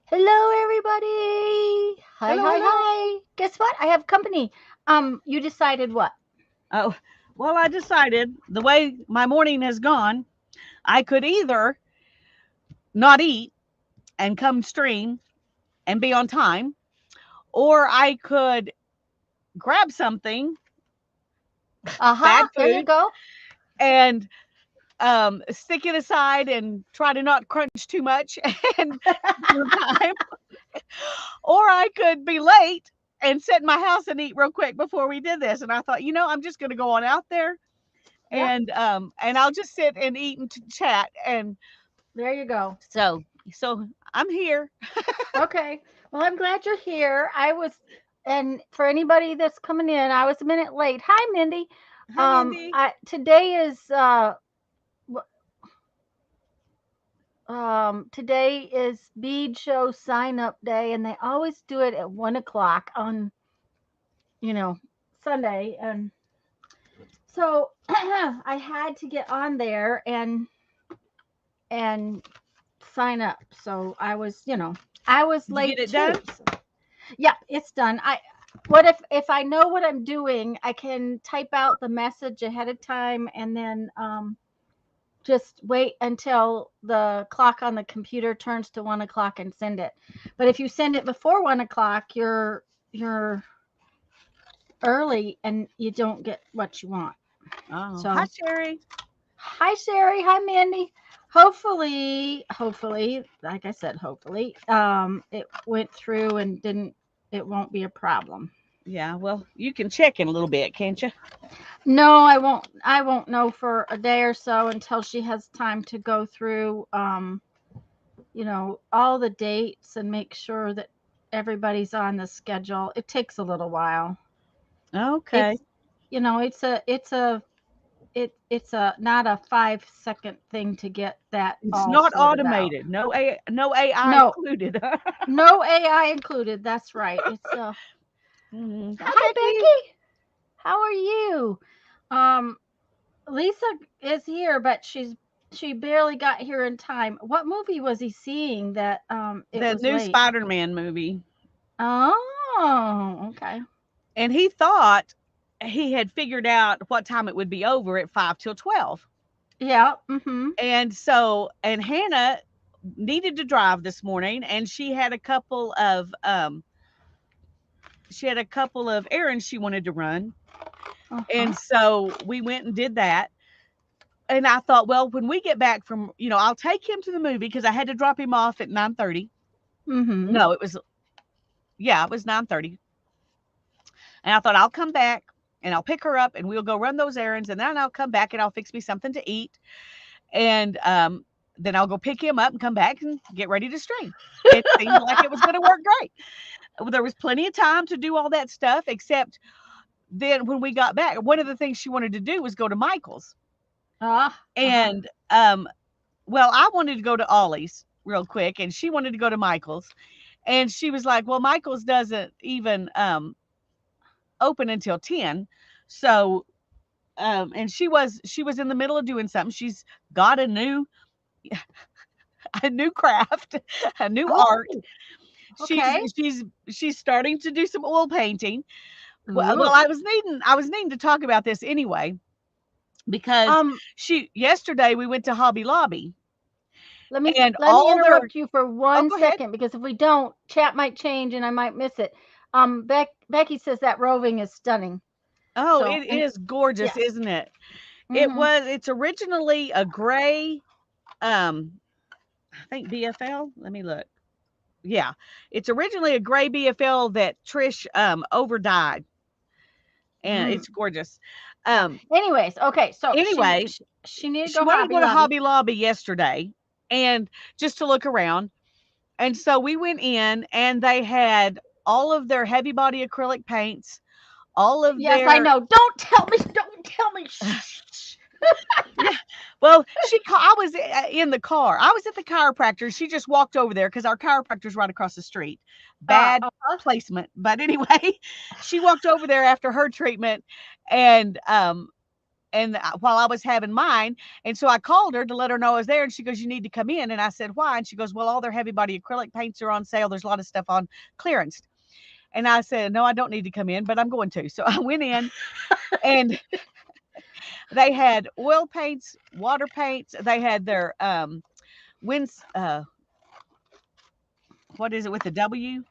Hello, everybody. Hi, Hello, hi, hello. hi. Guess what? I have company. You decided what? Oh, well, I decided the way my morning has gone, I could either not eat and come stream and be on time, or I could grab something, bad There you food, go. and stick it aside and try to not crunch too much and be on time, or I could be late and sit in my house and eat real quick before we did this. And I thought, I'm just going to go on out there Yeah, and I'll just sit and eat and chat. And there you go. so so I'm here. Okay. Well, I'm glad you're here. And for anybody that's coming in, I was a minute late. Hi, Mindy. Hi, Mindy. Today is today is Bead Show sign up day, and they always do it at 1 o'clock on you know Sunday, and so I had to get on there and sign up. So I was Did you get late it done? too. So, yeah, it's done. What if I know what I'm doing, I can type out the message ahead of time and then just wait until the clock on the computer turns to 1 o'clock and send it. But if you send it before 1 o'clock, you're early and you don't get what you want. Oh, hi, So Sherry. hi, Sherry. Hi, Mandy. Hopefully, like I said, hopefully, it went through and didn't. It won't be a problem. Yeah, well, you can check in a little bit, can't you? No, I won't. I won't know for a day or so until she has time to go through, all the dates and make sure that everybody's on the schedule. It takes a little while. Okay. It's, it's a not a 5 second thing to get that It's all not sorted out. automated. No AI No, included. no AI included. That's right. It's Hi, Hi, Becky. Becky. How are you? Um, Lisa is here, but she barely got here in time. What movie was he seeing that it The was new late? Spider-Man movie. Oh, okay. And he thought he had figured out what time it would be over at 5 till 12. Yeah. Mm-hmm. And Hannah needed to drive this morning, and she had a couple of errands she wanted to run. Uh-huh. And so we went and did that. And I thought, well, when we get back from, I'll take him to the movie because I had to drop him off at 9:30. Mm-hmm. No, it was 9:30. And I thought I'll come back and I'll pick her up and we'll go run those errands, and then I'll come back and I'll fix me something to eat. And then I'll go pick him up and come back and get ready to stream. It seemed like it was going to work great. There was plenty of time to do all that stuff, except then when we got back, one of the things she wanted to do was go to Michael's. Ah. Uh-huh. And well, I wanted to go to Ollie's real quick, and she wanted to go to Michael's. And she was like, "Well, Michael's doesn't even open until 10." So and she was in the middle of doing something. She's got a new craft, a new art. Oh. She's Okay. she's she's starting to do some oil painting. Well, Ooh. I was needing to talk about this anyway, because Um. she yesterday we went to Hobby Lobby, and Let me all their interrupt you for oh, one go ahead. second because if we don't, chat might change and I might miss it. Becky says that roving is stunning. Oh, So it and is gorgeous, yes. isn't it? Mm-hmm. It's originally a gray, I think BFL. Let me look. Yeah, it's originally a gray BFL that Trish over dyed, and Mm. it's gorgeous. Um, Anyways, okay, so anyway, she needed to she go wanted to Hobby go to Lobby. Hobby Lobby yesterday, and just to look around. And so we went in, and they had all of their heavy body acrylic paints, all of Yes, I their know. Don't tell me. Don't tell me. Shh. yeah. Well, I was in the car. I was at the chiropractor. She just walked over there because our chiropractor's right across the street. Bad Uh-huh. placement, but anyway, she walked over there after her treatment, and and while I was having mine. And so I called her to let her know I was there. And she goes, "You need to come in." And I said, "Why?" And she goes, "Well, all their heavy body acrylic paints are on sale. There's a lot of stuff on clearance." And I said, "No, I don't need to come in, but I'm going to." So I went in, and they had oil paints, water paints. They had their winds. What is it with the W?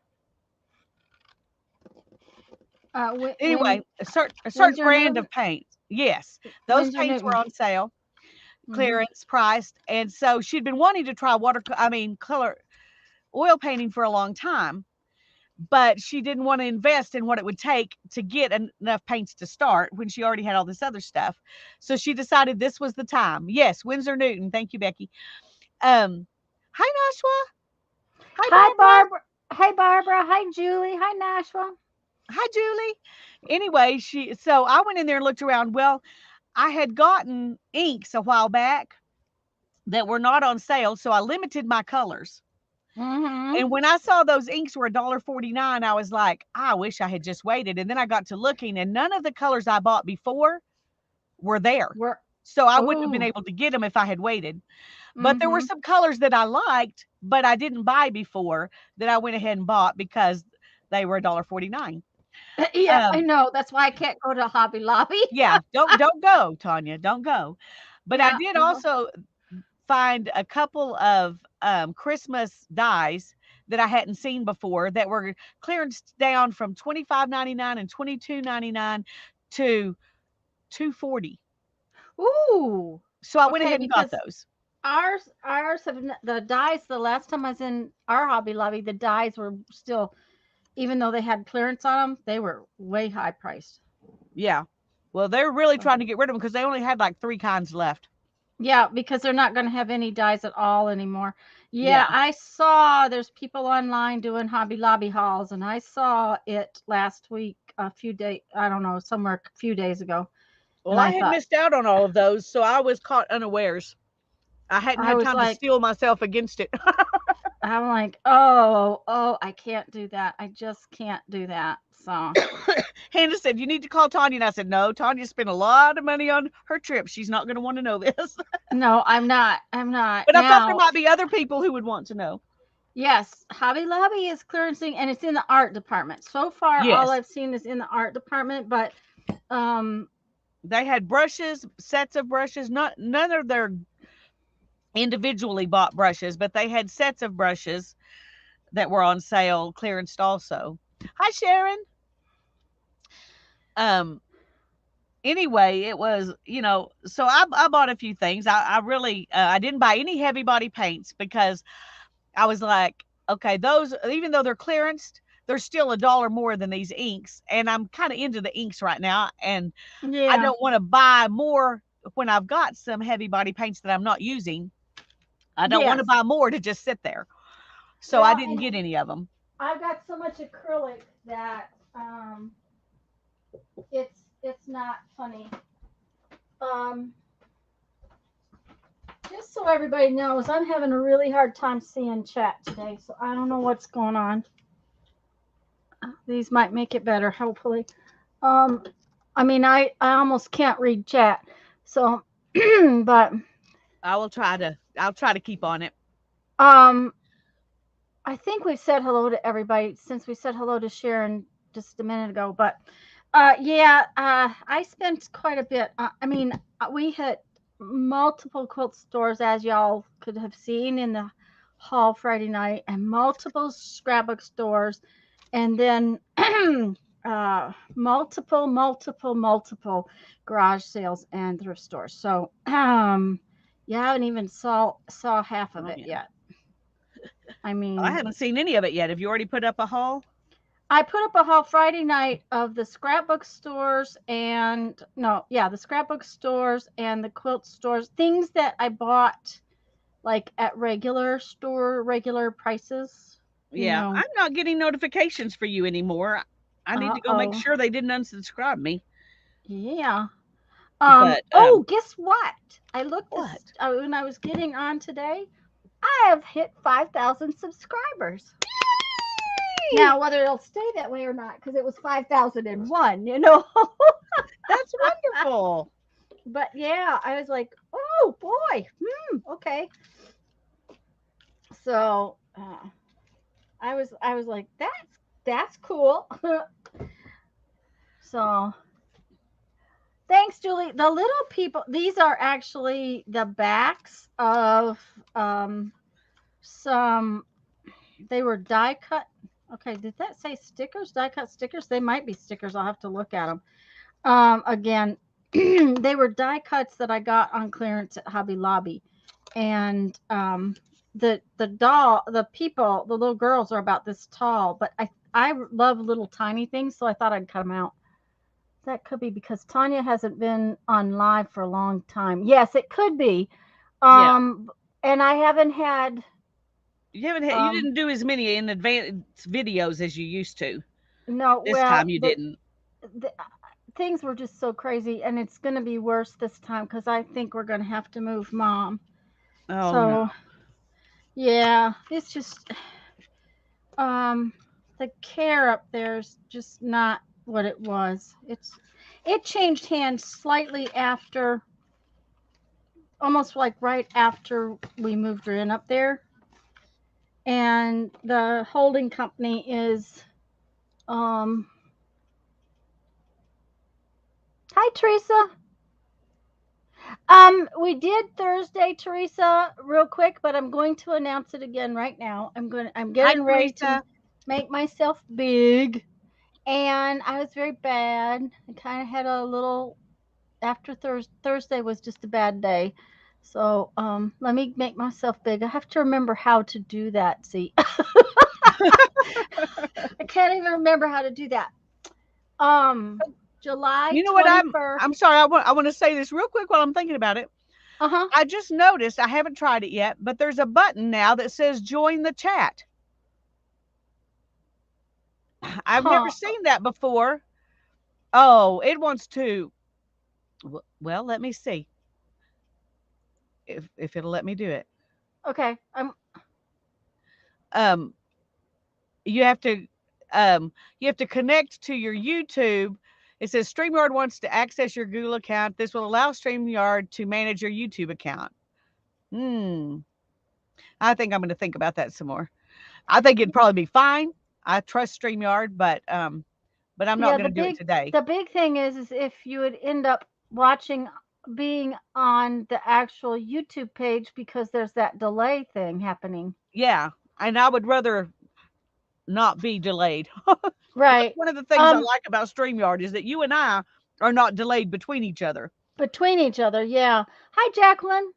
Anyway, a certain Winsor brand Newton? of paints. Yes, those Winsor paints were Newton. on sale, Mhm. clearance priced, and so she'd been wanting to try color oil painting for a long time, but she didn't want to invest in what it would take to get enough paints to start when she already had all this other stuff. So she decided this was the time. Yes, Winsor Newton. Thank you, Becky. Hi, Nashua. Hi, Hi, Barbara. Barbara. Hey, Barbara. Hi, Julie. Hi, Nashua. Hi, Julie. Anyway, so I went in there and looked around. Well, I had gotten inks a while back that were not on sale, so I limited my colors. Mm-hmm. And when I saw those inks were $1.49, I was like, I wish I had just waited. And then I got to looking, and none of the colors I bought before were there. So I wouldn't have been able to get them if I had waited. But there were some colors that I liked, but I didn't buy before, that I went ahead and bought because they were $1.49. Yeah, I know. That's why I can't go to Hobby Lobby. Yeah, don't go, Tanya. Don't go. But I Yeah. did also find a couple of Christmas dies that I hadn't seen before that were clearance down from $25.99 and $22.99 to $2.40. Ooh. So I went Okay, ahead and got because those. ours have the dyes. The last time I was in our Hobby Lobby, the dyes were still, even though they had clearance on them, they were way high priced. Yeah. Well, they're really trying to get rid of them because they only had like 3 kinds left. Yeah, because they're not going to have any dyes at all anymore. Yeah. Yeah, I saw there's people online doing Hobby Lobby hauls, and I saw it last week, a few days, I don't know, somewhere a few days ago. Well, And I I had thought, missed out on all of those, so I was caught unawares. I hadn't I had was time to like, steel myself against it. I'm like, oh, I can't do that. I just can't do that. So, Hannah said, "You need to call Tanya." And I said, "No, Tanya spent a lot of money on her trip. She's not going to want to know this." no, I'm not. I'm not. But I thought there Now, might be other people who would want to know. yes, Hobby Lobby is clearancing, and it's in the art department. So far, all Yes. I've seen is in the art department, but um, They had brushes, sets of brushes, none of their individually bought brushes, but they had sets of brushes that were on sale, clearanced also. Hi, Sharon. Um, anyway, it was, so I bought a few things. I really, I didn't buy any heavy body paints because I was like, okay, those, even though they're clearanced, they're still $1 more than these inks. And I'm kind of into the inks right now. And I yeah, don't want to buy more when I've got some heavy body paints that I'm not using. I don't want to yes. buy more to just sit there. So I Well, didn't and get any of them. I've got so much acrylic that it's not funny. Um, just so everybody knows, I'm having a really hard time seeing chat today, so I don't know what's going on. These might make it better, hopefully. Um, I mean, I almost can't read chat, so but I'll try to keep on it. um, I think we've said hello to everybody since we said hello to Sharon just a minute ago. But yeah, I spent quite a bit. I mean, we hit multiple quilt stores, as y'all could have seen in the hall Friday night, and multiple scrapbook stores, and then multiple garage sales and thrift stores. So yeah, I haven't even saw half of it yet. I mean, I haven't seen any of it yet. Have you already put up a haul? I put up a haul Friday night of the scrapbook stores and the scrapbook stores and the quilt stores, things that I bought like at regular prices. Yeah, I'm not getting notifications for you anymore. I need to go make Uh-oh. sure they didn't unsubscribe me. Yeah. But Guess what? I looked what? when I was getting on today. I have hit 5,000 subscribers. Yay! Now, whether it'll stay that way or not, because it was 5,00001, That's wonderful. But yeah, I was like, oh boy, okay. So I was like, that's cool. So thanks, Julie. The little people. These are actually the backs of some. They were die cut. Okay, did that say stickers? Die cut stickers? They might be stickers. I'll have to look at them. Again, they were die cuts that I got on clearance at Hobby Lobby, and the little girls are about this tall, but I love little tiny things, so I thought I'd cut them out. That could be because Tanya hasn't been on live for a long time. Yes, it could be. Yeah. And I haven't had. You didn't do as many in advance videos as you used to. No, This well, time you didn't. the things were just so crazy, and it's going to be worse this time because I think we're going to have to move Mom. Oh no. So yeah, it's just the care up there is just not what it was. It changed hands slightly after, almost like right after we moved her in up there, and the holding company is um hi Teresa. We did Thursday, Teresa, real quick, but I'm going to announce it again right now. I'm Hi, getting ready to Teresa. make myself big, and I was very bad. I kind of had a little after Thursday was just a bad day. So, let me make myself big. I have to remember how to do that. See, I can't even remember how to do that. Um, July You know what? 21st. I'm sorry. I want to say this real quick while I'm thinking about it. Uh-huh. I just noticed, I haven't tried it yet, but there's a button now that says join the chat. I've never Huh. seen that before. Oh, it wants to. Well, let me see if it'll let me do it. Okay. Um, you have to you have to connect to your YouTube. It says StreamYard wants to access your Google account. This will allow StreamYard to manage your YouTube account. Hmm. I think I'm going to think about that some more. I think it'd probably be fine. I trust StreamYard, but I'm not Yeah, going to do it today. the big thing is if you would end up watching being on the actual YouTube page because there's that delay thing happening. Yeah, and I would rather not be delayed. That's Right. one of the things I Um like about StreamYard is that you and I are not delayed between each other. between each other, yeah. Hi Jacqueline.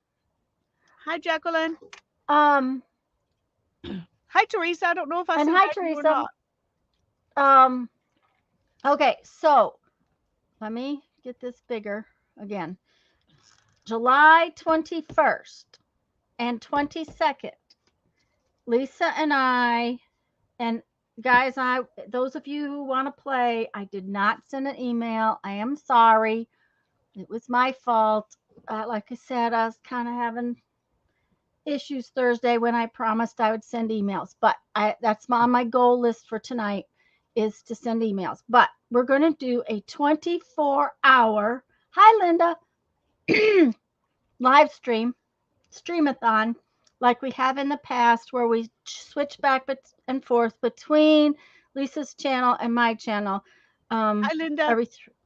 Hi, Jacqueline. Um Hi, Teresa. I don't know if I and said hi hi to you or Teresa. not. Um okay, so let me get this bigger again. July 21st and 22nd. Lisa and I and guys, those of you who want to play, I did not send an email. I am sorry. It was my fault. Like I said, I was kind of having issues Thursday when I promised I would send emails, but that's on my goal list for tonight is to send emails. But we're going to do a 24-hour. Hi, Linda. Live streamathon like we have in the past where we switch back and forth between Lisa's channel and my channel Hi, Linda.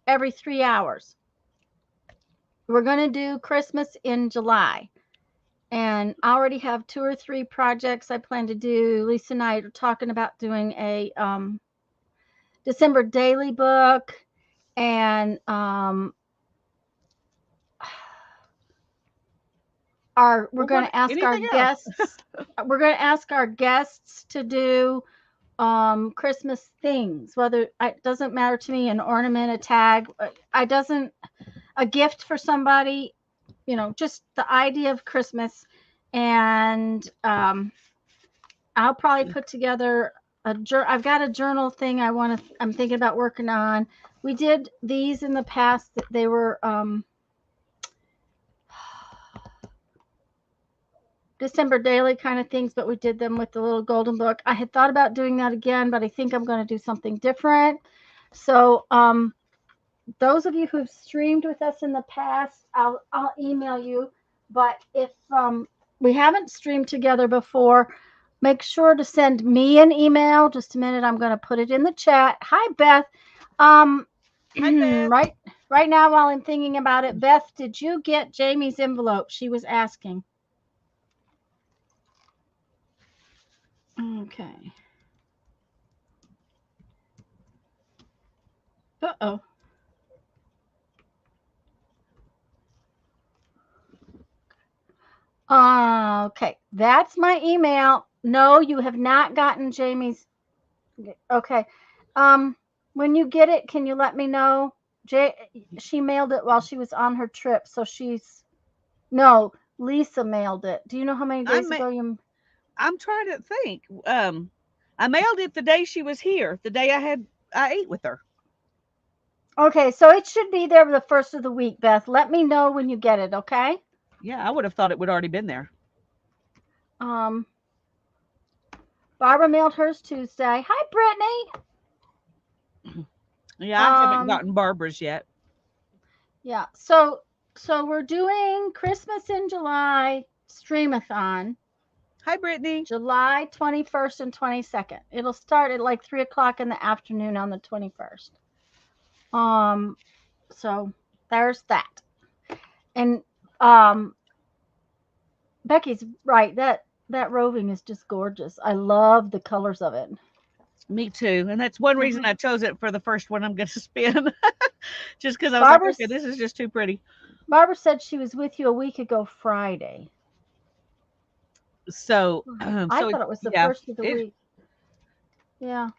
every 3 hours. We're going to do Christmas in July. And I already have 2 or 3 projects I plan to do. Lisa and I are talking about doing a December daily book, and we're Well, going what? to ask our Anything else? guests. We're going to ask our guests to do Christmas things. Whether it doesn't matter to me, an ornament, a tag, I doesn't a gift for somebody. Just the idea of Christmas, and I'll probably put together I've got a journal thing I'm thinking about working on. We did these in the past. They were December daily kind of things, but we did them with the little golden book. I had thought about doing that again, but I think I'm going to do something different. So those of you who've streamed with us in the past, I'll email you. But if we haven't streamed together before, make sure to send me an email. Just a minute, I'm going to put it in the chat. Hi, Beth. Um, Hi, Beth. right now, while I'm thinking about it, Beth, did you get Jamie's envelope? She was asking. Okay. Uh-oh. Okay, that's my email. No, you have not gotten Jamie's. Okay. When you get it, can you let me know? She mailed it while she was on her trip, so no, Lisa mailed it. Do you know how many days ago you? I'm trying to think. I mailed it the day she was here, the day I ate with her. Okay, so it should be there the first of the week, Beth. Let me know when you get it, okay? Yeah, I would have thought it would already been there. Um, Barbara mailed hers Tuesday. Hi, Brittany. Yeah, I haven't gotten Barbara's yet. Yeah, so we're doing Christmas in July Streamathon. Hi, Brittany. July 21st and 22nd. It'll start at like 3 o'clock in the afternoon on the 21st. So there's that. And Becky's right. That roving is just gorgeous. I love the colors of it. Me too. And that's one reason I chose it for the first one I'm going to spin. Just because I was like, okay, this is just too pretty. Barbara said she was with you a week ago Friday. So I thought it was the first of the week. Yeah.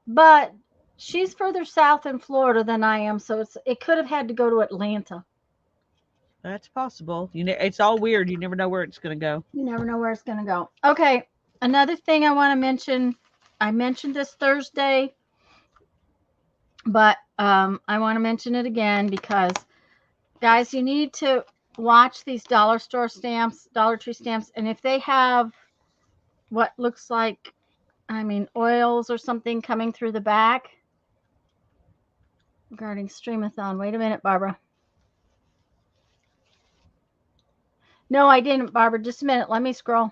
But she's further south in Florida than I am, so it could have had to go to Atlanta. That's possible. It's all weird. You never know where it's going to go. You never know where it's going to go. Okay. Another thing I want to mention. I mentioned this Thursday, but I want to mention it again because, guys, you need to watch these dollar store stamps, Dollar Tree stamps, and if they have what looks like, oils or something coming through the back regarding Streamathon. Wait a minute, Barbara. No, I didn't, Barbara. Just a minute. Let me scroll.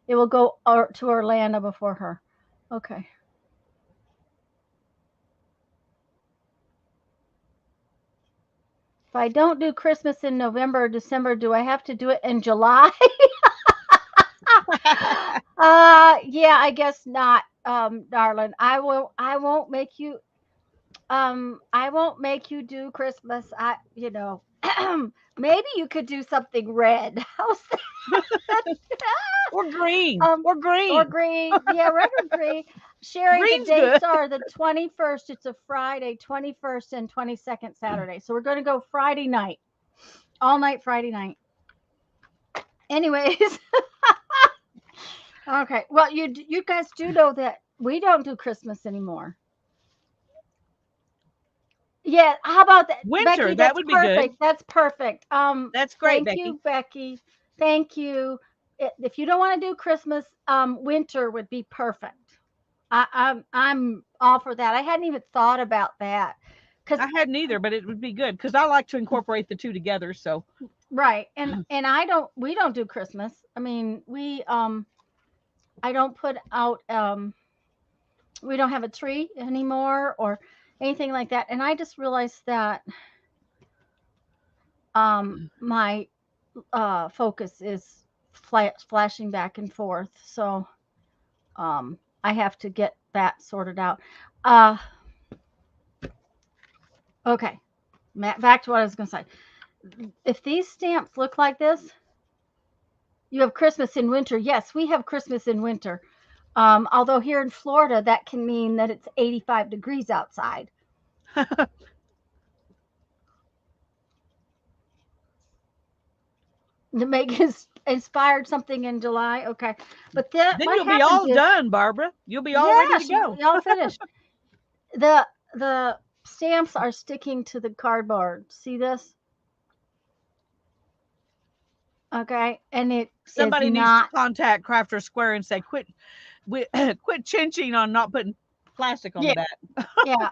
It will go to Orlando before her. Okay. If I don't do Christmas in November or December, do I have to do it in July? Yeah, I guess not, darling. I won't make you do Christmas. Maybe you could do something red. How's that? Or green. Or green. Yeah, red or green. Sherry, Green's the dates are the 21st. It's a Friday, 21st and 22nd Saturday. So we're going to go Friday night. All night Friday night. Anyways. Okay. Well, you guys do know that we don't do Christmas anymore. Yeah, how about that? Winter, Becky, that would be perfect. good. That's perfect. That's great, thank you, Becky. Thank you. If you don't want to do Christmas, winter would be perfect. I'm all for that. I hadn't even thought about that. I hadn't either, but it would be good because I like to incorporate the two together. So right, and we don't do Christmas. I don't put out we don't have a tree anymore or anything like that. And I just realized that my focus is flashing back and forth. So I have to get that sorted out. Okay. Back to what I was going to say. If these stamps look like this, you have Christmas in winter. Yes, we have Christmas in winter. Although here in Florida, that can mean that it's 85 degrees outside. To make inspired something in July. Okay. But then you'll be all done, Barbara. You'll be all ready to go. All finished. The stamps are sticking to the cardboard. See this? Okay. And somebody needs to contact Crafter Square and say, quit chinching on not putting plastic on the back. Yeah.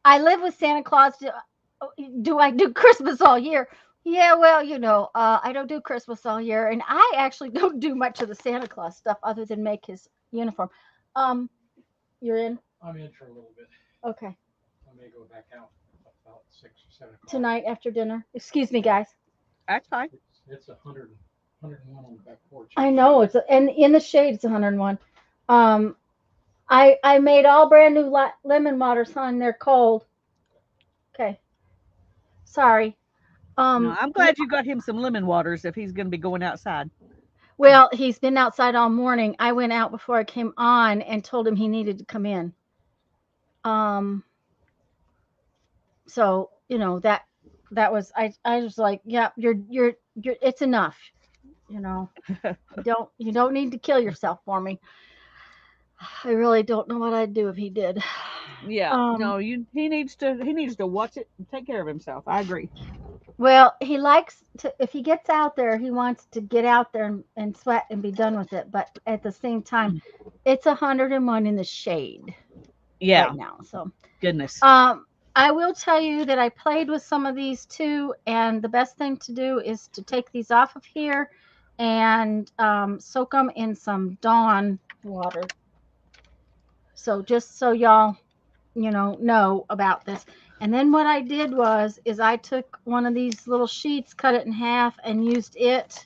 I live with Santa Claus. Do I do Christmas all year? Yeah, well, I don't do Christmas all year, and I actually don't do much of the Santa Claus stuff other than make his uniform. Um, you're in? I'm in for a little bit. Okay. I may go back out about 6 or 7 o'clock. Tonight after dinner. Excuse me, guys. That's fine. It's 101 on the back porch. I know and in the shade it's 101. Um, I made all brand new lemon waters, hon. They're cold. Okay. Sorry. No, I'm glad you got him some lemon waters if he's going to be going outside. Well, he's been outside all morning. I went out before I came on and told him he needed to come in. So, that was I was like, yeah, you're it's enough. You don't need to kill yourself for me. I really don't know what I'd do if he did. Yeah. No, he needs to watch it and take care of himself. I agree. Well, he likes to, if he gets out there, he wants to get out there and sweat and be done with it. But at the same time, it's 101 in the shade right now. So goodness. I will tell you that I played with some of these too, and the best thing to do is to take these off of here and soak them in some Dawn water. So just so y'all, know about this. And then what I did is I took one of these little sheets, cut it in half, and used it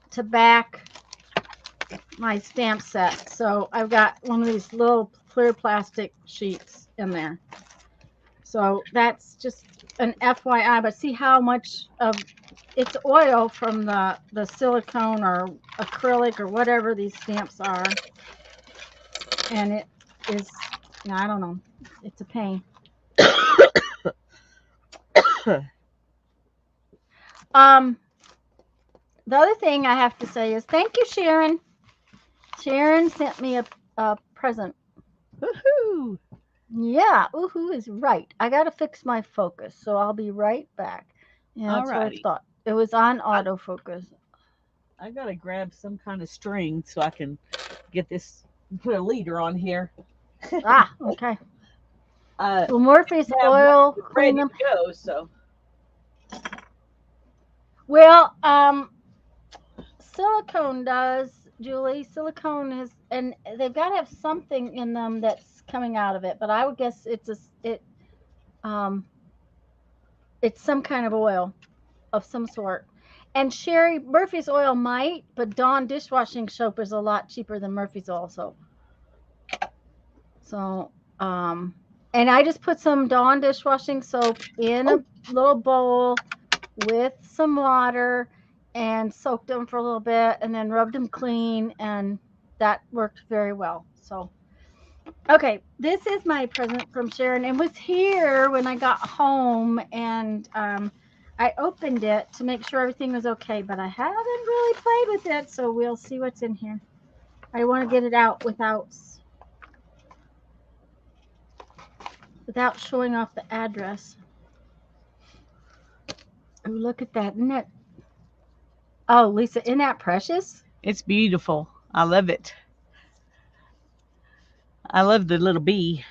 to back my stamp set. So I've got one of these little clear plastic sheets in there. So that's just an FYI, but see how much of it's oil from the silicone or acrylic or whatever these stamps are. And it is, I don't know. It's a pain. The other thing I have to say is thank you, Sharon. Sharon sent me a present. Woohoo! Yeah, woohoo is right. I got to fix my focus, so I'll be right back. Yeah, that's what I thought. It was on autofocus. I got to grab some kind of string so I can get this, put a leader on here. Okay. Well, Morphe's oil clean them. Go, so. Well, silicone does, Julie. Silicone has, and they've got to have something in them that's coming out of it. But I would guess it's some kind of oil of some sort. And Sherry, Murphy's oil might, but Dawn dishwashing soap is a lot cheaper than Murphy's oil soap. So, and I just put some Dawn dishwashing soap in a little bowl with some water and soaked them for a little bit and then rubbed them clean, and that worked very well. So, okay, this is my present from Sharon and was here when I got home, and I opened it to make sure everything was okay, but I haven't really played with it, so we'll see what's in here. I want to get it out without showing off the address. Oh, look at that. Isn't that? Oh, Lisa, isn't that precious? It's beautiful. I love it. I love the little bee.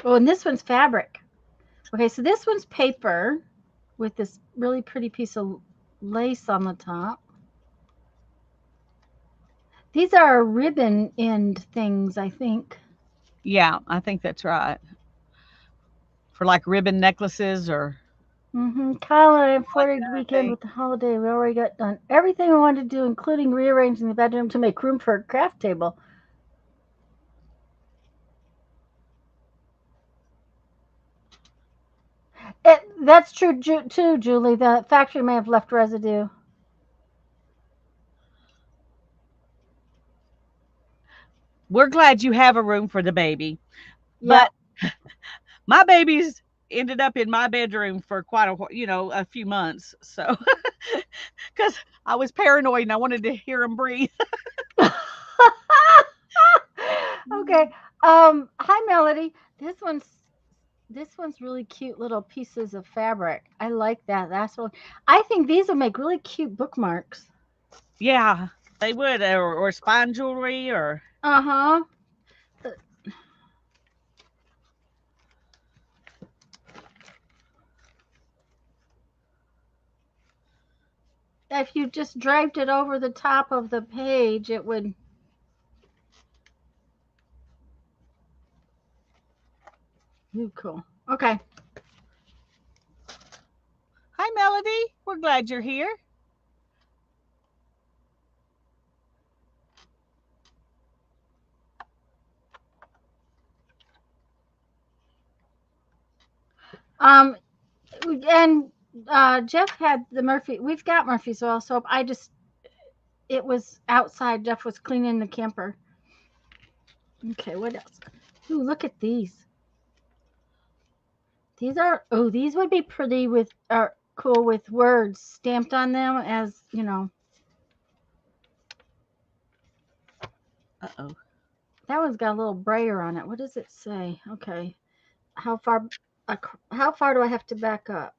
Oh, and this one's fabric. Okay, so this one's paper with this really pretty piece of lace on the top. These are ribbon end things, I think. Yeah, I think that's right. For like ribbon necklaces or. Kyle and I have 40 weekend with the holiday. We already got done everything we wanted to do, including rearranging the bedroom to make room for a craft table. That's true too, Julie. The factory may have left residue. We're glad you have a room for the baby. But my babies ended up in my bedroom for quite a few months. So, because I was paranoid and I wanted to hear them breathe. Okay. Hi, Melody. This one's really cute little pieces of fabric. I like that. I think these will make really cute bookmarks. Yeah, they would, or spine jewelry, or. if you just draped it over the top of the page, it would. Ooh, cool. Okay. Hi, Melody. We're glad you're here. Um, and Jeff had the Murphy. We've got Murphy's oil soap. It was outside. Jeff was cleaning the camper. Okay, what else? Ooh, look at these. These would be pretty with, or cool with words stamped on them as, you know. Uh-oh. That one's got a little brayer on it. What does it say? Okay. How far do I have to back up?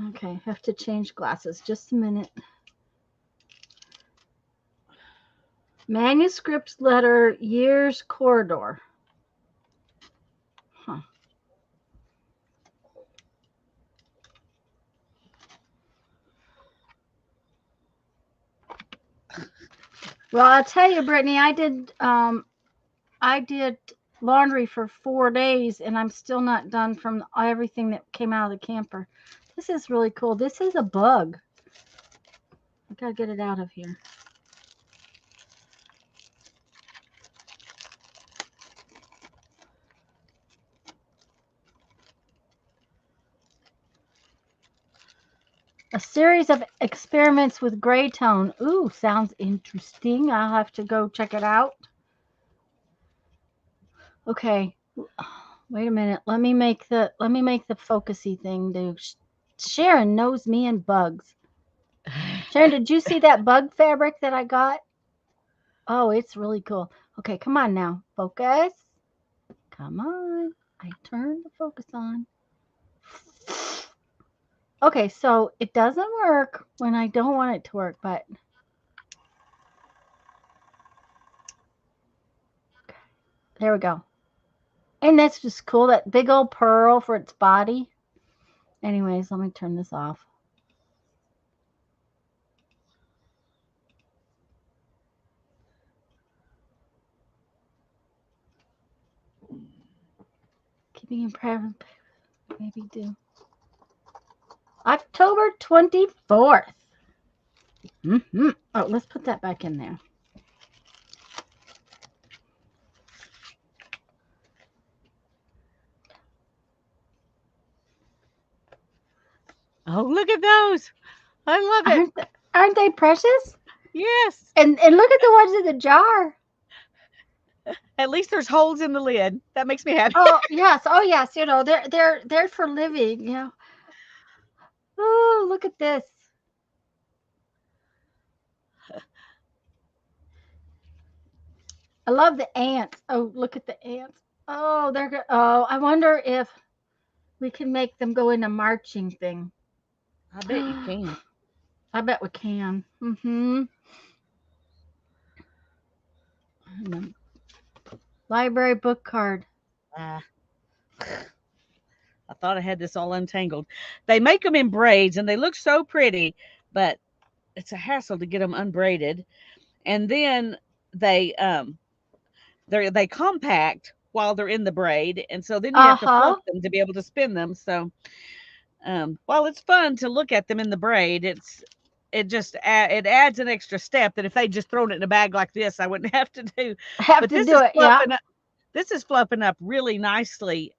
Okay, have to change glasses. Just a minute. Manuscript letter years corridor. Huh. Well, I'll tell you, Brittany, I did laundry for 4 days and I'm still not done from everything that came out of the camper. This is really cool. This is a bug. I gotta get it out of here. A series of experiments with gray tone. Ooh, sounds interesting. I'll have to go check it out. Okay. Wait a minute. Let me make the focusy thing do. Sharon knows me and bugs. Sharon, did you see that bug fabric that I got? Oh, it's really cool. Okay, come on now. Focus. Come on. I turned the focus on. Okay, so it doesn't work when I don't want it to work, but there we go. And that's just cool. That big old pearl for its body. Anyways, let me turn this off. Keeping in prayer, maybe do. October 24th. Mm-hmm. Oh, let's put that back in there. Oh, look at those. I love it. Aren't they precious? Yes. And look at the ones in the jar. At least there's holes in the lid. That makes me happy. Oh yes, oh yes. You know they're for living. You know. Oh, look at this. I love the ants. Oh, look at the ants. Oh, they're good. Oh, I wonder if we can make them go in a marching thing. I bet you can. I bet we can. Mm-hmm. Library book card. I thought I had this all untangled. They make them in braids and they look so pretty, but it's a hassle to get them unbraided. And then they they compact while they're in the braid, and so then you have to fluff them to be able to spin them. So while it's fun to look at them in the braid, it adds an extra step that if they just thrown it in a bag like this, I wouldn't have to do. This is fluffing up really nicely.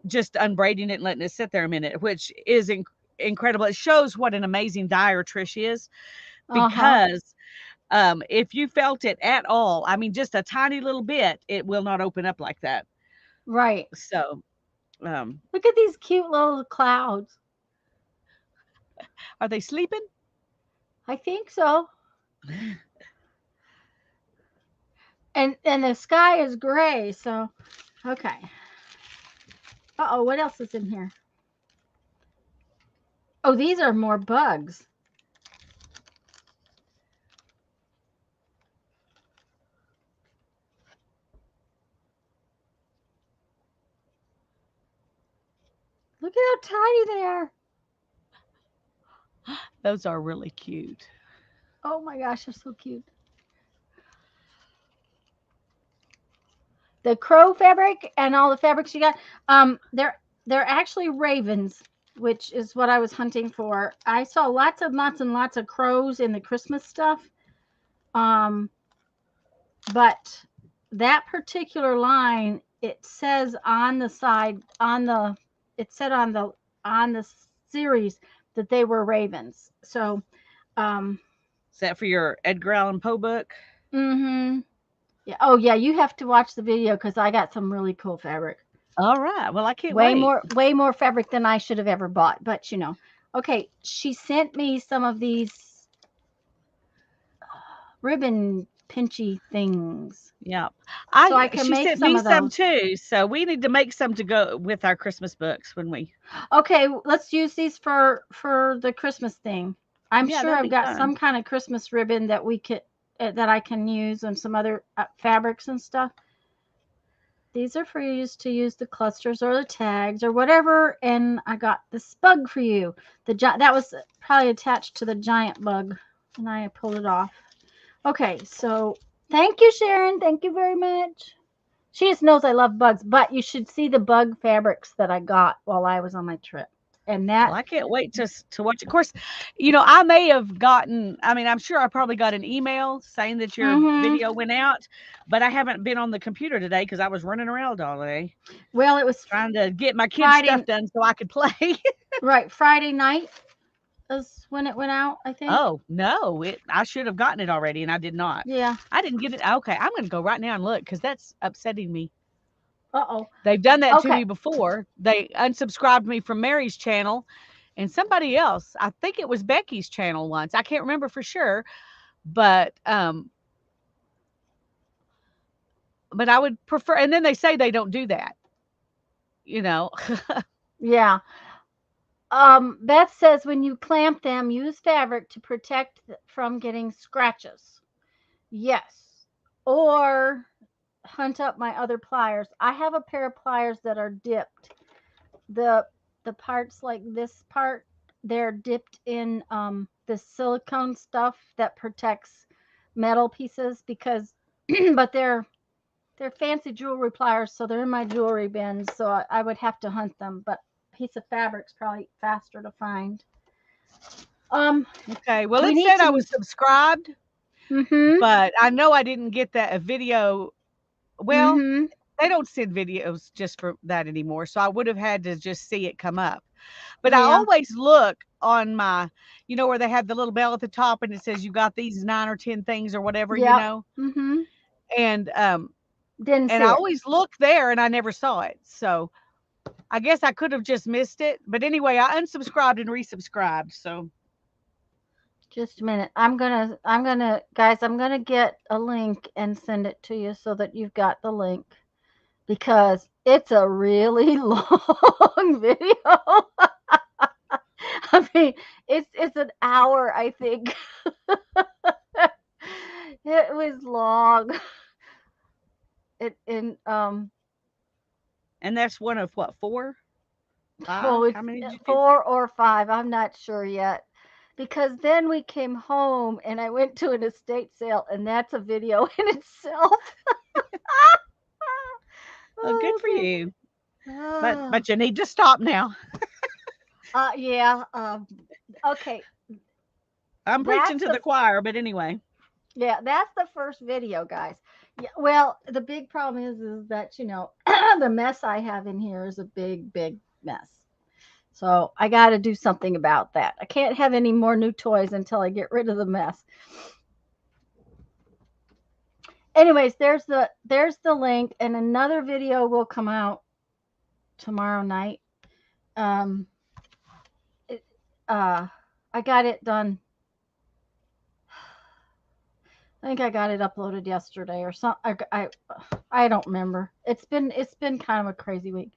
Just unbraiding it and letting it sit there a minute, which is incredible. It shows what an amazing dyer Trish is, because if you felt it at all, I mean, just a tiny little bit, it will not open up like that. Right. So, look at these cute little clouds. Are they sleeping? I think so. And the sky is gray, so okay. Uh-oh, what else is in here? Oh, these are more bugs. Look at how tiny they are. Those are really cute. Oh my gosh, they're so cute. The crow fabric and all the fabrics you got, they're actually ravens, which is what I was hunting for. I saw lots and lots of crows in the Christmas stuff. Um, but that particular line, it says on the side, it said on the series that they were ravens. So, Is that for your Edgar Allan Poe book? mm-hmm. Yeah. Oh yeah, you have to watch the video because I got some really cool fabric. All right. Well, I can't wait. Way more fabric than I should have ever bought, but okay, she sent me some of these ribbon pinchy things. Yeah. So I can She make sent some me of some those. too. So we need to make some to go with our Christmas books when we. Okay, let's use these for the Christmas thing. I'm Yeah, sure that'd I've be got fun. some kind of Christmas ribbon that we could that I can use and some other fabrics and stuff. These are for you to use the clusters or the tags or whatever. And I got this bug for you. That was probably attached to the giant bug, and I pulled it off. Okay, so thank you, Sharon. Thank you very much. She just knows I love bugs, but you should see the bug fabrics that I got while I was on my trip. And Well, I can't wait to watch. Of course, I may have gotten. I mean, I'm sure I probably got an email saying that your video went out, but I haven't been on the computer today because I was running around all day. Well, it was trying to get my kids' stuff done so I could play. Right, Friday night is when it went out, I think. Oh no, I should have gotten it already, and I did not. Yeah. I didn't get it. Okay, I'm going to go right now and look because that's upsetting me. Uh-oh. They've done that to me before. They unsubscribed me from Mary's channel and somebody else. I think it was Becky's channel once. I can't remember for sure, but I would prefer, and then they say they don't do that. Yeah. Beth says when you clamp them, use fabric to protect from getting scratches. Yes. Or hunt up my other pliers. I have a pair of pliers that are dipped. The parts like this part, they're dipped in the silicone stuff that protects metal pieces because but they're fancy jewelry pliers, so they're in my jewelry bin, so I would have to hunt them, but a piece of fabric's probably faster to find. Okay, well, it said I was subscribed, Mm-hmm. but I know I didn't get that video. Well, they don't send videos just for that anymore, so I would have had to just see it come up. But I always look on my, where they have the little bell at the top and it says you got these 9 or 10 things or whatever, Mm-hmm. And Didn't and I always look there and I never saw it. So I guess I could have just missed it. But anyway, I unsubscribed and resubscribed. So just a minute. I'm gonna guys, I'm gonna get a link and send it to you so that you've got the link because it's a really long video. I mean, it's an hour, I think. It was long. And that's one of what, 4? 5? Oh, How many did you 4 or 5. I'm not sure yet. Because then we came home and I went to an estate sale, and that's a video in itself. Oh, good for you. But you need to stop now. Yeah. Okay. I'm preaching to the choir, but anyway. Yeah, that's the first video, guys. Yeah, well, the big problem is that the mess I have in here is a big mess. So I got to do something about that. I can't have any more new toys until I get rid of the mess. Anyways, there's the link, and another video will come out tomorrow night. I got it done. I think I got it uploaded yesterday or something. I don't remember. It's been kind of a crazy week.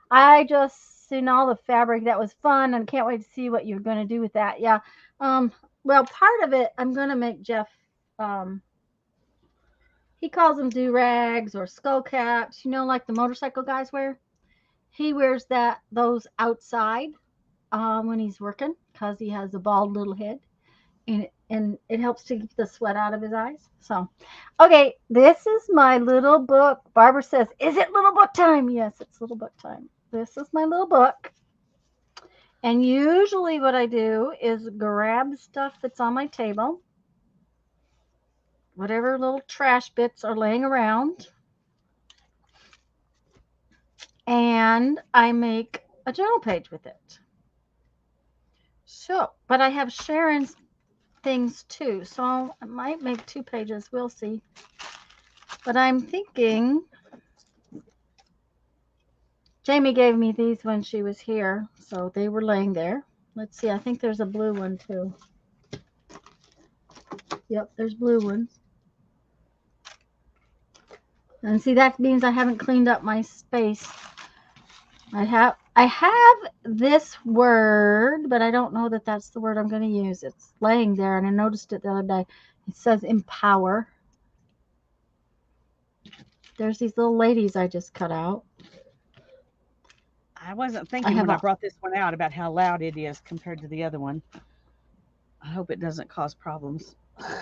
I just seen all the fabric. That was fun, and can't wait to see what you're going to do with that. Yeah. Well, part of it I'm going to make Jeff. He calls them do-rags or skull caps. Like the motorcycle guys wear. He wears those outside, when he's working because he has a bald little head, and it helps to keep the sweat out of his eyes. So, okay, this is my little book. Barbara says, "Is it little book time?" Yes, it's little book time. This is my little book. And usually what I do is grab stuff that's on my table, whatever little trash bits are laying around, and I make a journal page with it. So, but I have Sharon's things too, so I might make 2 pages. We'll see. But I'm thinking, Jamie gave me these when she was here, so they were laying there. Let's see, I think there's a blue one too. Yep, there's blue ones. And see, that means I haven't cleaned up my space. I have this word, but I don't know that that's the word I'm going to use. It's laying there, and I noticed it the other day. It says empower. There's these little ladies I just cut out. I wasn't thinking when I brought this one out about how loud it is compared to the other one. I hope it doesn't cause problems.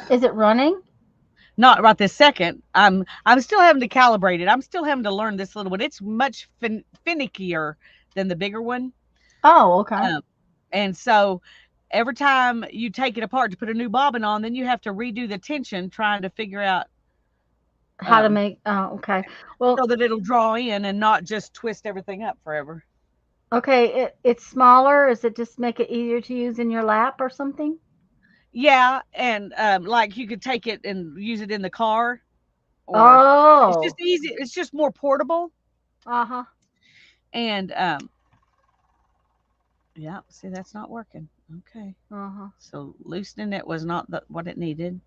Is it running? Not right this second. I'm still having to calibrate it. I'm still having to learn this little one. It's much finickier than the bigger one. Oh, okay. And so every time you take it apart to put a new bobbin on, then you have to redo the tension trying to figure out how to make. Oh, okay. Well, so that it'll draw in and not just twist everything up forever. Okay, it's smaller. Is it just make it easier to use in your lap or something? Yeah, and like you could take it and use it in the car. Or it's just easy. It's just more portable. Uh-huh. And yeah, see, that's not working. Okay. Uh-huh. So loosening it was not what it needed.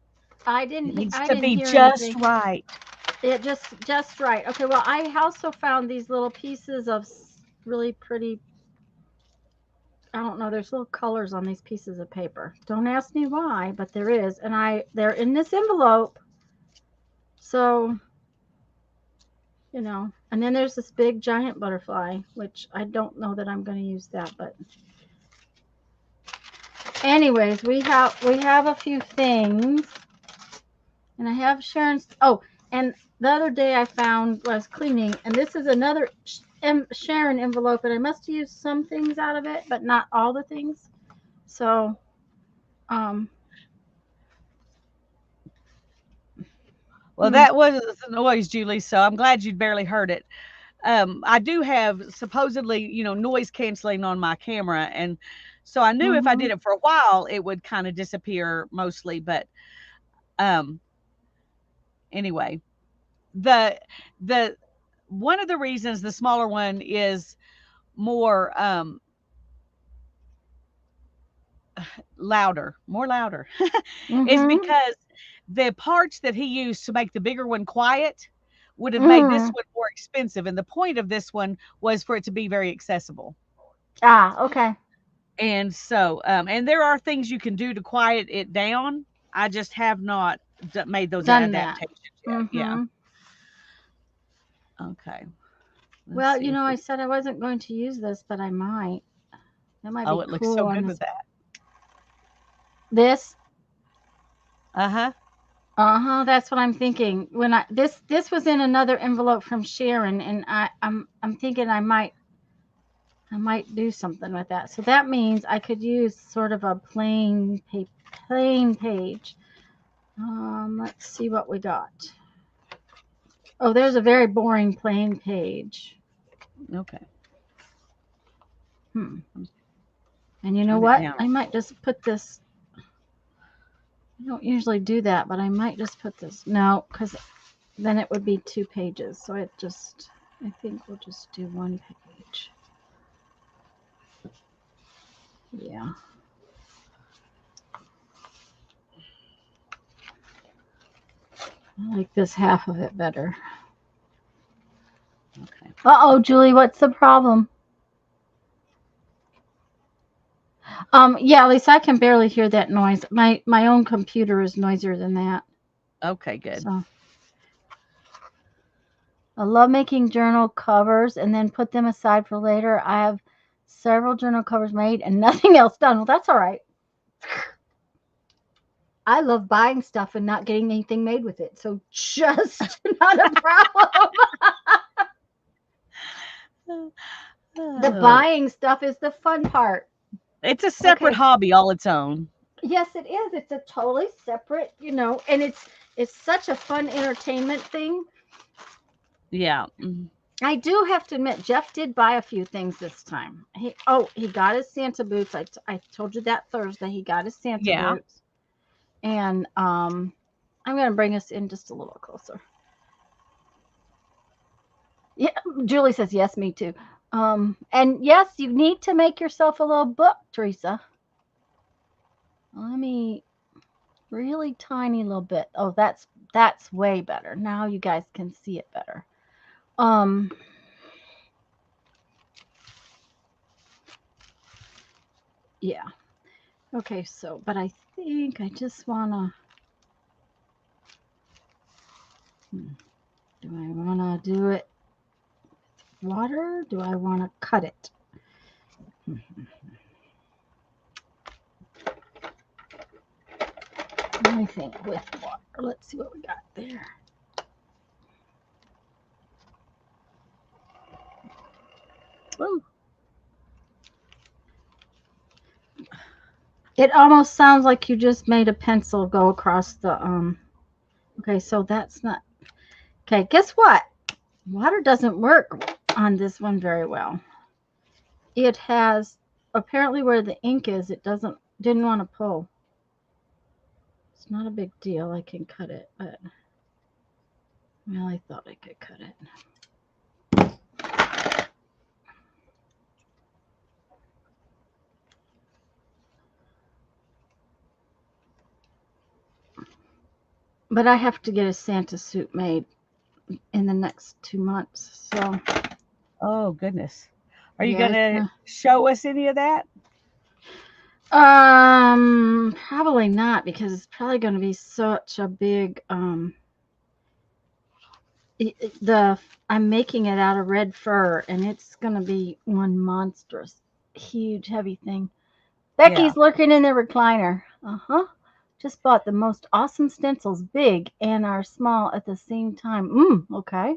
I didn't. It needs I to didn't be hear just anything. right. It just right. Okay. Well, I also found these little pieces of really pretty. I don't know. There's little colors on these pieces of paper. Don't ask me why, but there is, and they're in this envelope. So, you know, and then there's this big giant butterfly, which I don't know that I'm going to use that, but anyways, we have a few things, and I have Sharon's. Oh, and the other day I found when I was cleaning, and this is another Sharon envelope, and I must use some things out of it, but not all the things. So, well, that was the noise, Julie. So I'm glad you barely heard it. I do have supposedly, noise canceling on my camera, and so I knew if I did it for a while, it would kind of disappear mostly. But anyway, the one of the reasons the smaller one is more louder is because the parts that he used to make the bigger one quiet would have made this one more expensive, and the point of this one was for it to be very accessible. Okay. And so and there are things you can do to quiet it down. I just have not made those adaptations yet. Yeah. Okay. Well, I said I wasn't going to use this, but I might. That might be cool. It looks so good with that. This? Uh-huh. Uh-huh. That's what I'm thinking. When this was in another envelope from Sharon, and I'm thinking I might do something with that. So that means I could use sort of a plain page. Let's see what we got. Oh, there's a very boring plain page. Okay. And you know what? I might just put this. I don't usually do that, but I might just put this. No, because then it would be 2 pages. So I think we'll just do 1 page. Yeah. I like this half of it better. Okay. Uh-oh, Julie, what's the problem? Yeah, at least I can barely hear that noise. My own computer is noisier than that. Okay, good. So, I love making journal covers and then put them aside for later. I have Several journal covers made and nothing else done. Well, that's all right. I love buying stuff and not getting anything made with it. So just not a problem. The buying stuff is the fun part. It's a separate Okay. hobby all its own. Yes, it is. It's a totally separate, and it's such a fun entertainment thing. Yeah. I do have to admit, Jeff did buy a few things this time. He got his Santa boots. I told you that Thursday. He got his Santa Yeah. boots. And I'm going to bring us in just a little closer. Yeah, Julie says yes, me too. And yes, you need to make yourself a little book, Teresa. Let me really tiny little bit. Oh, that's way better. Now you guys can see it better. Yeah. Okay, so but I think I just wanna do I wanna do it with water? Do I wanna cut it? I think with water. Let's see what we got there. Ooh. It almost sounds like you just made a pencil go across the okay, so that's not okay. Guess what? Water doesn't work on this one very well. It has apparently where the ink is, it didn't want to pull. It's not a big deal. I can cut it, but well, I thought I could cut it. But I have to get a Santa suit made in the next 2 months. So Oh, goodness. Are you yeah, going to show us any of that? probably not because it's probably going to be such a big I'm making it out of red fur and it's going to be one monstrous huge heavy thing. Becky's lurking in the recliner. Just bought the most awesome stencils, big and are small at the same time. Okay.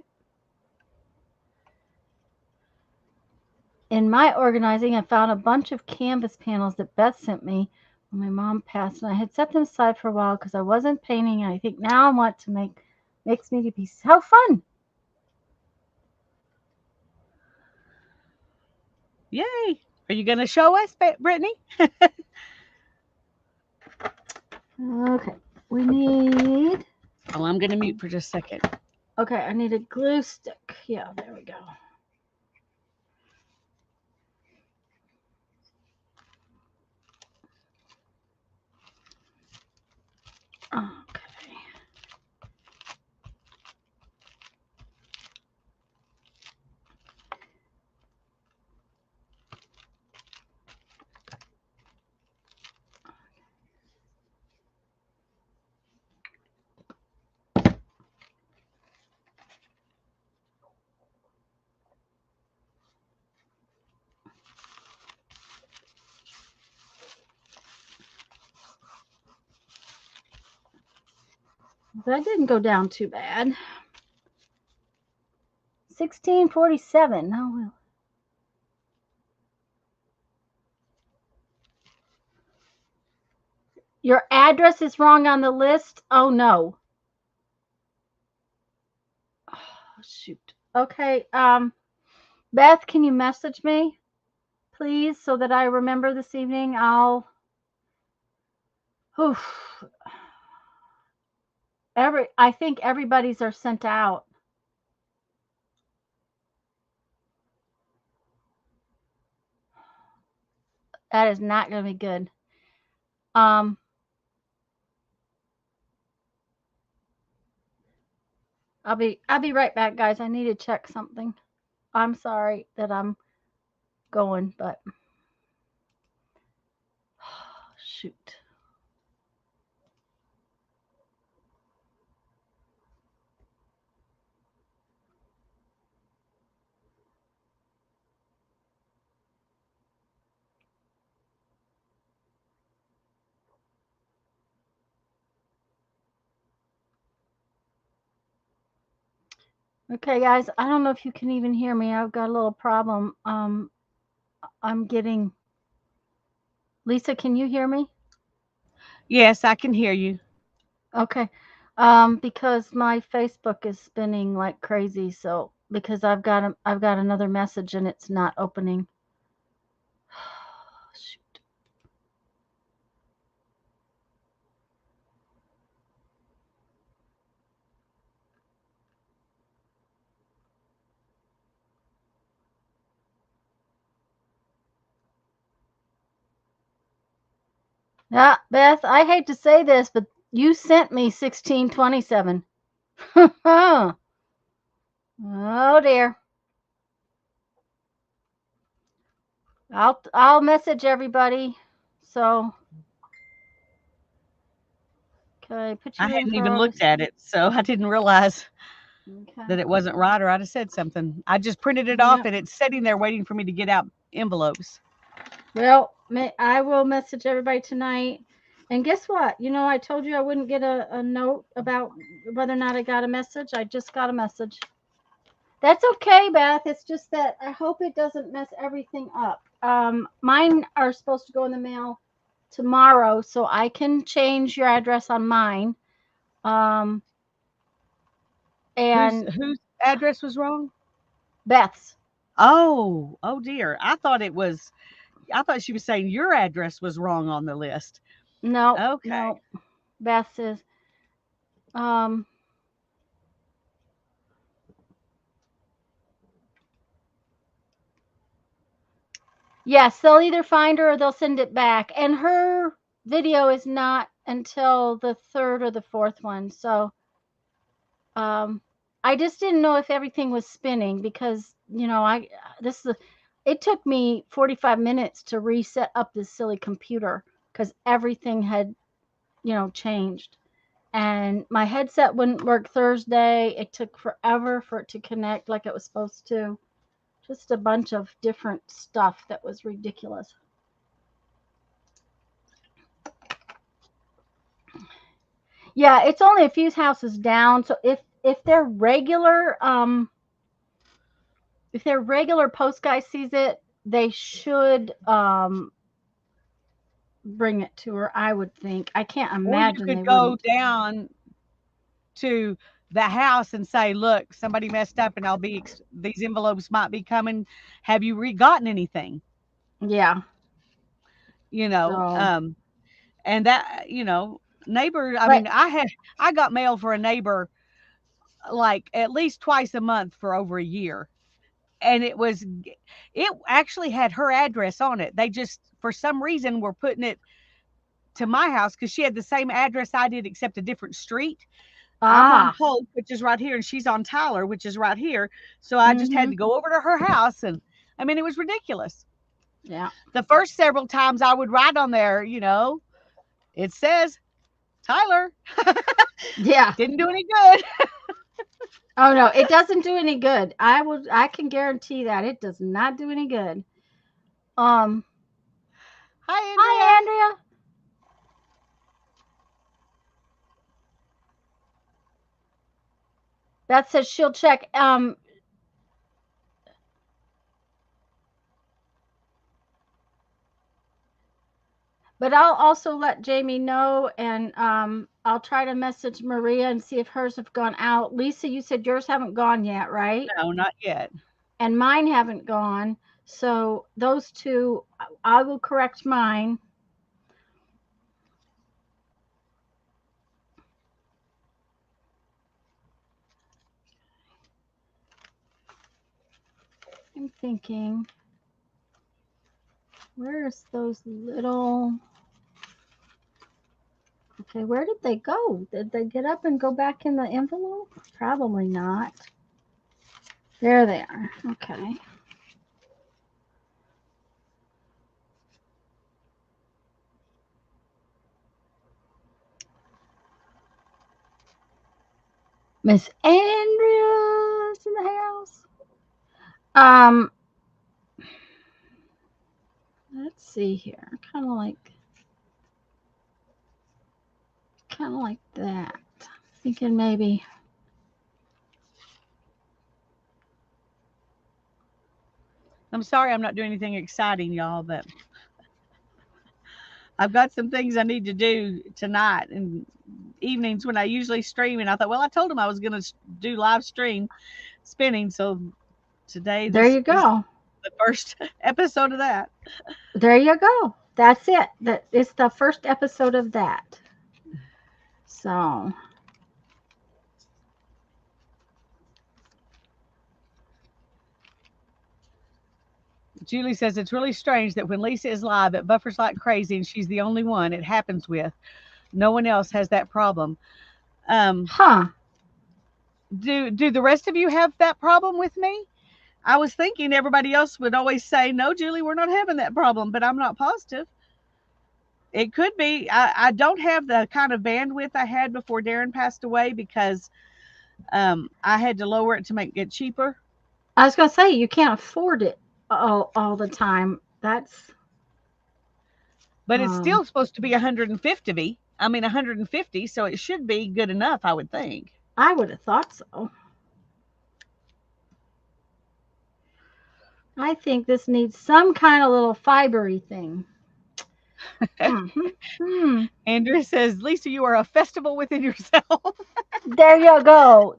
In my organizing, I found a bunch of canvas panels that Beth sent me when my mom passed, and I had set them aside for a while because I wasn't painting, and I think now I want to makes me to be so fun. Yay. Are you going to show us, Brittany? Okay. We need... Oh, I'm going to mute for just a second. Okay, I need a glue stick. Yeah, there we go. Okay. That didn't go down too bad. 1647. Oh, well. Your address is wrong on the list? Oh, no. Oh, shoot. Okay. Beth, can you message me, please, so that I remember this evening? I think everybody's are sent out. That is not going to be good. I'll be right back, guys. I need to check something. I'm sorry that I'm going, but shoot. Okay, guys, I don't know if you can even hear me. I've got a little problem. I'm getting. Lisa, can you hear me? Yes, I can hear you. Okay. Because my Facebook is spinning like crazy, so because I've got another message and it's not opening. Shoot. Yeah, Beth, I hate to say this, but you sent me 1627. Oh dear. I'll message everybody. So, okay, put I you in hadn't for even August. looked at it, so I didn't realize Okay. that it wasn't right, or I'd have said something. I just printed it off Yeah. and it's sitting there waiting for me to get out envelopes. Well, I will message everybody tonight. And guess what? You know, I told you I wouldn't get a note about whether or not I got a message. I just got a message. That's okay, Beth. It's just that I hope it doesn't mess everything up. Mine are supposed to go in the mail tomorrow, so I can change your address on mine. Um, and Whose address was wrong? Beth's. Oh dear. I thought she was saying your address was wrong on the list. No, Okay. no, Beth's is. Um, yes, they'll either find her or they'll send it back. And her video is not until the third or the fourth one. So um, I just didn't know if everything was spinning because, you know, it took me 45 minutes to reset up this silly computer because everything had, you know, changed. And my headset wouldn't work Thursday. It took forever for it to connect like it was supposed to. Just a bunch of different stuff that was ridiculous. Yeah, it's only a few houses down. So if their regular post guy sees it, they should bring it to her. I would think. I can't Or you imagine could they go wouldn't. down to the house and say, "Look, somebody messed up, and these envelopes might be coming. Have you gotten anything?" Yeah. You know, So, and that neighbor. I but mean, I got mail for a neighbor like at least twice a month for over a year, and it actually had her address on it. They just for some reason were putting it to my house because she had the same address I did except a different street. I'm on ah, Polk, which is right here, and she's on Tyler, which is right here. So I just had mm-hmm. to go over to her house, and I mean, it was ridiculous. Yeah. The first several times I would write on there, it says Tyler. Yeah. Didn't do any good. Oh no, it doesn't do any good. I can guarantee that it does not do any good. Um, Hi, hi Andrea. Andrea. That says she'll check. But I'll also let Jamie know, and I'll try to message Maria and see if hers have gone out. Lisa, you said yours haven't gone yet, right? No, not yet. And mine haven't gone. So those two, I will correct mine. I'm thinking, where's those little? Okay, where did they go? Did they get up and go back in the envelope? Probably not. There they are. Okay. Miss Andrea's in the house. Um, let's see here. Kind of like that. Thinking maybe I'm sorry I'm not doing anything exciting, y'all, but I've got some things I need to do tonight and evenings when I usually stream. And I thought, well, I told him I was going to do live stream spinning. So today, There this you is go. the first episode of that. There you go. That's it. That it's the first episode of that. So, Julie says it's really strange that when Lisa is live, it buffers like crazy and she's the only one it happens with. No one else has that problem. Um, huh. do the rest of you have that problem with me? I was thinking everybody else would always say, no, Julie, we're not having that problem, but I'm not positive. It could be. I don't have the kind of bandwidth I had before Darren passed away because I had to lower it to make it cheaper. I was going to say you can't afford it all the time. That's But it's um still supposed to be 150. I mean, 150, so it should be good enough, I would think. I would have thought so. I think this needs some kind of little fibery thing. Hmm. Andrew says, Lisa, you are a festival within yourself. There you go.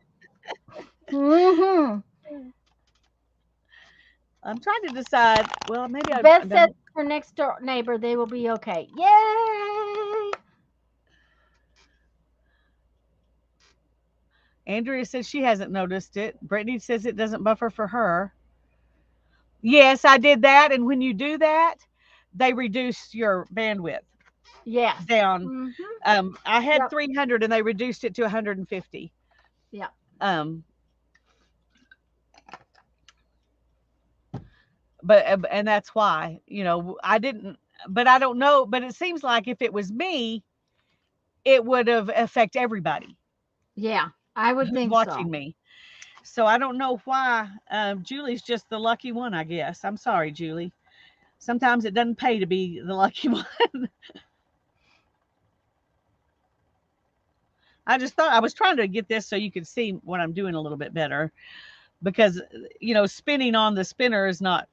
Hmm. I'm trying to decide. Well, maybe I've Beth says done. her next door neighbor, they will be okay. Yay! Andrea says she hasn't noticed it. Brittany says it doesn't buffer for her. Yes, I did that. And when you do that, they reduce your bandwidth Yes. down. I had Yep. 300 and they reduced it to 150. Yep. But and that's why, I didn't, but I don't know, but it seems like if it was me, it would have affect everybody Yeah, I would who's think watching so. me. So I don't know why. Julie's just the lucky one, I guess. I'm sorry, Julie. Sometimes it doesn't pay to be the lucky one. I just thought I was trying to get this so you could see what I'm doing a little bit better because spinning on the spinner is not.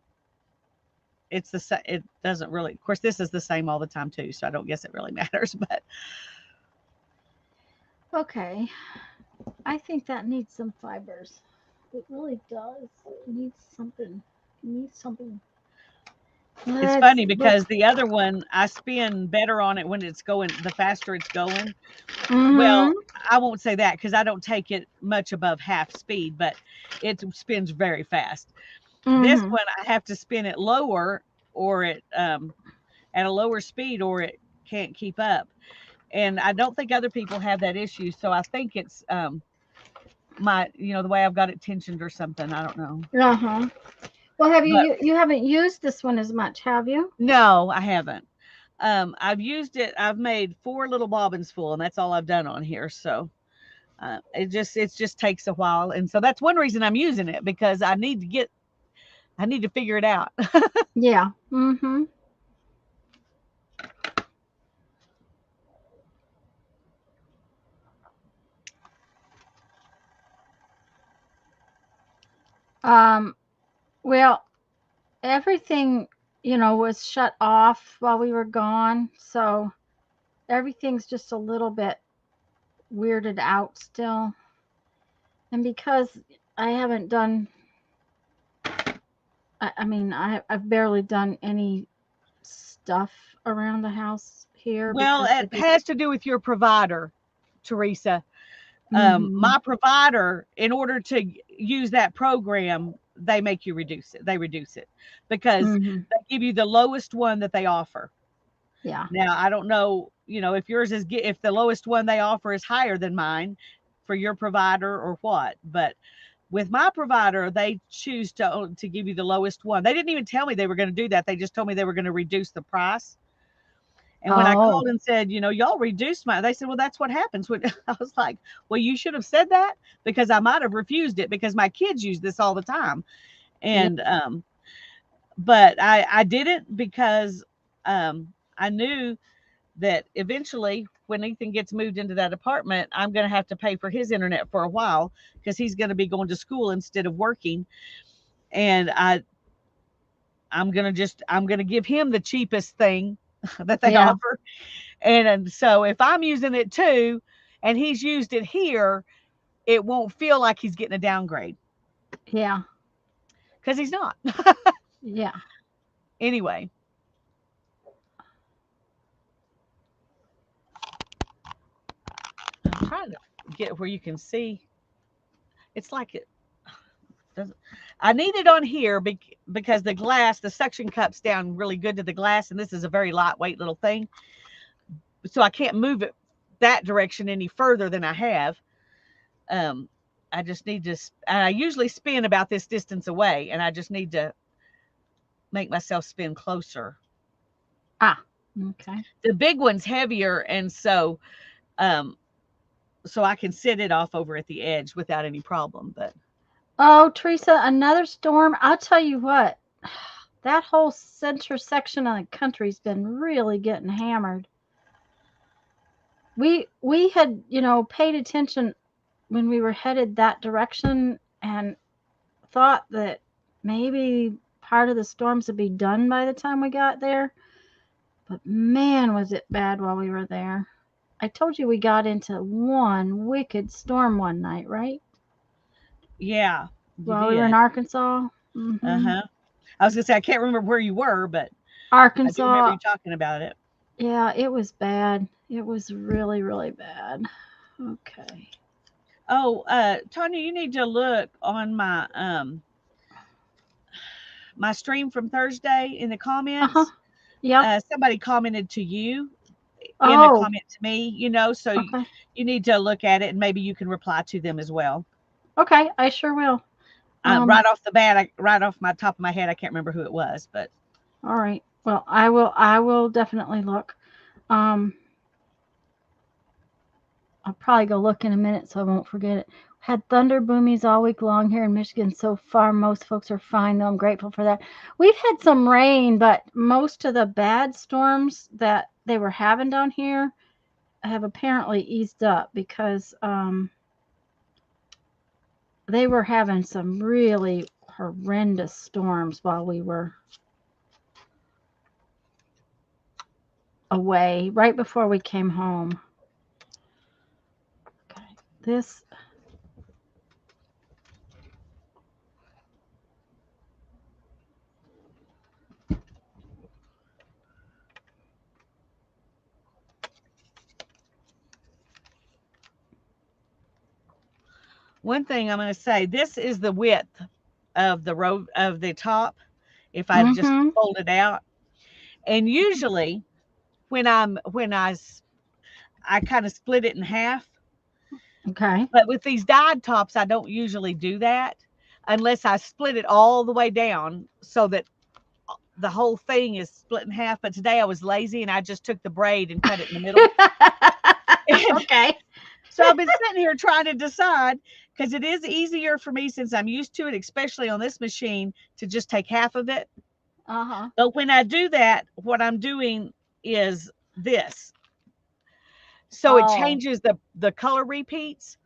It's it doesn't really. Of course, this is the same all the time too, so I don't guess it really matters. But Okay. I think that needs some fibers. It really does. It needs something. It needs something. it's funny because the other one I spin better on it when it's going. The faster it's going. Well, I won't say that because I don't take it much above half speed, but it spins very fast. This one I have to spin it lower or it at a lower speed or it can't keep up. And I don't think other people have that issue. So I think it's the way I've got it tensioned or something. I don't know. Uh-huh. Well, have But you haven't used this one as much, have you? no, I haven't. I've used it. I've made 4 little bobbins full, and that's all I've done on here. So it just takes a while, and so that's one reason I'm using it because I need to figure it out. Yeah. Mm-hmm. Well, everything, was shut off while we were gone, so everything's just a little bit weirded out still. And because I haven't done, I mean, I've barely done any stuff around the house here Well, because it has to do with your provider, Teresa. Mhm. My provider, in order to use that program, they make you reduce it. They reduce it because Mhm. they give you the lowest one that they offer. Yeah. Now, I don't know, if yours if the lowest one they offer is higher than mine for your provider or what, but with my provider, they choose to give you the lowest one. They didn't even tell me they were going to do that. They just told me they were going to reduce the price. And when I Oh. called and said, y'all reduced they said, well, that's what happens. I was like, well, you should have said that because I might have refused it because my kids use this all the time. Yeah. And, but I didn't because, I knew that eventually when Ethan gets moved into that apartment, I'm going to have to pay for his internet for a while because he's going to be going to school instead of working. And I'm gonna give him the cheapest thing that they Yeah. offer. And so if I'm using it too, and he's used it here, it won't feel like he's getting a downgrade Yeah. because he's not. Yeah. Anyway, I'm trying to get where you can see. It's like it doesn't. I need it on here because the glass, the suction cup's down really good to the glass, and this is a very lightweight little thing. So I can't move it that direction any further than I have. I just need to, and I usually spin about this distance away, and I just need to make myself spin closer. Ah. Okay. The big one's heavier, and so I can sit it off over at the edge without any problem. But Oh, Teresa, another storm. I'll tell you what. That whole center section of the country's been really getting hammered. We had, paid attention when we were headed that direction and thought that maybe part of the storms would be done by the time we got there. But man, was it bad while we were there. I told you we got into one wicked storm one night, right? yeah, you While we were in did. Arkansas. Uh-huh. I was gonna say I can't remember where you were, but I do remember Arkansas. you talking about it. Yeah, it was bad. It was really, really bad. Okay. Oh, Tanya, you need to look on my stream from Thursday in the Uh-huh. comments. Yep. Somebody commented to you in a Oh, comment to me, so okay. you need to look at it and maybe you can reply to them as well. Okay, I sure will. Right off the bat, right off my top of my head, I can't remember who it was, but All right. Well, I will definitely look. Um, I'll probably go look in a minute so I won't forget it. Had thunder boomies all week long here in Michigan so far. Most folks are fine, though. I'm grateful for that. We've had some rain, but most of the bad storms that they were having down here have apparently eased up because they were having some really horrendous storms while we were away, right before we came home. Okay, this. one thing I'm going to say, this is the width of the row of the top if I just Mm-hmm. fold it out. And usually when I kind of split it in half, Okay. but with these dyed tops, I don't usually do that unless I split it all the way down so that the whole thing is split in half. But today I was lazy and I just took the braid and cut it in the middle. Okay. So I've been sitting here trying to decide because it is easier for me since I'm used to it, especially on this machine, to just take half of it. Uh-huh. But when I do that, what I'm doing is this. So it Oh. changes the color repeats.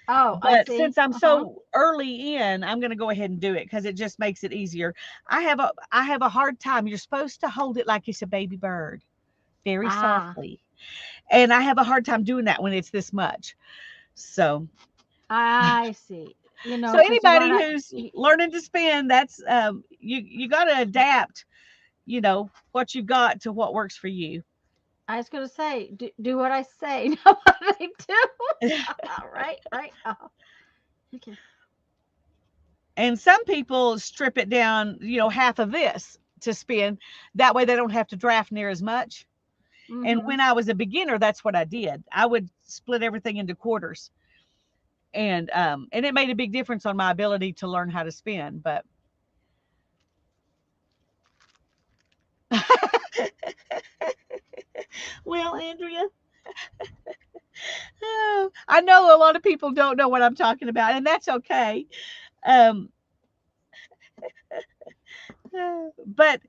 Oh, I But see. since I'm Uh-huh. so early in, I'm going to go ahead and do it because it just makes it easier. I have a hard time. You're supposed to hold it like it's a baby bird, very Ah. softly. And I have a hard time doing that when it's this much. So I see. so 'Cause you anybody wanna. who's learning to spin, that's you got to adapt, what you got to what works for you. I was gonna say, do what I say, not what I do. Right. Okay. And some people strip it down, half of this to spin. That way they don't have to draft near as much. And Mm-hmm. when I was a beginner, that's what I did. I would split everything into quarters. And it made a big difference on my ability to learn how to spin. But well, Andrea, I know a lot of people don't know what I'm talking about, and that's okay. Um, but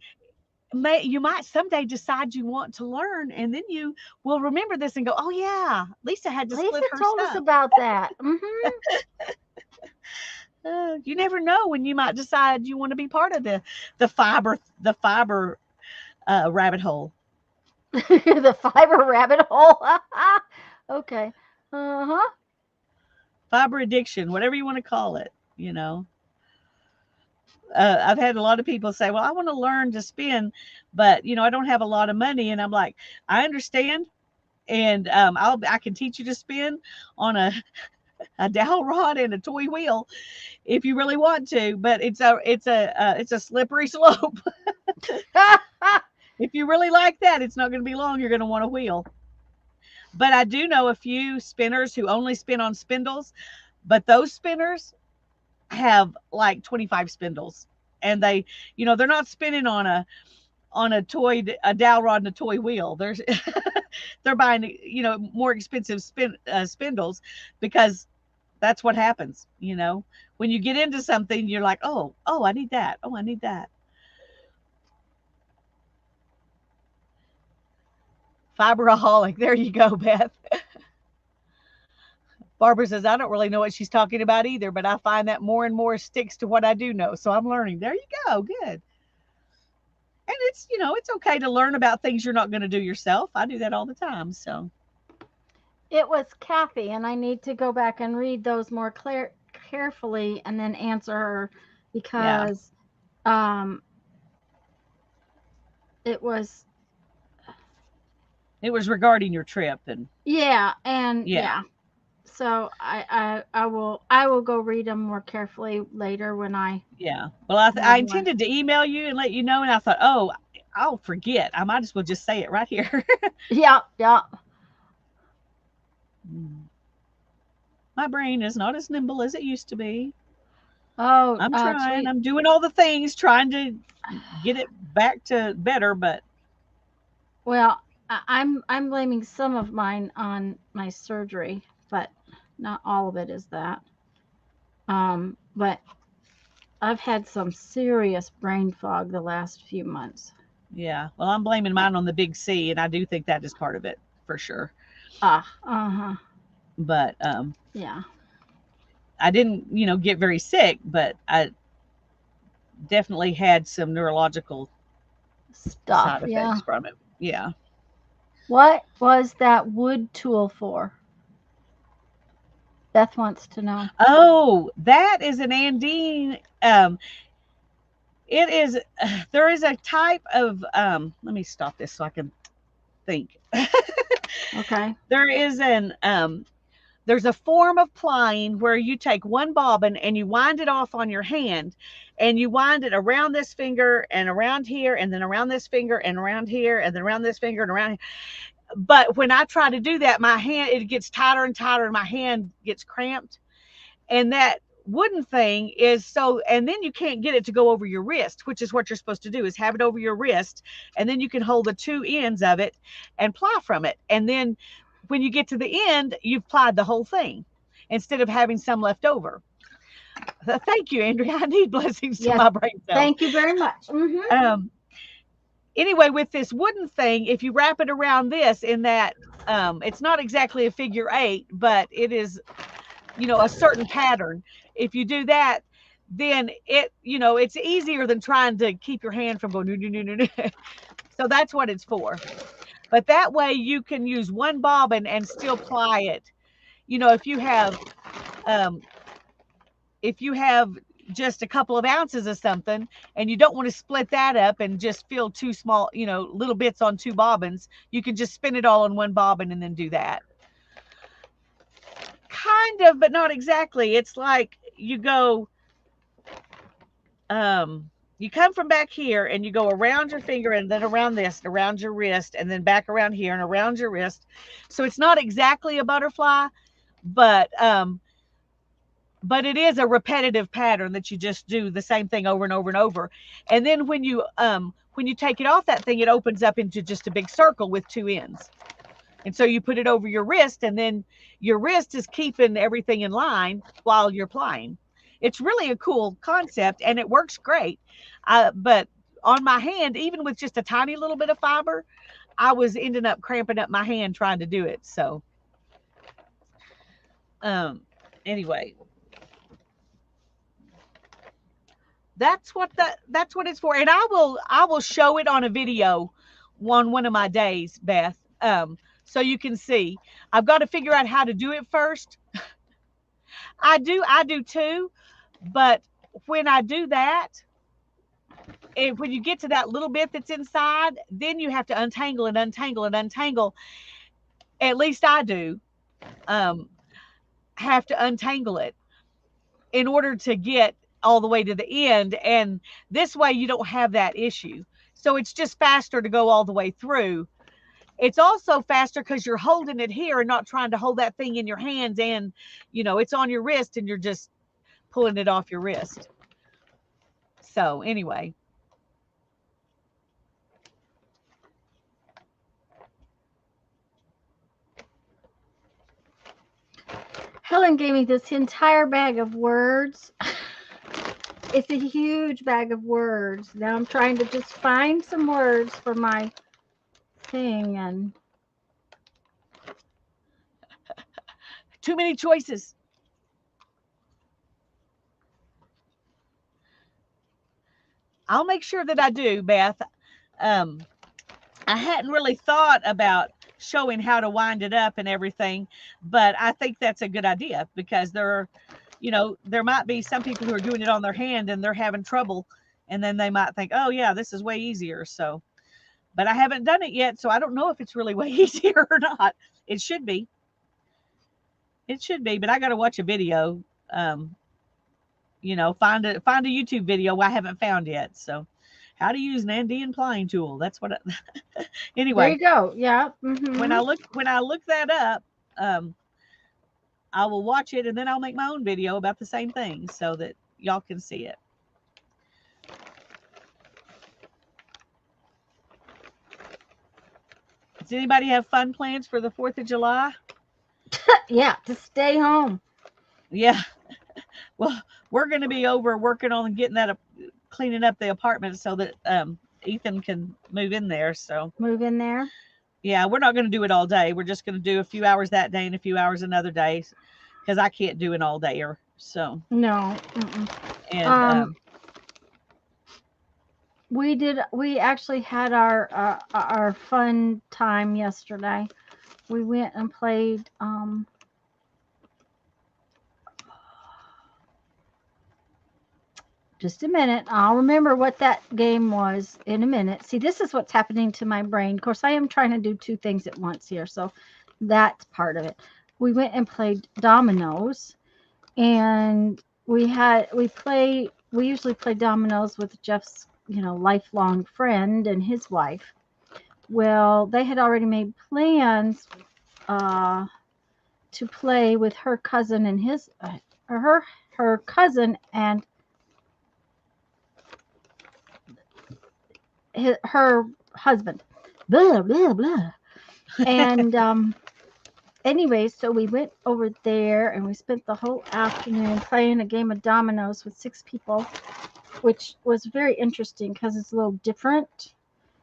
you might someday decide you want to learn, and then you will remember this and go, "Oh yeah, Lisa had to Lisa split her told us stuff." about that. Mm-hmm. You never know when you might decide you want to be part of the fiber rabbit hole. The fiber rabbit hole. Okay. Uh-huh. Fiber addiction, whatever you want to call it, you know. I've had a lot of people say, well, I want to learn to spin, but I don't have a lot of money. And I'm like, I understand. And I can teach you to spin on a dowel rod and a toy wheel if you really want to, but it's a slippery slope. If you really like that, it's not going to be long. You're going to want a wheel. But I do know a few spinners who only spin on spindles, but those spinners have like 25 spindles, and they're not spinning on a dowel rod and a toy wheel. They're buying more expensive spindles, because that's what happens. When you get into something, you're like, oh, I need that. Oh, I need that. Fiberaholic. There you go, Beth. Barbara says, I don't really know what she's talking about either, but I find that more and more sticks to what I do know. So I'm learning. There you go. Good. And it's okay to learn about things you're not going to do yourself. I do that all the time. So It was Kathy, and I need to go back and read those more carefully and then answer her, because it was regarding your trip, and yeah. So I will go read them more carefully later when I. Yeah. Well, I intended to email you and let you know, and I thought, oh, I'll forget. I might as well just say it right here. Yeah. My brain is not as nimble as it used to be. Oh, I'm trying. I'm doing all the things, trying to get it back to better, but. Well, I'm blaming some of mine on my surgery, but not all of it is that. But I've had some serious brain fog the last few months. Yeah. Well, I'm blaming mine on the big C, and I do think that is part of it for sure. But yeah. I didn't, get very sick, but I definitely had some neurological stuff side effects from it. Yeah. What was that wood tool for? Beth wants to know. Oh, that is an Andine. It is. There is a type of. Let me stop this so I can think. Okay. There is there's a form of plying where you take one bobbin and you wind it off on your hand, and you wind it around this finger and around here, and then around this finger and around here, and then around this finger and around here. But when I try to do that, my hand, it gets tighter and tighter, and my hand gets cramped. And that wooden thing is and then you can't get it to go over your wrist, which is what you're supposed to do, is have it over your wrist, and then you can hold the two ends of it and ply from it. And then when you get to the end, you've plied the whole thing instead of having some left over. Thank you, Andrea. I need blessings to my brain cells. Thank you very much. Mm-hmm. Anyway, with this wooden thing, if you wrap it around this, in that it's not exactly a figure 8, but it is, a certain pattern. If you do that, then it's easier than trying to keep your hand from going. So that's what it's for. But that way you can use one bobbin and still ply it. If you have just a couple of ounces of something, and you don't want to split that up and just fill two small, little bits on two bobbins, you can just spin it all on one bobbin and then do that. Kind of, but not exactly. It's like you go, you come from back here and you go around your finger and then around this and around your wrist and then back around here and around your wrist. So it's not exactly a butterfly, but it is a repetitive pattern that you just do the same thing over and over and over. And then when you take it off that thing, it opens up into just a big circle with two ends. And so you put it over your wrist, and then your wrist is keeping everything in line while you're plying. It's really a cool concept, and it works great. But on my hand, even with just a tiny little bit of fiber, I was ending up cramping up my hand trying to do it. So anyway, That's what it's for. And I will show it on a video on one of my days, Beth. So you can see. I've got to figure out how to do it first. I do too, but when I do that, when you get to that little bit that's inside, then you have to untangle and untangle and untangle. At least I do. Have to untangle it in order to get all the way to the end, and this way you don't have that issue. So it's just faster to go all the way through. It's also faster because you're holding it here and not trying to hold that thing in your hands, and it's on your wrist and you're just pulling it off your wrist. So anyway, Helen gave me this entire bag of words. It's a huge bag of words. Now I'm trying to just find some words for my thing, and too many choices. I'll make sure that I do, Beth. I hadn't really thought about showing how to wind it up and everything, but I think that's a good idea, because there might be some people who are doing it on their hand and they're having trouble, and then they might think, oh yeah, this is way easier. So, but I haven't done it yet, so I don't know if it's really way easier or not. It should be, but I got to watch a video. Find a YouTube video I haven't found yet. So, how to use an Andean plying tool. That's what. Anyway, there you go. Yeah. Mm-hmm. When I look that up, I will watch it, and then I'll make my own video about the same thing so that y'all can see it. Does anybody have fun plans for the 4th of July? Yeah, to stay home. Yeah. Well, we're going to be over working on getting that cleaning up the apartment so that Ethan can move in there. So move in there. Yeah, we're not going to do it all day. We're just going to do a few hours that day and a few hours another day, because I can't do an all dayer. So no. And we actually had our fun time yesterday. We went and played just a minute. I'll remember what that game was in a minute. See, this is what's happening to my brain. Of course, I am trying to do two things at once here, so that's part of it. We went and played dominoes, and we usually play dominoes with Jeff's, lifelong friend and his wife. Well, they had already made plans to play with her cousin and her cousin and her husband, blah blah blah. And anyway, so we went over there and we spent the whole afternoon playing a game of dominoes with 6 people, which was very interesting because it's a little different.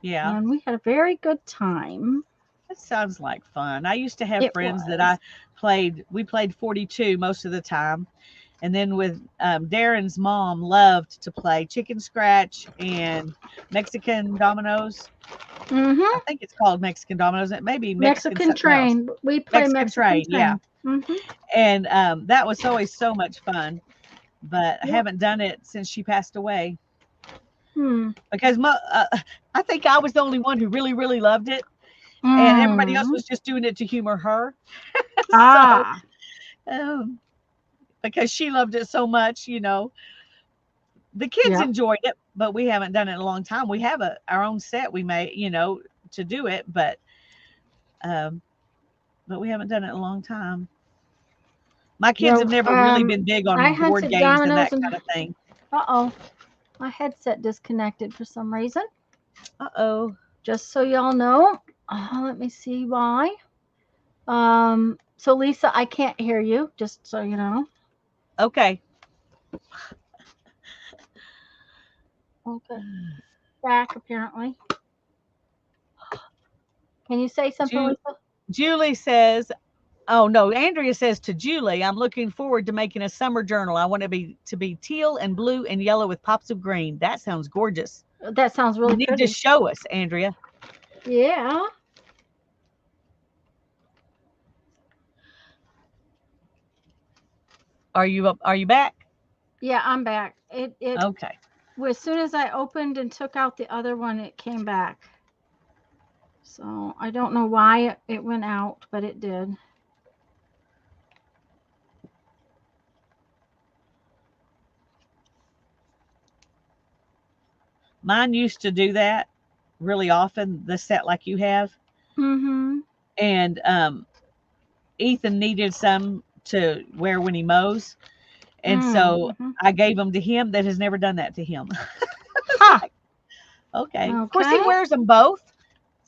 Yeah. And we had a very good time. That sounds like fun. I used to have friends that we played 42 most of the time. And then with Darren's mom loved to play chicken scratch and Mexican dominoes. Mm-hmm. I think it's called Mexican dominoes. It may be Mexican train. Else. We play Mexican train. Yeah. Mm-hmm. And that was always so much fun. But I haven't done it since she passed away. Because I think I was the only one who really, really loved it. And everybody else was just doing it to humor her. Because she loved it so much, the kids enjoyed it, but we haven't done it in a long time. We have our own set we made, to do it, but we haven't done it in a long time. My kids have never really been big on board games and that kind of thing. My headset disconnected for some reason. Just so y'all know. Let me see why. So Lisa, I can't hear you, just so you know. Okay. Okay. Back apparently. Can you say something, Lisa? Julie says, Oh no, Andrea says to Julie, I'm looking forward to making a summer journal. I want to be teal and blue and yellow with pops of green. That sounds gorgeous. That sounds You really need to pretty. show us, Andrea. Yeah. Are you up? Are you back? Yeah, I'm back. It Okay. as soon as I opened and took out the other one, it came back. So I don't know why it went out, but it did. Mine used to do that really often, the set like you have. Mm-hmm. And Ethan needed some to wear when he mows. And so Mm-hmm. I gave them to him. That has never done that to him. It's Ha! like, okay. Of course, he Okay. wears them both.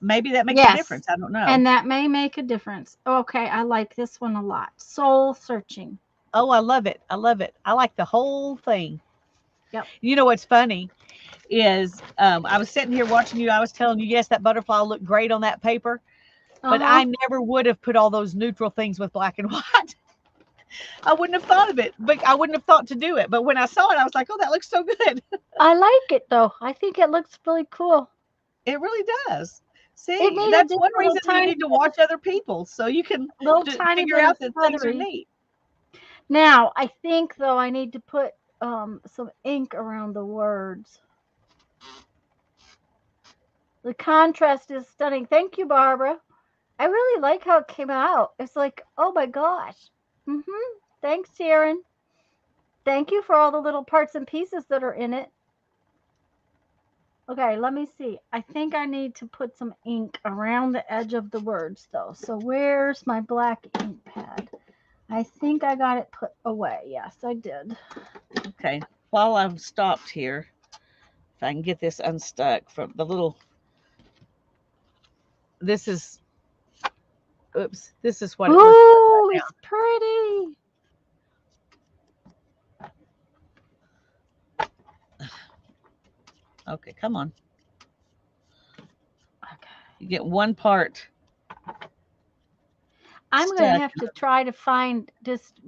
Maybe that makes a Yes. difference. I don't know. And that may make a difference. Okay, I like this one a lot. Soul searching. Oh, I love it. I love it. I like the whole thing. Yep. You know what's funny is I was sitting here watching you. I was telling you, yes, that butterfly looked great on that paper, but Uh-huh. I never would have put all those neutral things with black and white. I wouldn't have thought of it, but I wouldn't have thought to do it. But when I saw it, I was like, oh, that looks so good. I like it though. I think it looks really cool. It really does. It See, needed that's just one a little reason you tiny, need to watch other people so you can little tiny figure bit of out that things are feathery. neat. Now, I think though I need to put some ink around the words. The contrast is stunning. Thank you, Barbara. I really like how it came out. It's like, oh my gosh. Mm-hmm. Thanks, Sharon. Thank you for all the little parts and pieces that are in it. Okay, let me see. I think I need to put some ink around the edge of the words though. So where's my black ink pad? I think I got it put away. Yes, I did. Okay. While I'm stopped here, if I can get this unstuck from the little, this is, oops, this is what it looks like Ooh, right it's pretty. now. Okay, come on. Okay. You get one part I'm going to stuck. have to try to find just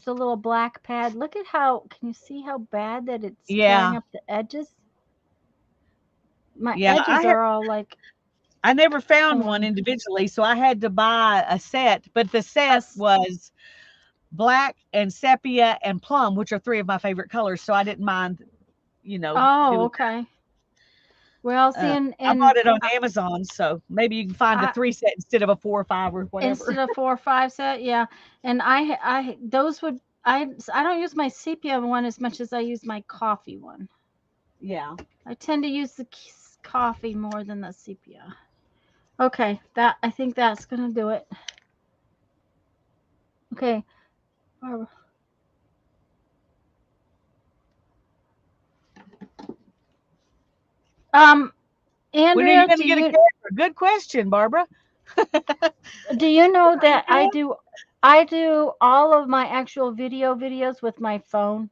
a little black pad. Look at how, can you see how bad that it's tearing Yeah. up the edges? My Yeah. edges are all like I never found one torn. individually, so I had to buy a set, but the set Us. was black and sepia and plum, which are three of my favorite colors. So I didn't mind, Oh, doing okay. Well, see, I bought it on Amazon, so maybe you can find a I, 3 set instead of a 4 or 5 or instead whatever. of 4 or 5 set, yeah. And those would, I don't use my sepia one as much as I use my coffee one. Yeah. I tend to use the coffee more than the sepia. Okay, I think that's gonna do it. Okay. When are you Andrea, going to get a camera? Good question, Barbara. do you know that I do all of my actual videos with my phone?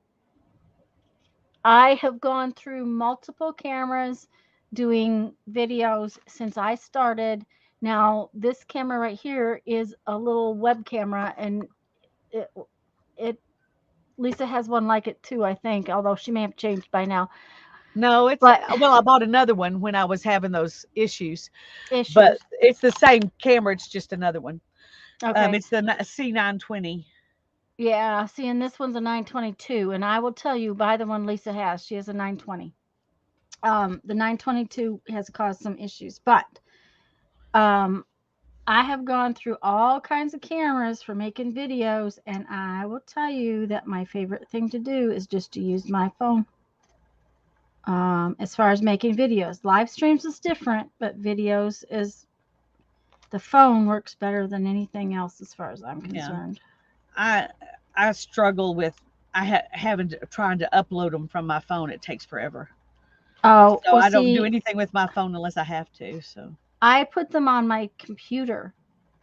I have gone through multiple cameras doing videos since I started. Now, this camera right here is a little web camera, and it Lisa has one like it too, I think, although she may have changed by now. No, it's But well, I bought another one when I was having those issues, but issues. it's the same camera. It's just another one. Okay. It's the C920. Yeah, see, and this one's a 922, and I will tell you, by the one Lisa has, she has a 920. The 922 has caused some issues, but I have gone through all kinds of cameras for making videos, and I will tell you that my favorite thing to do is just to use my phone. As far as making videos, live streams is different, but videos is the phone works better than anything else as far as I'm concerned. I struggle with trying to upload them from my phone. It takes forever. Oh, So well, I don't do see, anything with my phone unless I have to. So I put them on my computer.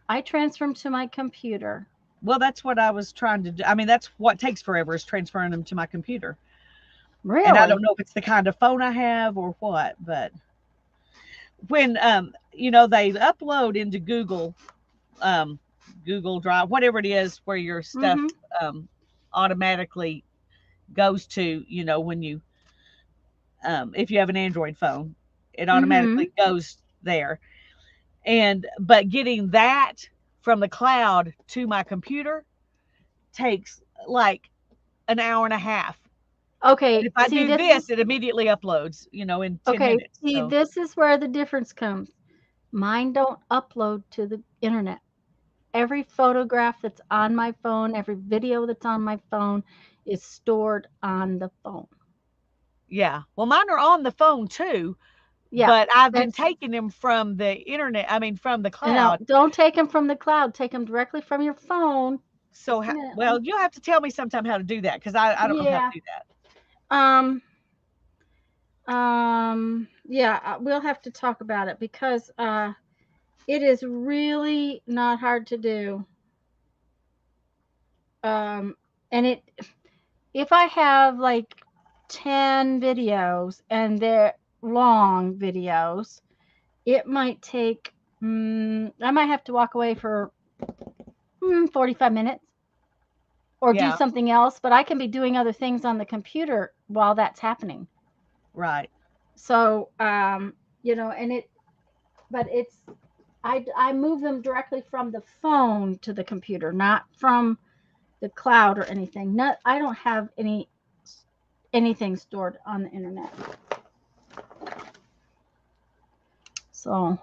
I transfer them to my computer. well, that's what I was trying to do. I mean, that's what takes forever is transferring them to my computer. Really? And I don't know if it's the kind of phone I have or what, but when they upload into Google, Google Drive, whatever it is, where your stuff Mm-hmm. automatically goes to. When you if you have an Android phone, it Mm-hmm. automatically goes there. But getting that from the cloud to my computer takes like an hour and a half. And Okay. if I See do this is this, it immediately uploads, in 10 okay. minutes. See, So, this is where the difference comes. Mine don't upload to the internet. Every photograph that's on my phone, every video that's on my phone is stored on the phone. yeah. Well, mine are on the phone too, Yeah. but I've been That's taking them from the internet, I mean, from the no, cloud. don't take them from the cloud. Take them directly from your phone. So, Just a minute. well, you'll have to tell me sometime how to do that because I don't know how to Yeah. do that. Um. Yeah. We'll have to talk about it because it is really not hard to do. Um. And if I have like 10 videos and they're long videos, it might take. I might have to walk away for 45 minutes or do Yeah, something else, but I can be doing other things on the computer while that's happening. right. So, and but I move them directly from the phone to the computer, not from the cloud or anything. Not, I don't have anything stored on the internet. So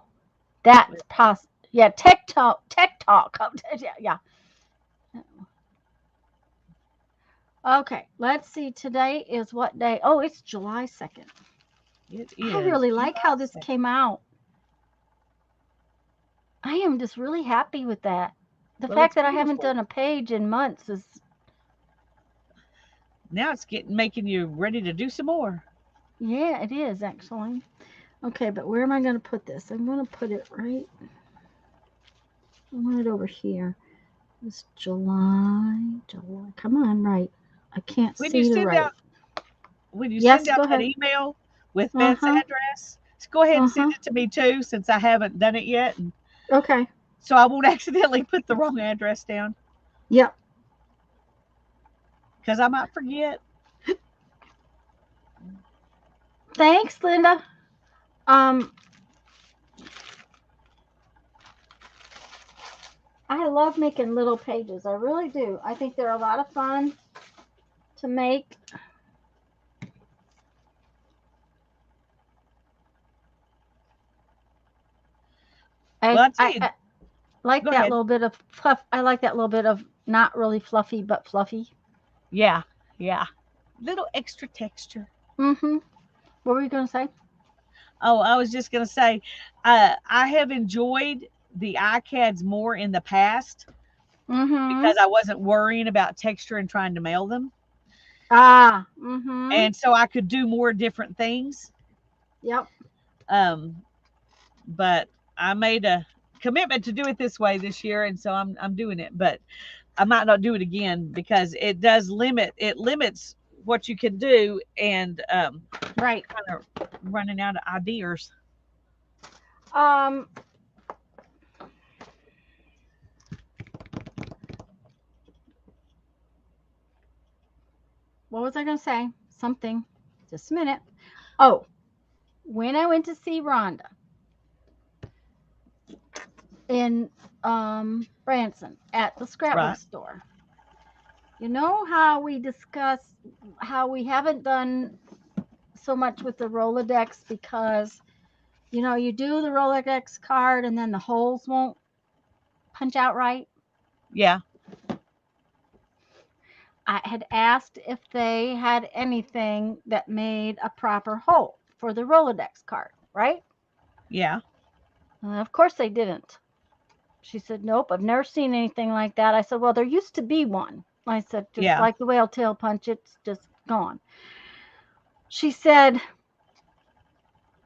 that's yeah, tech talk. Yeah, yeah. Okay, let's see. Today is what day? Oh, it's July 2nd. It I is really like July how this 2nd. came out. I am just really happy with that. The Well, fact it's that I haven't beautiful. done a page in months is, Now it's making you ready to do some more. yeah, it is actually. Okay, but where am I going to put this? I'm going to put it right. I want it over here. It's July. Come on, right. I can't When you see the send right. out when you send Yes, out go that ahead. email with Uh Beth's huh. address, just go ahead Uh and send huh. it to me too, since I haven't done it yet, and Okay. so I won't accidentally put the wrong address down Yep. because I might forget. Thanks, Linda. Um, I love making little pages. I really do. I think they're a lot of fun to make. Well, I, I tell I, you, I like go that ahead. little bit of fluff. I like that little bit of not really fluffy, but fluffy. Yeah, yeah, little extra texture. Mm-hmm. What were you going to say? Oh, I was just gonna say, I have enjoyed the iCads more in the past Mm-hmm. because I wasn't worrying about texture and trying to mail them, Ah. Mm-hmm. and so I could do more different things. Yep. Um, but I made a commitment to do it this way this year, and so I'm doing it. But I might not do it again because it limits what you can do, and Right. kind of running out of ideas. Um. What was I going to say? Something. Just a minute. Oh, when I went to see Rhonda in Branson at the scrapbook Right? store. You know how we discussed how we haven't done so much with the Rolodex because you do the Rolodex card and then the holes won't punch out right. Yeah, I had asked if they had anything that made a proper hole for the Rolodex card, right? yeah, Of course they didn't. She said, "Nope, I've never seen anything like that." I said, "Well, there used to be one." I said, "Just yeah. like the whale tail punch, it's just gone." She said,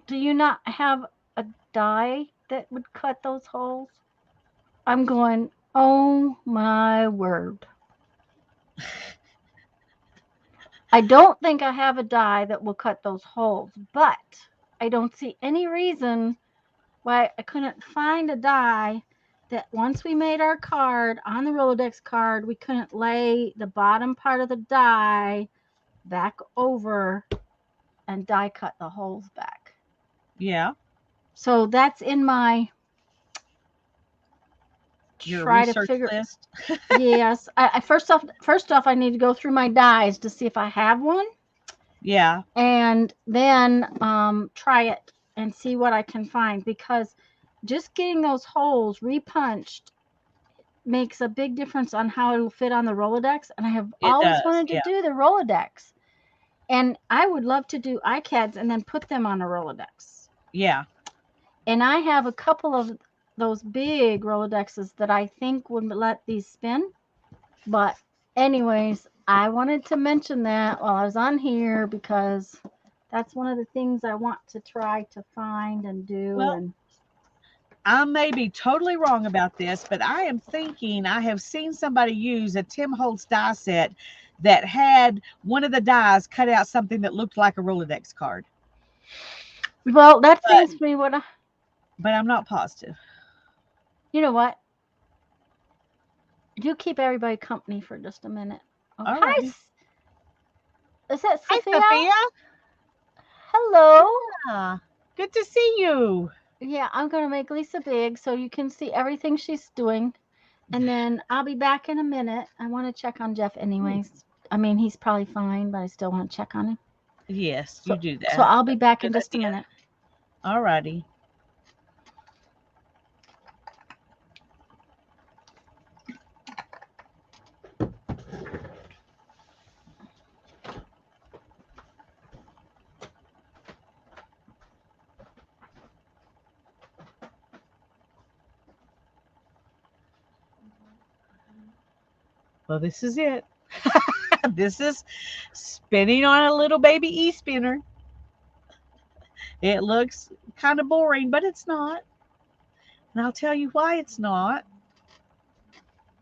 "Do you not have a die that would cut those holes?" I'm going, "Oh my word." I don't think I have a die that will cut those holes, but I don't see any reason why I couldn't find a die that once we made our card on the Rolodex card, we couldn't lay the bottom part of the die back over and die cut the holes back. Yeah. So that's in my Your try to research figure. list. Yes, I first off I need to go through my dies to see if I have one, Yeah. and then try it and see what I can find, because just getting those holes repunched makes a big difference on how it'll fit on the Rolodex. And I have It always does. wanted to Yeah. do the Rolodex, and I would love to do iCads and then put them on a Rolodex. Yeah. And I have a couple of those big Rolodexes that I think would let these spin. But anyways, I wanted to mention that while I was on here, because that's one of the things I want to try to find and do. Well, And I may be totally wrong about this, but I am thinking I have seen somebody use a Tim Holtz die set that had one of the dies cut out something that looked like a Rolodex card, well, that but seems to be what I'm not positive. you know what? You keep everybody company for just a minute. Oh, All hi. righty. Is that Hi, Sophia? Sophia. Hello. Ah, good to see you. Yeah, I'm going to make Lisa big so you can see everything she's doing. And then I'll be back in a minute. I want to check on Jeff anyways. I mean, he's probably fine, but I still want to check on him. Yes, So, you do that. so I'll be That's back a in good just a idea. minute. All righty. Well, this is it. This is spinning on a little baby e-spinner. It looks kind of boring, but it's not. And I'll tell you why it's not.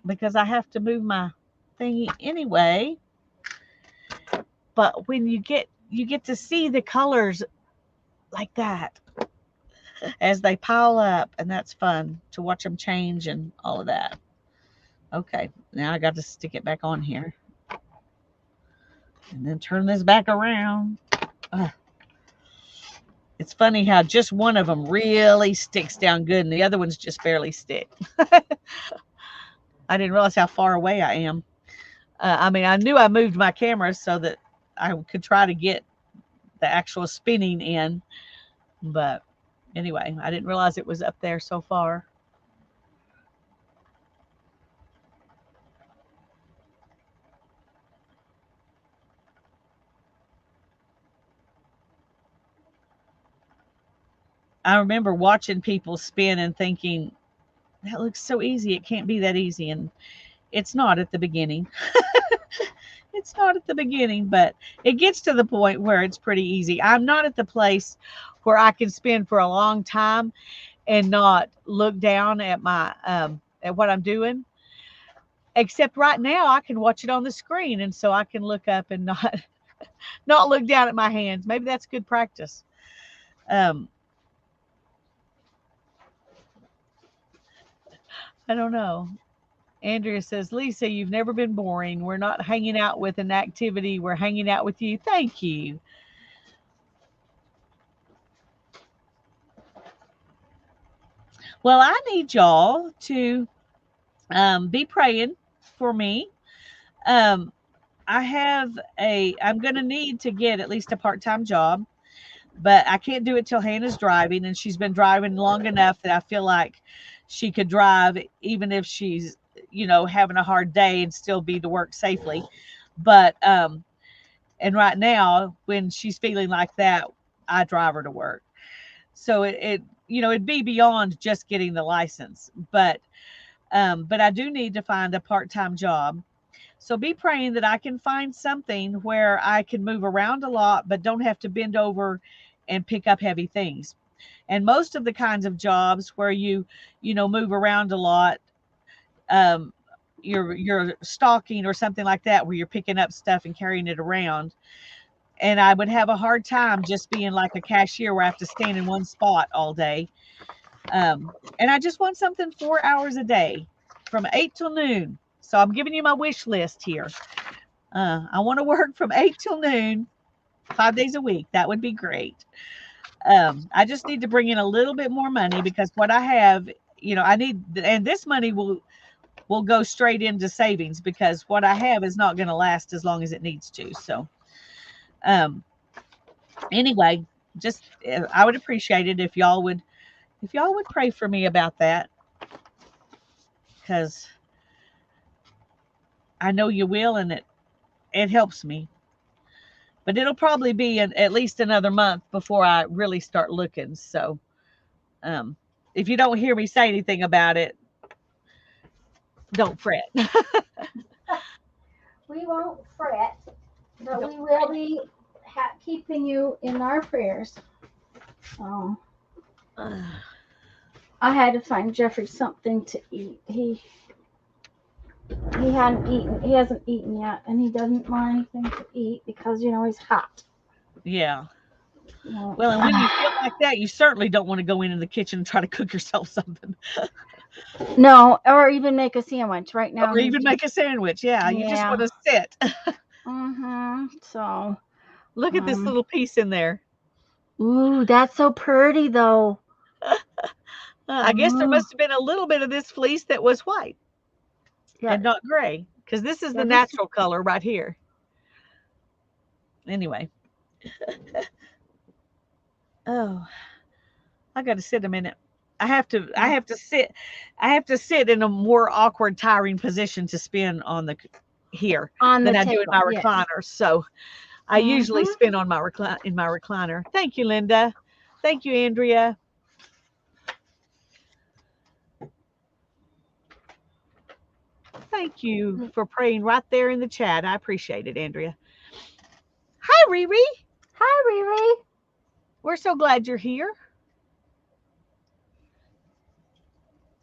Because I have to move my thingy anyway. But when you get to see the colors like that as they pile up, and that's fun to watch them change and all of that. Okay, now I got to stick it back on here. And then turn this back around. It's funny how just one of them really sticks down good and the other ones just barely stick. I didn't realize how far away I am. I mean, I knew I moved my camera so that I could try to get the actual spinning in. But anyway, I didn't realize it was up there so far. I remember watching people spin and thinking, that looks so easy. It can't be that easy. And it's not at the beginning. It's not at the beginning, but it gets to the point where it's pretty easy. I'm not at the place where I can spin for a long time and not look down at my at what I'm doing. Except right now I can watch it on the screen, and so I can look up and not not look down at my hands. Maybe that's good practice. I don't know. Andrea says, Lisa, you've never been boring. We're not hanging out with an activity. We're hanging out with you. Thank you. Well, I need y'all to be praying for me. Um, I'm going to need to get at least a part-time job, but I can't do it till Hannah's driving, and she's been driving long enough that I feel like she could drive even if she's, having a hard day and still be to work safely. But, and right now when she's feeling like that, I drive her to work. So it'd be beyond just getting the license, but I do need to find a part-time job. So be praying that I can find something where I can move around a lot, but don't have to bend over and pick up heavy things. And most of the kinds of jobs where you move around a lot, um, you're stalking or something like that, where you're picking up stuff and carrying it around. And I would have a hard time just being like a cashier where I have to stand in one spot all day. And I just want something 4 hours a day from 8 till noon. So I'm giving you my wish list here. I want to work from 8 till noon, 5 days a week. That would be great. I just need to bring in a little bit more money because what I have, I need, and this money will go straight into savings because what I have is not going to last as long as it needs to. So, anyway, just I would appreciate it if y'all would pray for me about that, because I know you will, and it helps me. But it'll probably be at least another month before I really start looking. So, if you don't hear me say anything about it, don't fret. We won't fret, but we will be keeping you in our prayers. Oh, I had to find Jeffrey something to eat. He hadn't eaten. He hasn't eaten yet, and he doesn't want anything to eat because he's hot. Yeah. Yeah. Well, and when you feel like that, you certainly don't want to go into the kitchen and try to cook yourself something. No, or even make a sandwich right now. Or even make a sandwich. Yeah, you just want to sit. So, look at this little piece in there. Ooh, that's so pretty, though. I guess there must have been a little bit of this fleece that was white and not gray, because this is the natural color right here. Anyway. Oh, I got to sit a minute. I have to sit in a more awkward, tiring position to spin on the here than I do in my recliner. So I usually spin on my recliner. Thank you, Linda. Thank you, Andrea. Thank you for praying right there in the chat. I appreciate it, Andrea. Hi, Riri. Hi, Riri. We're so glad you're here.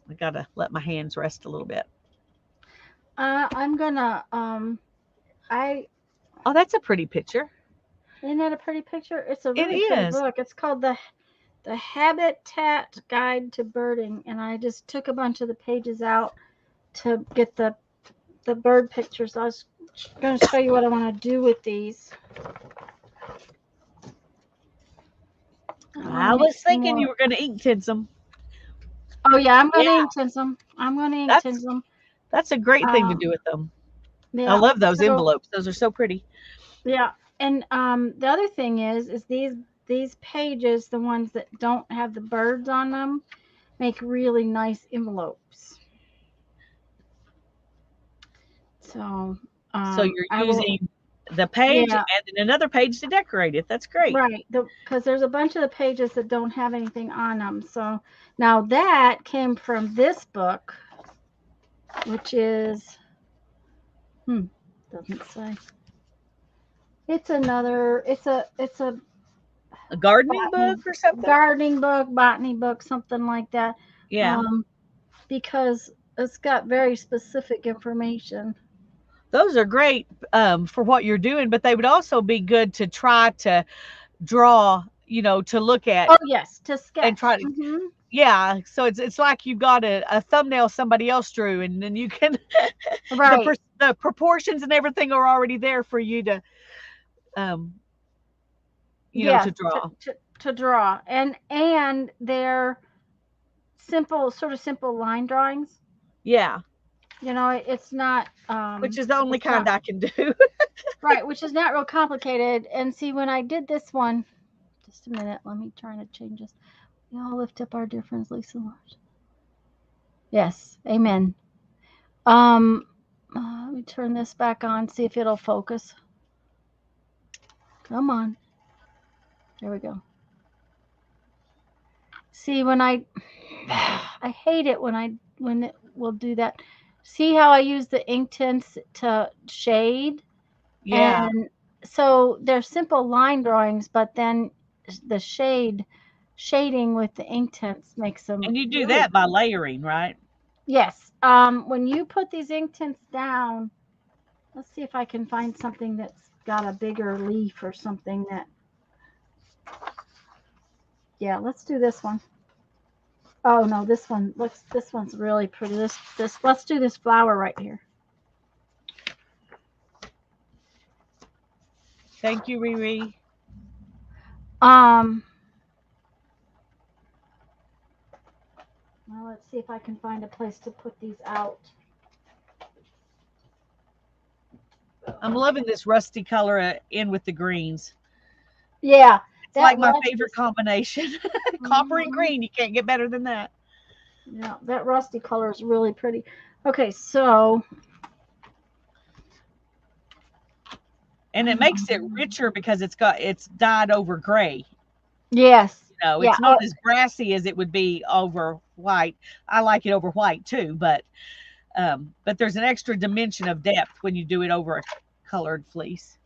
I gotta let my hands rest a little bit. I'm gonna Oh, that's a pretty picture. Isn't that a pretty picture? It's a really pretty book. It's called the Habitat Guide to Birding, and I just took a bunch of the pages out to get the bird pictures. I was going to show you what I want to do with these. I was thinking you were going to ink tint them. Oh yeah, I'm going to ink tint them. That's a great thing to do with them. Yeah. I love those envelopes. Those are so pretty. Yeah, and the other thing is these pages, the ones that don't have the birds on them, make really nice envelopes. So you're using the page and then another page to decorate it. That's great. Right, because there's a bunch of the pages that don't have anything on them. So now that came from this book, which is doesn't say. It's a gardening book or something. Gardening book, botany book, something like that. Yeah. Because it's got very specific information. Those are great for what you're doing, but they would also be good to try to draw, to look at. Oh yes, to sketch. And try to, yeah. So it's like you've got a thumbnail somebody else drew, and then you can, right. The proportions and everything are already there for you to, to draw. To draw, and they're simple line drawings. Yeah. It's not which is the only kind I can do. Right, which is not real complicated. And see, when I did this one, just a minute, let me try to change this. We all lift up our dear friends, Lisa Lars. Yes, amen. Let me turn this back on, see if it'll focus. Come on. There we go. See, when I hate it when it will do that. See how I use the ink tints to shade? Yeah. And so they're simple line drawings, but then the shading with the ink tints makes them. And you do that by layering, right? Yes. When you put these ink tints down, let's see if I can find something that's got a bigger leaf or something that. Yeah, let's do this one. Oh no, this one looks. This one's really pretty. This. Let's do this flower right here. Thank you, Riri. Well, let's see if I can find a place to put these out. I'm loving this rusty color in with the greens. Yeah, It's like my rust favorite is- combination. Copper and Mhm. green. You can't get better than that. Yeah, that rusty color is really pretty. Okay, so And it makes it richer because it's dyed over gray. yes, You know, yeah, it's not as brassy as it would be over white. I like it over white too, but there's an extra dimension of depth when you do it over a colored fleece.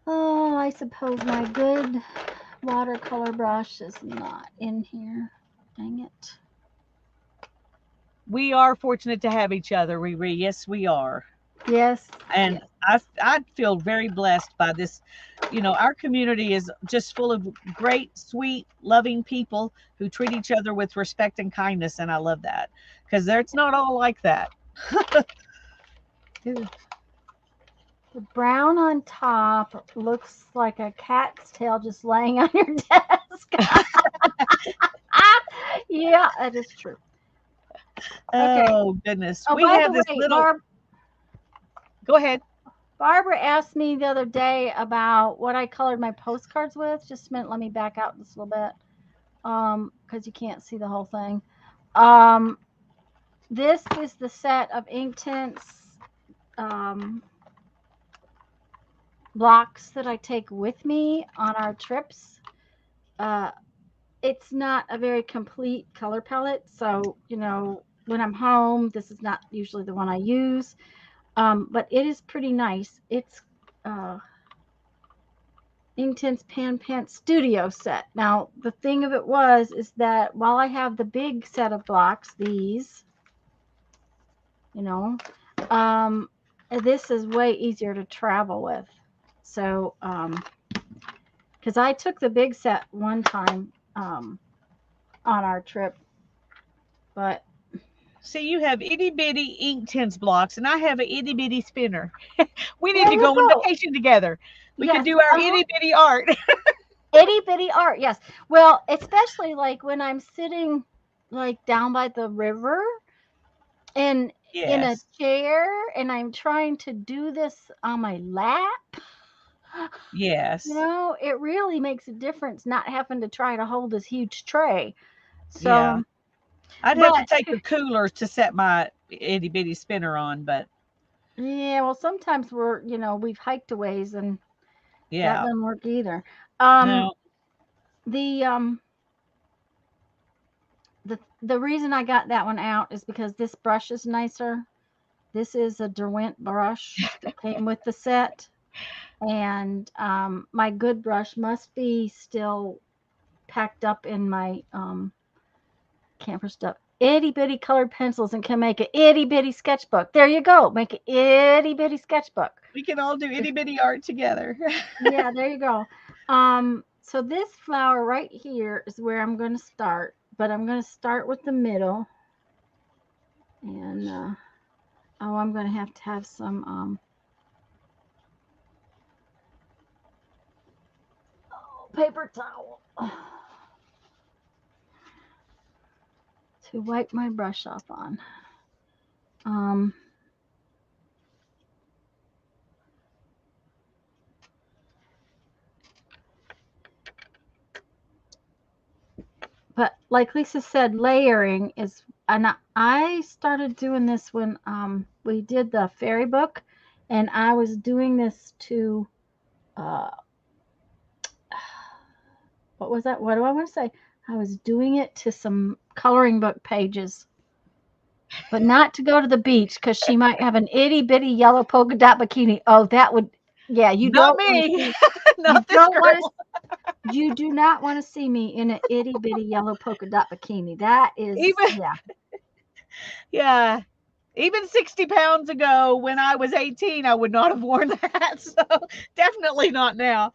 oh, I suppose my good watercolor brush is not in here. Dang it. We are fortunate to have each other, Riri. Yes, we are. Yes. And I feel very blessed by this. You know, our community is just full of great, sweet, loving people who treat each other with respect and kindness, and I love that because it's not all like that. The brown on top looks like a cat's tail just laying on your desk. Yeah, that is true. Okay. Oh goodness, Oh, we by have the this way, little. Go ahead. Barbara asked me the other day about what I colored my postcards with. Just a minute, let me back out just a little bit, because you can't see the whole thing. This is the set of Inktense blocks that I take with me on our trips. It's not a very complete color palette, so when I'm home, this is not usually the one I use. But it is pretty nice. It's Inktense Pan Pen Studio set. Now, the thing of it is that while I have the big set of blocks, these, this is way easier to travel with. So, because I took the big set one time on our trip, but See, you have itty bitty Inktense blocks, and I have an itty bitty spinner. We need there to you go on go. vacation together. We could Yes, do our itty bitty art. itty bitty art. Yes. Well, especially like when I'm sitting like down by the river and in a Yes. chair and I'm trying to do this on my lap. Yes. It really makes a difference not having to try to hold this huge tray. So, Yeah. I'd have to but take a cooler to set my itty bitty spinner on, but yeah, well, sometimes we've hiked a ways and that yeah. doesn't work either. Um, No. the the reason I got that one out is because this brush is nicer. This is a Derwent brush that came with the set, and my good brush must be still packed up in my camper stuff. Itty bitty colored pencils and can make an itty bitty sketchbook. There you go. Make an itty bitty sketchbook. We can all do itty bitty art together. Yeah, there you go. So this flower right here is where I'm going to start, but I'm going to start with the middle. And I'm going to have some paper towel to wipe my brush off on. But like Lisa said, layering is, and I started doing this when we did the fairy book, and I was doing this to what was that? What do I want to say? I was doing it to some coloring book pages, but not to go to the beach because she might have an itty bitty yellow polka dot bikini. Oh, that would, yeah, you Not don't wanna me. see- Not this don't wanna- girl. you do not want to see me in an itty bitty yellow polka dot bikini. That is, Even- yeah. Yeah. Even 60 pounds ago when I was 18, I would not have worn that. So definitely not now.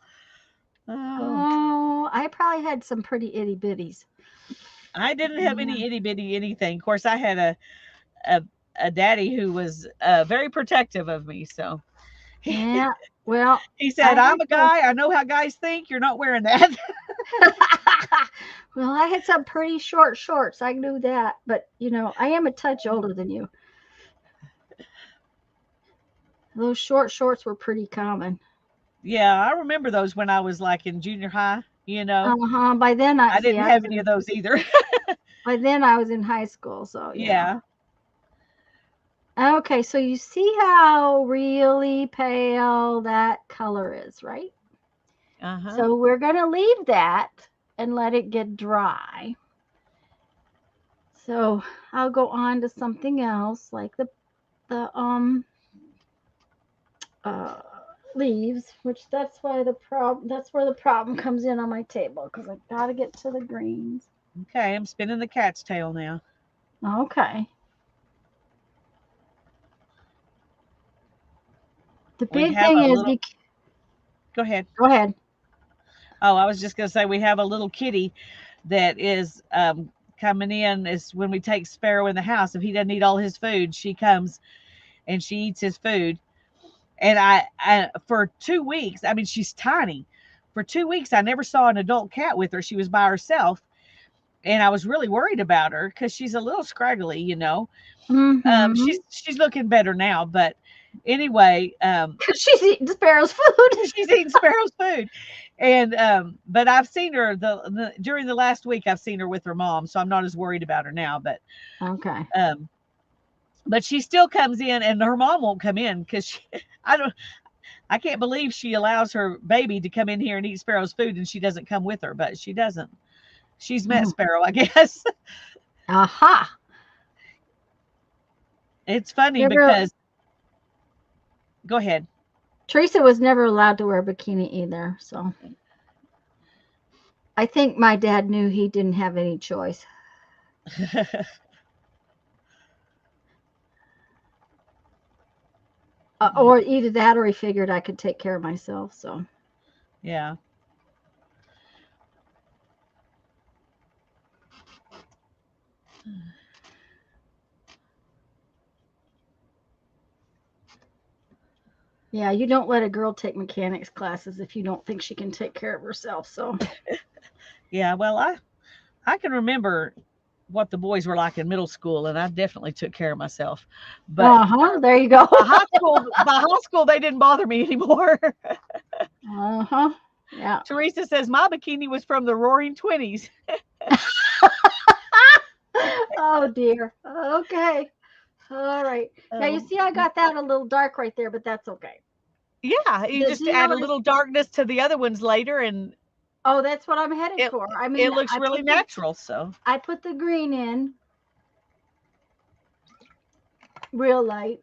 Oh. Oh, I probably had some pretty itty bitties. I didn't have Yeah. any itty bitty anything. Of course, I had a, a daddy who was very protective of me. So Yeah. Well, he I said, had I'm a some. guy. I know how guys think. You're not wearing that. Well, I had some pretty short shorts. I knew that, but I am a touch older than you. Those short shorts were pretty common. Yeah, I remember those when I was like in junior high. Uh-huh. By then I I see didn't I have was any of in those either. by then I was in high school, so yeah. Yeah. Okay, so you see how really pale that color is, right? Uh huh. So we're going to leave that and let it get dry. So I'll go on to something else like the uh leaves, which that's where the problem comes in on my table because I got to get to the greens. Okay, I'm spinning the cat's tail now. Okay. The We big have thing a is little. Go ahead. go ahead. Oh, I was just going to say we have a little kitty that is coming in. Is when we take Sparrow in the house. If he doesn't eat all his food, she comes and she eats his food. And I for 2 weeks, I mean, she's tiny. For 2 weeks, I never saw an adult cat with her. She was by herself, and I was really worried about her because she's a little scraggly. Mm-hmm. She's looking better now, but anyway, She's eating Sparrow's food. she's eating Sparrow's food, and but I've seen her during the last week. I've seen her with her mom, so I'm not as worried about her now. Okay. Um, but she still comes in, and her mom won't come in because I don't. I can't believe she allows her baby to come in here and eat Sparrow's food, and she doesn't come with her. But she doesn't. She's met Mm. Sparrow, I guess. Aha. It's funny Never. because go ahead. Teresa was never allowed to wear a bikini either, so I think my dad knew he didn't have any choice. Or either that or he figured I could take care of myself, so. Yeah. Yeah, you don't let a girl take mechanics classes if you don't think she can take care of herself, so. Yeah. Well, I can remember what the boys were like in middle school, and I definitely took care of myself. But Uh-huh, there you go. by high school, they didn't bother me anymore. Uh-huh. Yeah. Teresa says my bikini was from the Roaring '20s. Oh dear. Okay. All right. Now you Oh, see I got that a little dark right there, but that's okay. yeah. You Did just you add a notice? little darkness to the other ones later, and Oh, that's what I'm headed it for. I it mean, looks really natural. So I put the green in real light.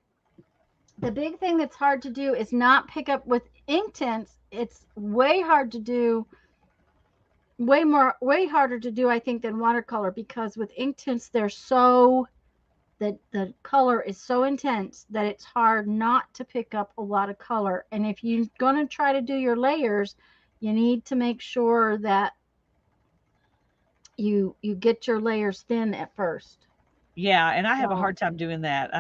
The big thing that's hard to do is not pick up with ink tints. It's way hard to do, way harder to do, I think, than watercolor because with ink tints, they're so that the color is so intense that it's hard not to pick up a lot of color. And if you're going to try to do your layers, you need to make sure that you get your layers thin at first. yeah, and I have a So, hard time doing that.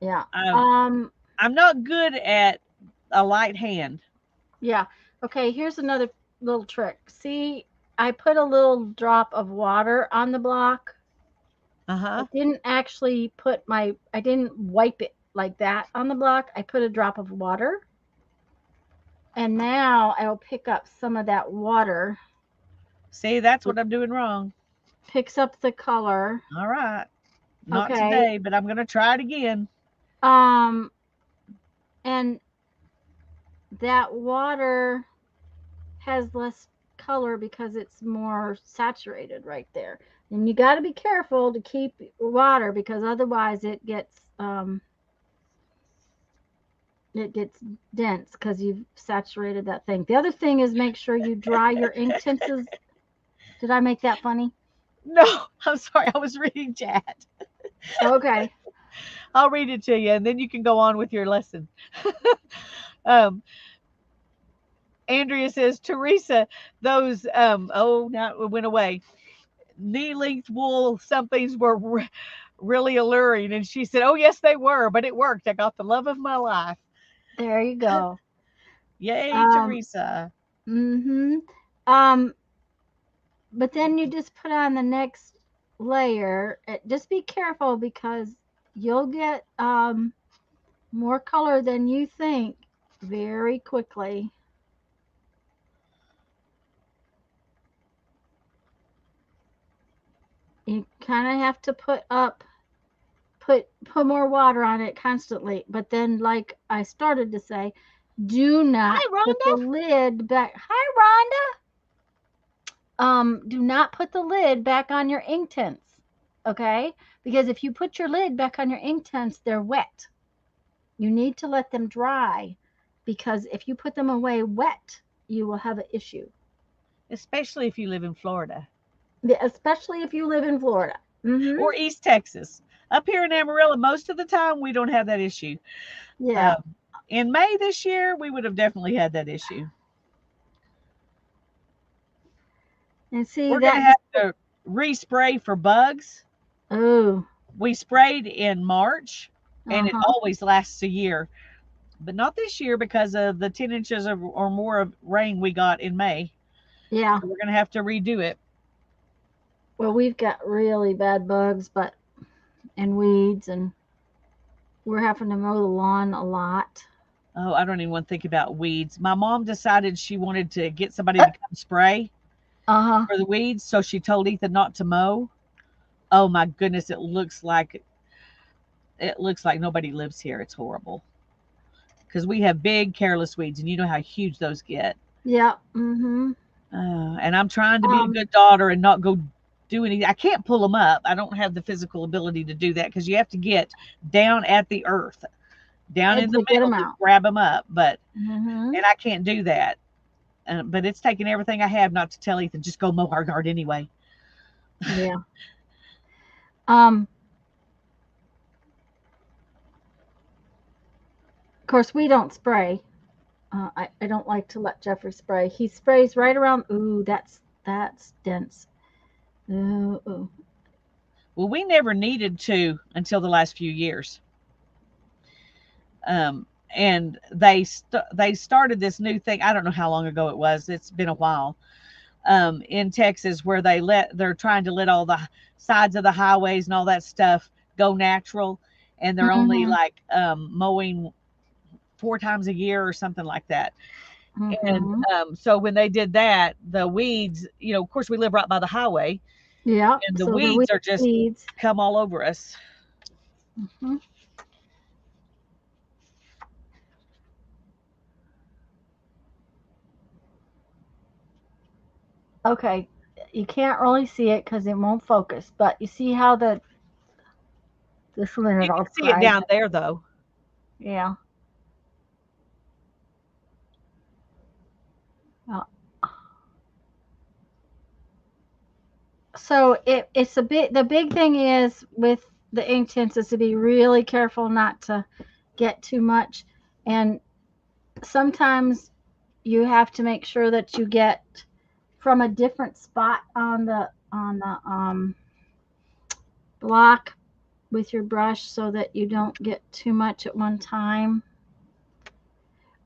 yeah. I'm I'm not good at a light hand. Yeah. Okay, here's another little trick. See, I put a little drop of water on the block. Uh I huh. didn't actually I didn't wipe it like that on the block. I put a drop of water. And now I'll pick up some of that water. See, that's It what I'm doing wrong. picks up the color. All right. Not Okay. today, but I'm going to try it again. Um, and that water has less color because it's more saturated right there. And you got to be careful to keep water because otherwise it gets dense because you've saturated that thing. The other thing is make sure you dry your ink tints. Did I make that funny? No, I'm sorry. I was reading chat. Okay. I'll read it to you and then you can go on with your lesson. um, Andrea says, Teresa, those, oh, now it went away. knee-length wool somethings were really alluring. And she said, "Oh, yes, they were, but it worked. I got the love of my life." There you go. Yay, Um, Teresa. mm-hmm. Um, but then you just put on the next layer. Just be careful because you'll get more color than you think very quickly. You kind of have to put more water on it constantly. But then, like I started to say, do not Hi, put the Rhonda. lid back. Hi, Rhonda. Do not put the lid back on your ink tints, okay? Because if you put your lid back on your ink tints, they're wet. You need to let them dry because if you put them away wet, you will have an issue. Especially if you live in Florida Especially if you live in Florida. Mm-hmm. or East Texas. Up here in Amarillo, most of the time we don't have that issue. Yeah. Um, in May this year, we would have definitely had that issue. And see We're going to that have just to respray for bugs. oh, We sprayed in March, and it uh-huh. always lasts a year, but not this year because of the 10 inches or more of rain we got in May. Yeah. So we're going to have to redo it. Well, we've got really bad bugs, but and weeds, and we're having to mow the lawn a lot. Oh, I don't even want to think about weeds. My mom decided she wanted to get somebody to come spray Uh-huh. for the weeds, so she told Ethan not to mow. Oh my goodness, it looks like nobody lives here. It's horrible because we have big careless weeds, and you know how huge those get. Yeah. Mm-hmm. And I'm trying to be a Um, good daughter and not go do anything. I can't pull them up. I don't have the physical ability to do that because you have to get down at the earth, down in and the to get middle them to out. grab them up. Mm-hmm. And I can't do that. But it's taking everything I have not to tell Ethan just go mow our garden anyway. Yeah. Um, of course, we don't spray. I don't like to let Jeffrey spray. He sprays right around. Ooh, that's dense. Ooh, ooh. Well, we never needed to until the last few years. And they started this new thing. I don't know how long ago it was. It's been a while. In Texas, where they're trying to let all the sides of the highways and all that stuff go natural, and they're only Mm-hmm. like mowing 4 times a year or something like that. And Mm-hmm. so when they did that, the weeds, of course, we live right by the highway, Yeah. and the So the weeds are just weeds. come all over us. Mm-hmm. Okay. You can't really see it because it won't focus, but you see how this You lid can all see it fried. down there, though. Yeah. Uh, So it's a bit. The big thing is with the ink tints is to be really careful not to get too much, and sometimes you have to make sure that you get from a different spot on the block with your brush so that you don't get too much at one time.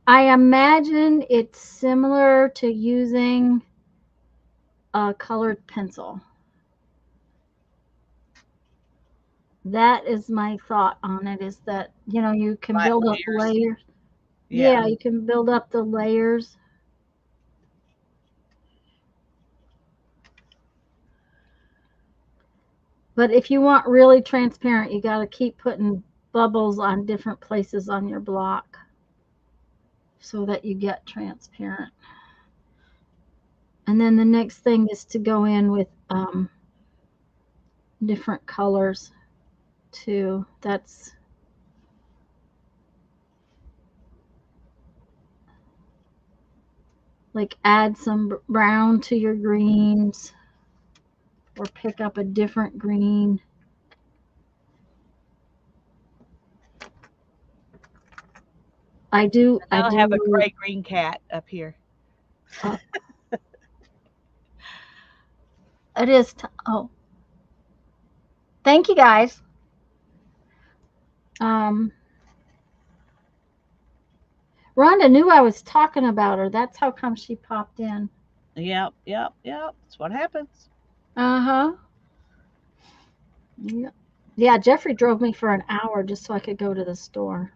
I imagine it's similar to using a colored pencil. That is my thought on it, is that you can Flat build up layers. layers. Yeah. Yeah, you can build up the layers. But if you want really transparent, you got to keep putting bubbles on different places on your block so that you get transparent. And then the next thing is to go in with different colors too. That's like add some brown to your greens or pick up a different green. I do. And I I have a do. gray green cat up here. Uh, It is. Oh, thank you guys. Um, Rhonda knew I was talking about her. That's how come she popped in. Yep. That's what happens. Uh huh. Yeah. Yeah, Jeffrey drove me for an hour just so I could go to the store.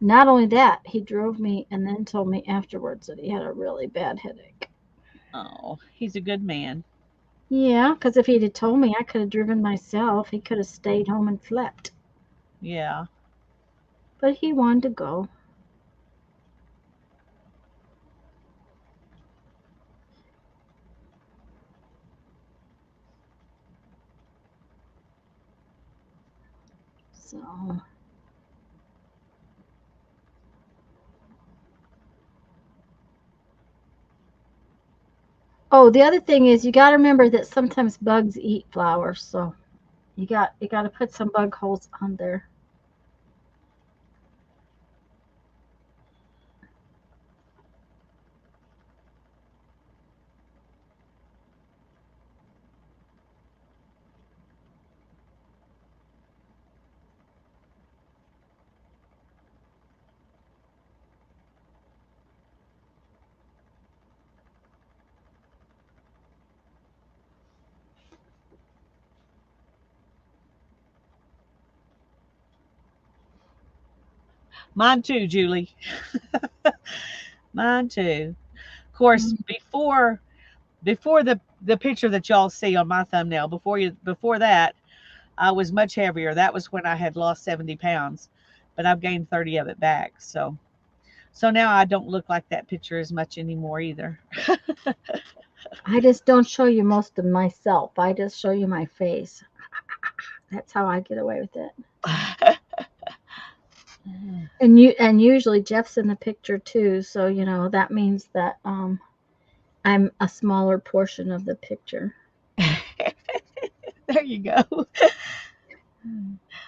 Not only that, he drove me and then told me afterwards that he had a really bad headache. Oh, he's a good man. Yeah, because if he'd have told me, I could have driven myself. He could have stayed home and slept. Yeah. But he wanted to go. So, oh, the other thing is you got to remember that sometimes bugs eat flowers, so you got to put some bug holes on there. Mine too, Julie. Mine too. Of course, Mm. before the picture that y'all see on my thumbnail, before that, I was much heavier. That was when I had lost 70 pounds, but I've gained 30 of it back. So now I don't look like that picture as much anymore either. I just don't show you most of myself. I just show you my face. That's how I get away with it. And usually Jeff's in the picture too, so that means that I'm a smaller portion of the picture. There you go.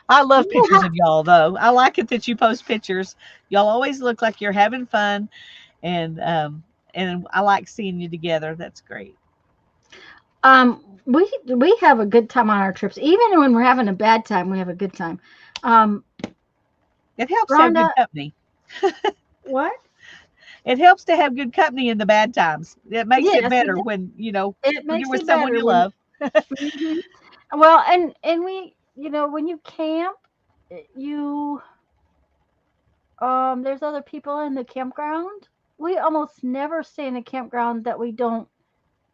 I love You know pictures how of y'all though. I like it that you post pictures. Y'all always look like you're having fun, and I like seeing you together. That's great. we have a good time on our trips. Even when we're having a bad time, we have a good time. Um, It helps to have Rhonda, good company. what? It helps to have good company in the bad times. It makes it Yes, better when it when you're makes with it someone better you when. love. Mhm. Well, and we, when you camp, you there's other people in the campground. We almost never stay in a campground that we don't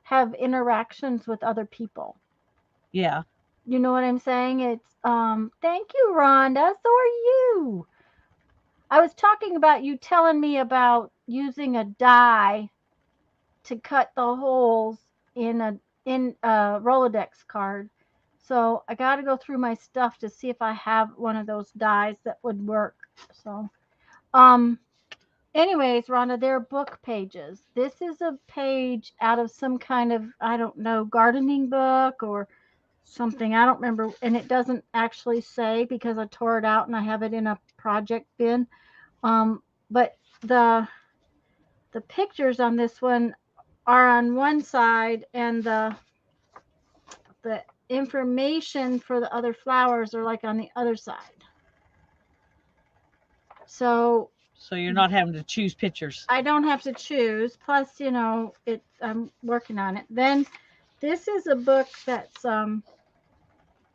have interactions with other people. Yeah. You know what I'm saying? It's thank you, Rhonda. So are you. I was talking about you telling me about using a die to cut the holes in a Rolodex card. So I got to go through my stuff to see if I have one of those dies that would work. So, um, anyways, Rhonda, they're book pages. This is a page out of some kind of, I don't know, gardening book or something. I don't remember. And it doesn't actually say because I tore it out and I have it in a project bin. But the the pictures on this one are on one side and the information for the other flowers are like on the other side. So So you're not having to choose pictures. I don't have to choose. Plus, I'm working on it. Then this is a book that's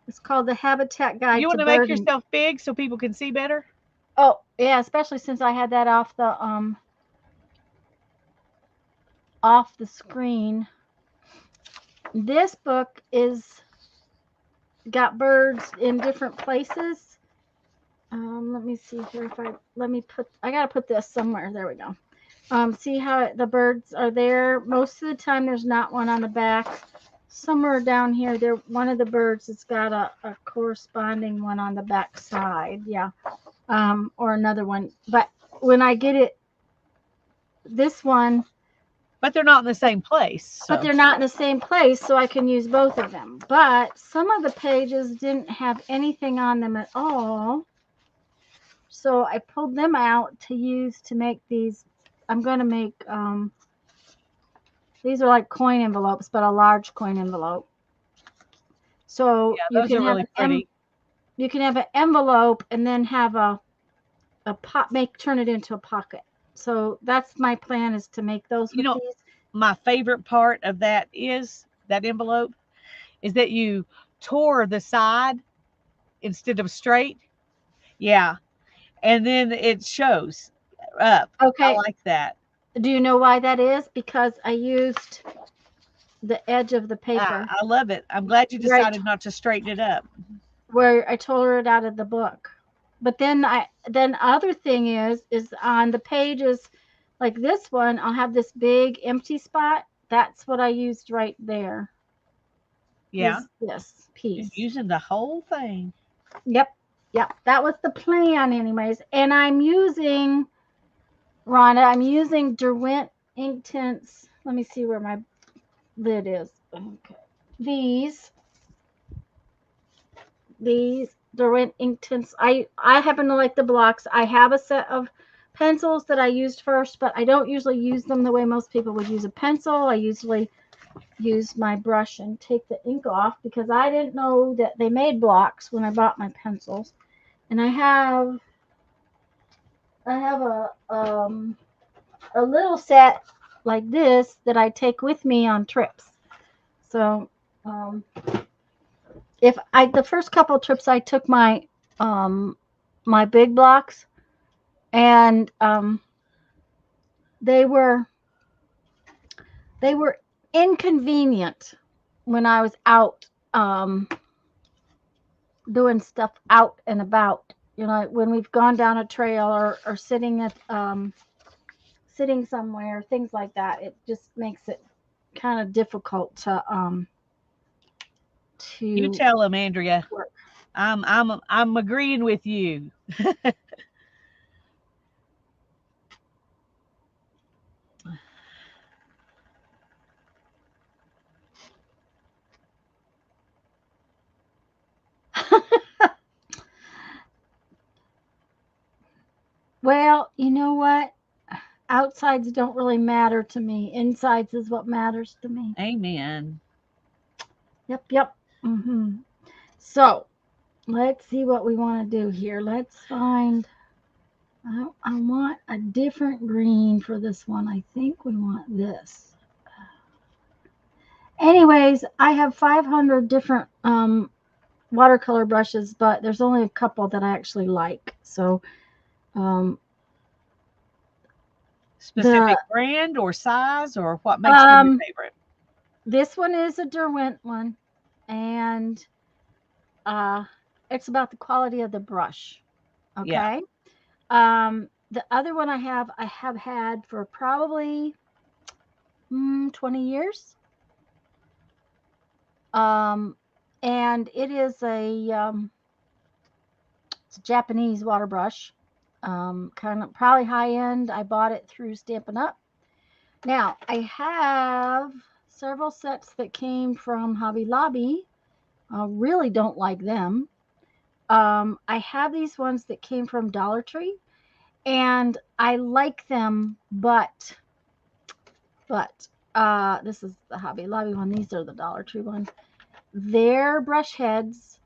it's called The Habitat You Guide want to to make Birding. yourself big so people can see better? Oh, yeah, especially since I had that off the screen. This book is got birds in different places. Let me see here if I gotta put this somewhere. There we go. See how the birds are there. Most of the time, there's not one on the back. Somewhere down here, there one of the birds has got a corresponding one on the back side. Yeah, or another one. But when I get it, this one, But they're not in the same place. but So they're not in the same place, so I can use both of them. But some of the pages didn't have anything on them at all. So I pulled them out to use to make these. I'm going to make These are like coin envelopes, but a large coin envelope. So Yeah, you those can are have really an pretty. you can have an envelope and then have a turn it into a pocket. So that's my plan, is to make those You with know, these. my favorite part of that envelope is that you tore the side instead of straight. Yeah. And then it shows up. I Okay. like that. Do you know why that is? Because I used the edge of the paper I love it. I'm glad you right decided not to straighten it up. where I tore it out of the book. But then other thing is on the pages like this one, I'll have this big empty spot. That's what I used right there. Yeah. Is this You're piece. using the whole thing. Yep. Yep. That was the plan anyways. And Rhonda, I'm using Derwent Inktense. Let me see where my lid is. Okay. These Derwent Inktense. I happen to like the blocks. I have a set of pencils that I used first, but I don't usually use them the way most people would use a pencil. I usually use my brush and take the ink off because I didn't know that they made blocks when I bought my pencils. And I have a little set like this that I take with me on trips. So if I the first couple of trips I took my big blocks, and they were inconvenient when I was out doing stuff out and about. You know, when we've gone down a trail or sitting somewhere, things like that. It just makes it kind of difficult You to tell them, Andrea. work. I'm agreeing with you. Well, you know what? Outsides don't really matter to me. Insides is what matters to me. Amen. Yep, yep. So let's see what we want to do here. Let's find. I want a different green for this one. I think we want this. Anyways, I have 500 different watercolor brushes, but there's only a couple that I actually like. So um, Specific brand or size or what makes them your favorite? this one is a Derwent one, and it's about the quality of the brush. Yeah. Okay. The other one I have had for probably 20 years. Um, and it's a Japanese water brush. Kind of probably high end. I bought it through Stampin' Up. Now I have several sets that came from Hobby Lobby. I really don't like them. I have these ones that came from Dollar Tree, and I like them, but this is the Hobby Lobby one. These are the Dollar Tree ones. Their brush heads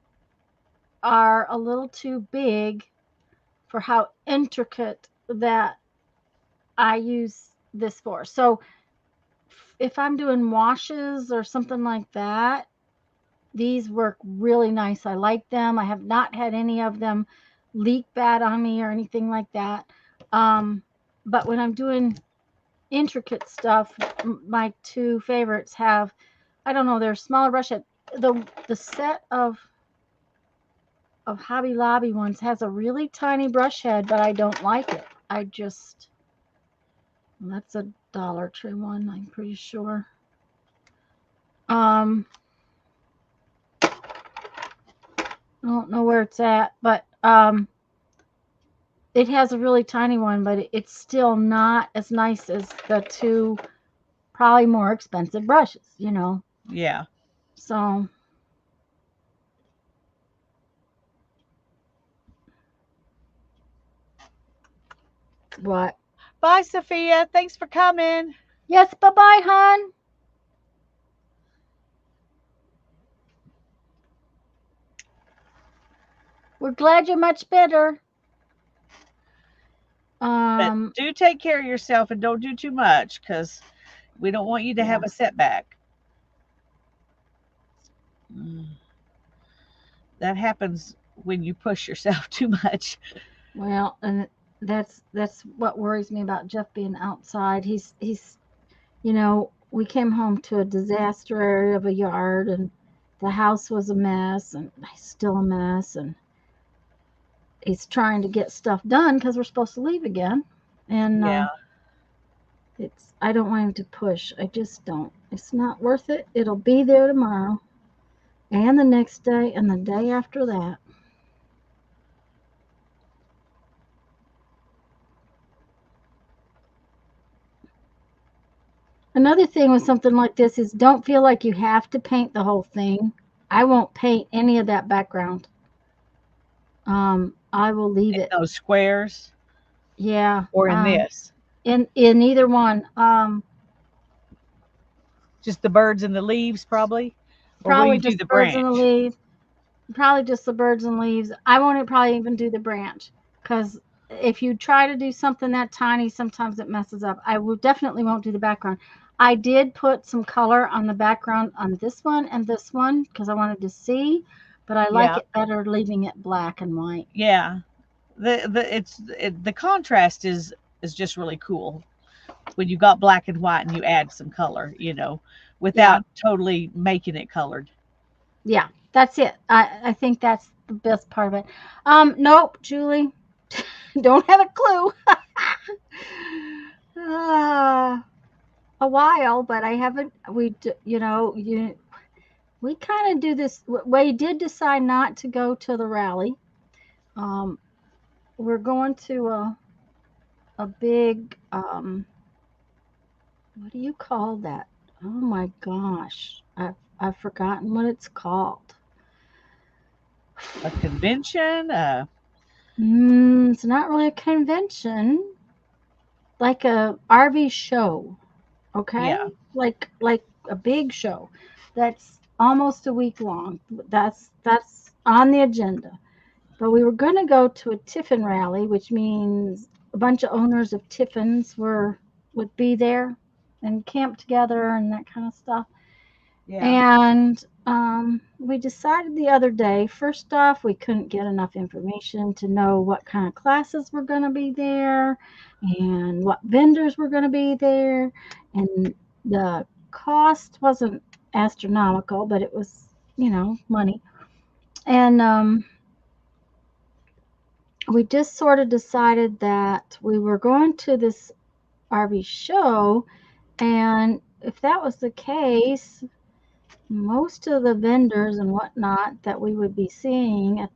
are a little too big for how intricate that I use this for. So if I'm doing washes or something like that, these work really nice. I like them. I have not had any of them leak bad on me or anything like that. But when I'm doing intricate stuff, my two favorites have, I don't know, they're smaller brush head. The set of Hobby Lobby ones has a really tiny brush head, but I don't like it. That's a Dollar Tree one, I'm pretty sure. I don't know where it's at, but it has a really tiny one, but it's still not as nice as the two probably more expensive brushes, you know. Yeah. So what? Bye, Sophia. Thanks for coming. Yes, bye-bye, hon. We're glad you're much better. But do take care of yourself and don't do too much, because we don't want you to have a setback. That happens when you push yourself too much. Well, and that's what worries me about Jeff being outside. He's you know, we came home to a disaster area of a yard, and the house was a mess, and it's still a mess, and he's trying to get stuff done because we're supposed to leave again. And Yeah. I don't want him to push. I just don't. It's not worth it. It'll be there tomorrow and the next day and the day after that. Another thing with something like this is don't feel like you have to paint the whole thing. I won't paint any of that background. I will leave it. Those squares. Yeah. Or in this. In either one. Just the birds and the leaves, probably. Or probably will you do just the birds branch? and the leaves. Probably just the birds and leaves. I won't probably even do the branch, because if you try to do something that tiny, sometimes it messes up. I will definitely won't do the background. I did put some color on the background on this one and this one because I wanted to see, but I like it better leaving it black and white. Yeah, the contrast is just really cool when you got black and white and you add some color, you know, without totally making it colored. Yeah, that's it. I think that's the best part of it. Nope, Julie, don't have a clue. A while, but I haven't. We kind of do this. We did decide not to go to the rally. We're going to a big what do you call that? Oh my gosh, I've forgotten what it's called. A convention? It's not really a convention. Like a RV show. Okay? Yeah. Like a big show that's almost a week long. That's on the agenda. But we were going to go to a Tiffin rally, which means a bunch of owners of Tiffins would be there and camp together and that kind of stuff. Yeah. And we decided the other day, first off, we couldn't get enough information to know what kind of classes were going to be there and what vendors were going to be there. And the cost wasn't astronomical, but it was, money. And we just sort of decided that we were going to this RV show. And if that was the case, most of the vendors and whatnot that we would be seeing at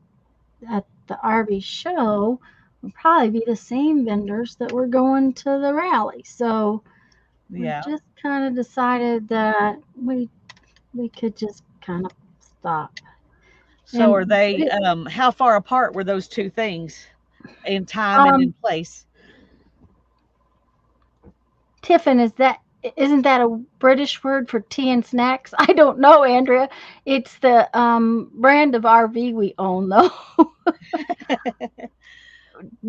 the RV show would probably be the same vendors that were going to the rally. So we just kind of decided that we could just kind of stop. So are they, how far apart were those two things in time and in place? Tiffin, isn't that a British word for tea and snacks? I don't know, Andrea. It's the brand of RV we own, though.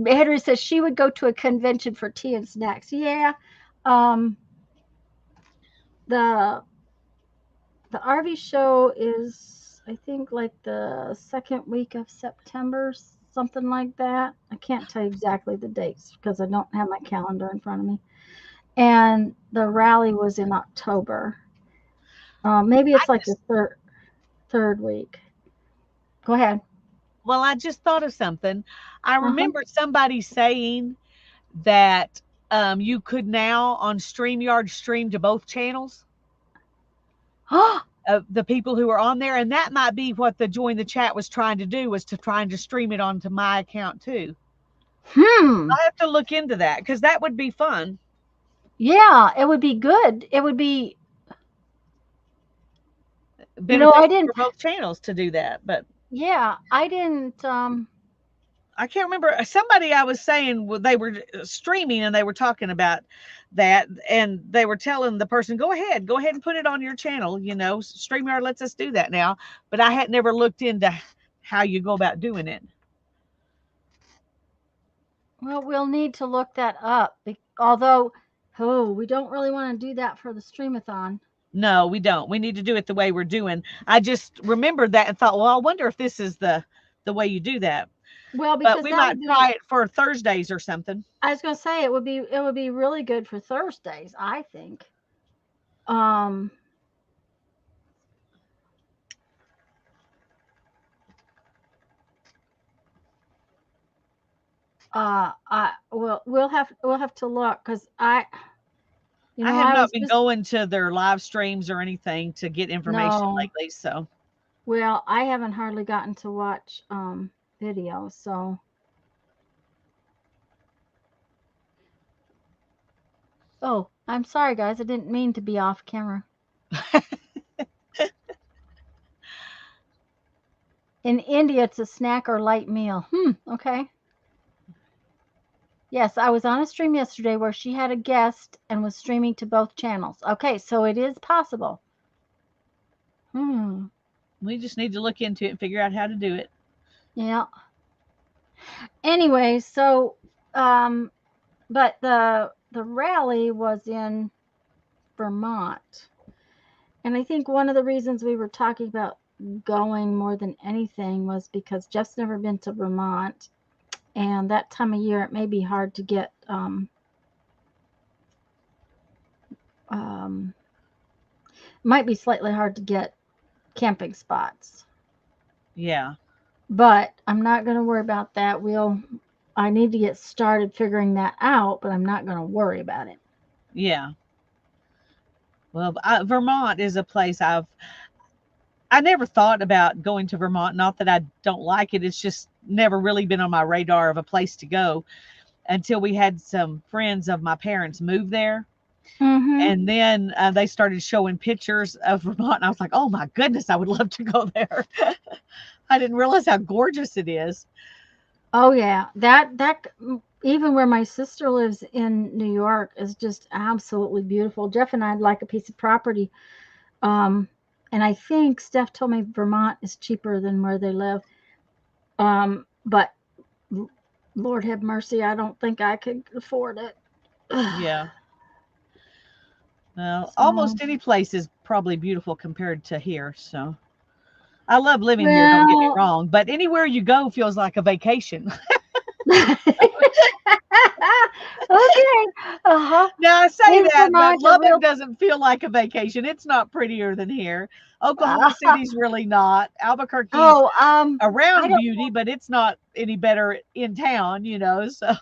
Henry says she would go to a convention for tea and snacks. Yeah. The RV show is, I think, like the second week of September, something like that. I can't tell you exactly the dates because I don't have my calendar in front of me. And the rally was in October. Maybe it's like the third week. Go ahead. Well, I just thought of something. I remember somebody saying that you could now on StreamYard stream to both channels. The people who are on there, and that might be what the Join the Chat was trying to do, was to trying to stream it onto my account too. I have to look into that because that would be fun. Yeah, it would be good. It would be. I didn't for both channels to do that, but yeah, I didn't. I can't remember. Somebody I was saying they were streaming and they were talking about that, and they were telling the person, go ahead and put it on your channel. StreamYard lets us do that now, but I had never looked into how you go about doing it. Well, we'll need to look that up. Although, oh, we don't really want to do that for the streamathon. No, we don't. We need to do it the way we're doing. I just remembered that and thought, well, I wonder if this is the way you do that. Well, But because we that might would be. try it for Thursdays or something. I was gonna say it would be really good for Thursdays. I think. Um. We'll have to look because I have I not was been just going to their live streams or anything to get information no. lately. So Well, I haven't hardly gotten to watch videos, so oh, I'm sorry guys, I didn't mean to be off camera. In India, it's a snack or light meal. Okay. Yes, I was on a stream yesterday where she had a guest and was streaming to both channels. Okay, so it is possible. we just need to look into it and figure out how to do it. Yeah. Anyway, so but the rally was in Vermont. And I think one of the reasons we were talking about going more than anything was because Jeff's never been to Vermont, and that time of year it may be hard to get might be slightly hard to get camping spots. Yeah. But I'm not going to worry about that. I need to get started figuring that out, but I'm not going to worry about it. Yeah. Well, Vermont is a place I never thought about going to Vermont. Not that I don't like it. It's just never really been on my radar of a place to go until we had some friends of my parents move there. Mm-hmm. And then they started showing pictures of Vermont. And I was like, oh my goodness, I would love to go there. I didn't realize how gorgeous it is. Oh yeah, that even where my sister lives in New York is just absolutely beautiful. Jeff and I'd like a piece of property, and I think Steph told me Vermont is cheaper than where they live. But Lord have mercy, I don't think I could afford it. Yeah. Well, almost any place is probably beautiful compared to here. So I love living here, don't get me wrong, but anywhere you go feels like a vacation. Okay. Now I say that, but Vermont's Lubbock doesn't feel like a vacation. It's not prettier than here. Oklahoma City's really not. Albuquerque's around beauty, but it's not any better in town, So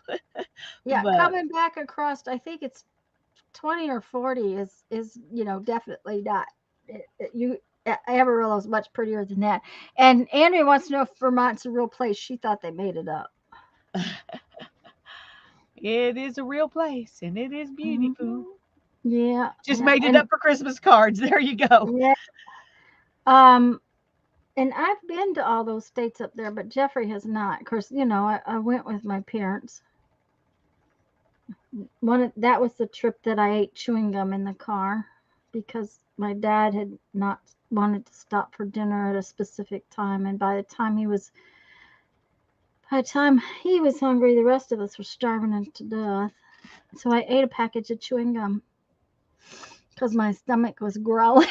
yeah, but, coming back across, I think it's 20 or 40 is definitely not. Amarillo's much prettier than that. And Andrea wants to know if Vermont's a real place. She thought they made it up. It is a real place, and it is beautiful. Mm-hmm. Yeah. Just made it up for Christmas cards. There you go. Yeah. And I've been to all those states up there, but Jeffrey has not. Of course, I went with my parents. That was the trip that I ate chewing gum in the car because my dad had not wanted to stop for dinner at a specific time, and by the time he was hungry, the rest of us were starving to death. So I ate a package of chewing gum because my stomach was growling.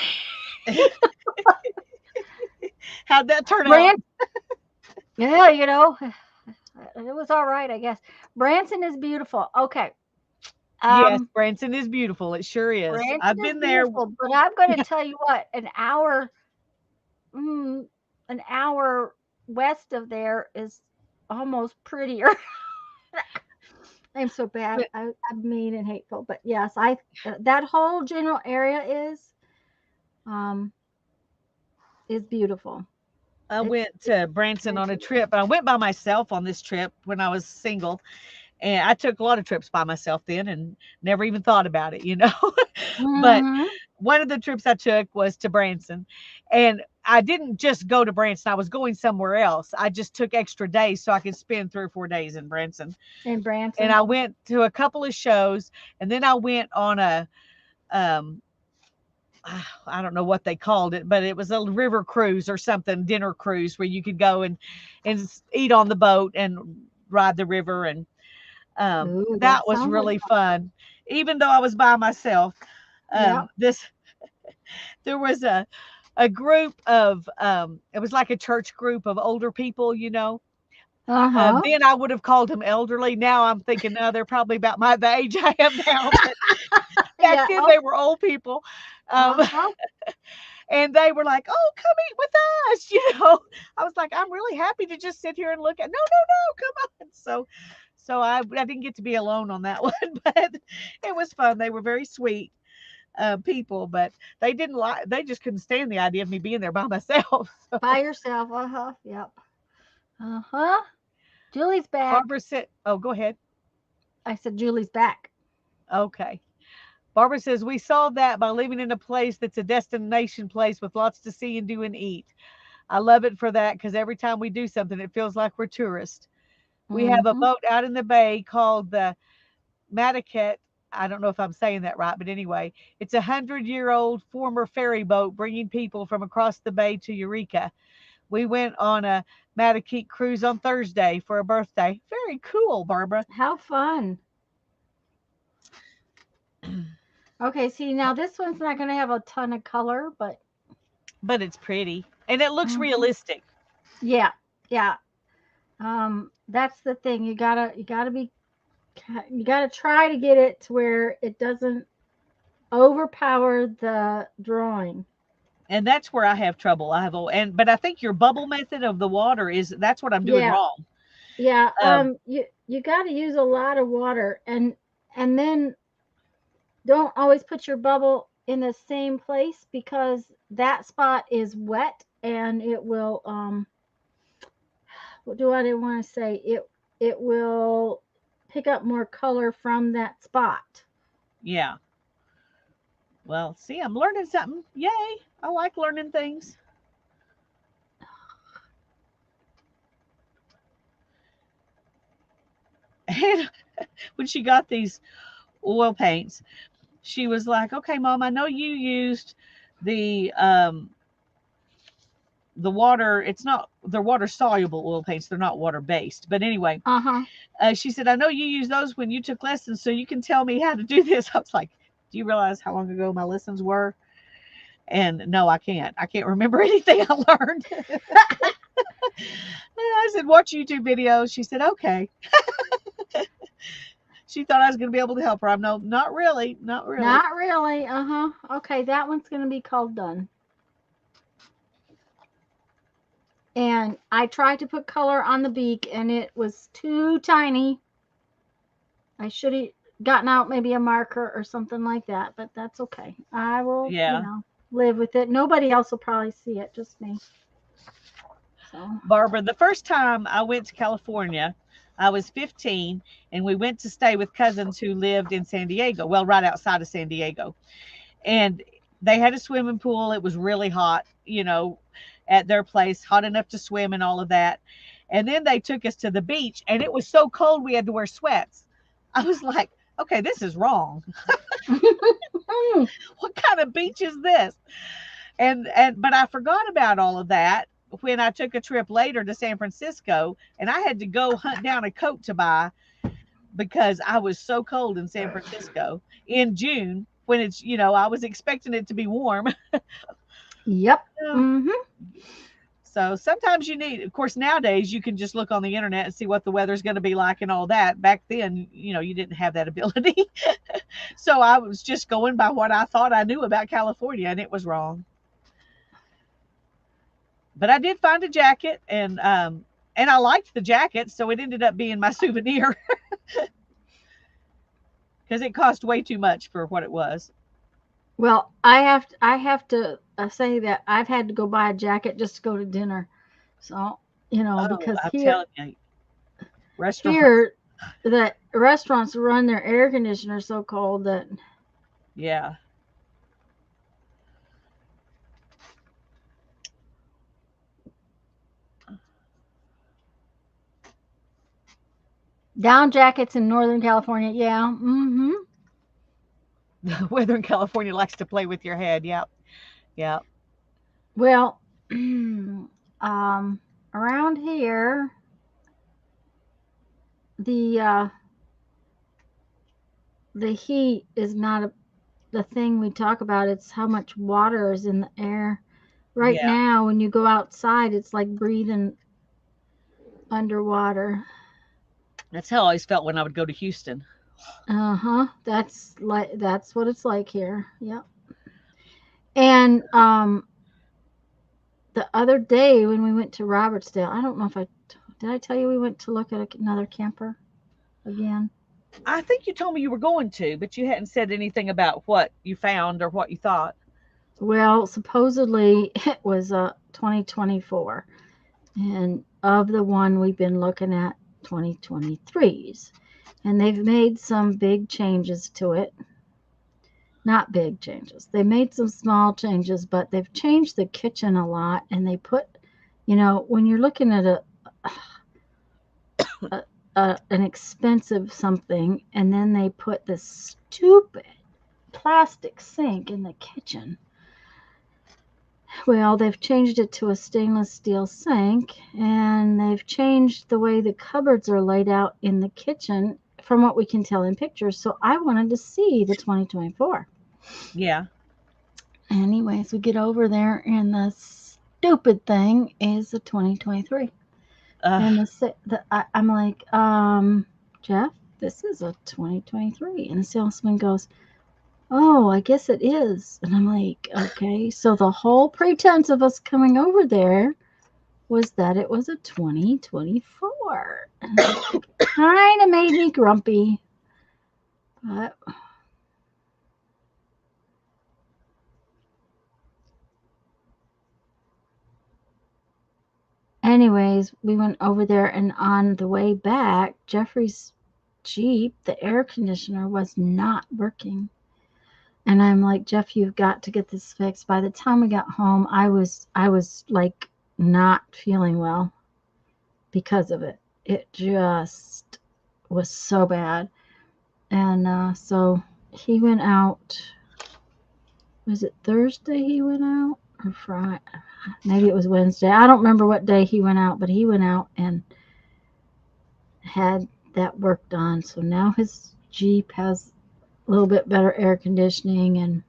How'd that turn out? Yeah, it was all right, I guess. Branson is beautiful. Okay. Yes, Branson is beautiful. It sure is. Branson I've been there. But I'm going to tell you what, an hour west of there is almost prettier. I'm so bad. I'm mean and hateful, but yes, that whole general area is beautiful. I went to Branson on a trip, and I went by myself on this trip when I was single. And I took a lot of trips by myself then and never even thought about it, Mm-hmm. But one of the trips I took was to Branson. And I didn't just go to Branson. I was going somewhere else. I just took extra days so I could spend 3 or 4 days in Branson. And I went to a couple of shows, and then I went on a I don't know what they called it, but it was a river cruise or something, dinner cruise where you could go and eat on the boat and ride the river. And Ooh, That that was sounds like really fun, even though I was by myself. yep. This there was a group of it was like a church group of older people, you know. Uh-huh. Then I would have called them elderly. Now I'm thinking, no, they're probably about the age I am now. But back Yeah. then Oh, they were old people. Um, uh-huh. and they were like, "Oh, come eat with us," you know. I was like, "I'm really happy to just sit here and look at." No, no, no, come on. So I didn't get to be alone on that one, but it was fun. They were very sweet people, but they didn't like. They just couldn't stand the idea of me being there by myself. By yourself. Uh-huh. Yep. Uh-huh. Julie's back. Barbara said, "Oh, go ahead." I said Julie's back. Okay. Barbara says, we solved that by living in a place that's a destination place with lots to see and do and eat. I love it for that because every time we do something, it feels like we're tourists. We have a Mm-hmm. boat out in the bay called the Madaket. I don't know if I'm saying that right, but anyway, it's 100-year-old former ferry boat bringing people from across the bay to Eureka. We went on a Madaket cruise on Thursday for a birthday. Very cool, Barbara. How fun. Okay, see now this one's not gonna have a ton of color, but But it's pretty and it looks mhm. realistic. Yeah, yeah. That's the thing. You gotta try to get it to where it doesn't overpower the drawing. And that's where I have trouble. But I think your bubble method of the water is that's what I'm doing Yeah, wrong. yeah. Um, You gotta use a lot of water, and then don't always put your bubble in the same place because that spot is wet and it will what do I want to say? It will pick up more color from that spot. yeah. Well, see, I'm learning something. Yay! I like learning things. And when she got these oil paints, she was like, "Okay, Mom, I know you used the um the water. It's not they're water soluble oil paints. They're not water based. But anyway, Uh-huh. she said, I know you use those when you took lessons, so you can tell me how to do this." I was like, "Do you realize how long ago my lessons were?" And no, I can't. I can't remember anything I learned. I said, "Watch YouTube videos." She said, "Okay." She thought I was going to be able to help her. I'm no, not really, not really. Not really. Uh-huh. Okay, that one's going to be called done. And I tried to put color on the beak and it was too tiny. I should have gotten out maybe a marker or something like that, but that's okay. I will, Yeah. live with it. Nobody else will probably see it, just me. So, Barbara, the first time I went to California, I was 15 and we went to stay with cousins who lived in San Diego, well, right outside of San Diego. And they had a swimming pool. It was really hot, at their place, hot enough to swim and all of that. And then they took us to the beach and it was so cold we had to wear sweats. I was like, okay, this is wrong. What kind of beach is this? But I forgot about all of that when I took a trip later to San Francisco and I had to go hunt down a coat to buy because I was so cold in San Francisco in June when I was expecting it to be warm. yep. Mhm. So sometimes you need, of course, nowadays you can just look on the internet and see what the weather's going to be like and all that. Back then, you didn't have that ability. So I was just going by what I thought I knew about California and it was wrong. But I did find a jacket and I liked the jacket, so it ended up being my souvenir because it cost way too much for what it was. Well, I have to say that I've had to go buy a jacket just to go to dinner. So, Oh, because I'm telling you, restaurants. here the restaurants run their air conditioner so cold that Yeah. down jackets in Northern California. Yeah. Mhm. The weather in California likes to play with your head. Yep. Yep. Well, around here the the heat is not the thing we talk about. It's how much water is in the air. Right Yeah. now, when you go outside, it's like breathing underwater. That's how I always felt when I would go to Houston. Uh-huh. That's what it's like here. Yep. And the other day when we went to Robertsdale, I don't know if did I tell you we went to look at another camper again? I think you told me you were going to, but you hadn't said anything about what you found or what you thought. Well, supposedly it was a 2024, and of the one we've been looking at 2023s, and they've made some big changes to it. Not big changes. They made some small changes, but they've changed the kitchen a lot, and they put, when you're looking at an expensive something, and then they put this stupid plastic sink in the kitchen. Well, they've changed it to a stainless steel sink, and they've changed the way the cupboards are laid out in the kitchen from what we can tell in pictures. So I wanted to see the 2024. Yeah. Anyways, we get over there, and the stupid thing is the 2023. And I'm like, Jeff, this is a 2023. And the salesman goes, oh, I guess it is. And I'm like, okay. So the whole pretense of us coming over there was that it was a 2024. And it kind of made me grumpy. But anyways, we went over there, and on the way back, Jeffrey's Jeep, the air conditioner was not working. And I'm like, Jeff, you've got to get this fixed. By the time we got home, I was like not feeling well because of it. It just was so bad. And so he went out. Was it Thursday he went out or Friday? Maybe it was Wednesday. I don't remember what day he went out, but he went out and had that work done. So now his Jeep has a little bit better air conditioning, and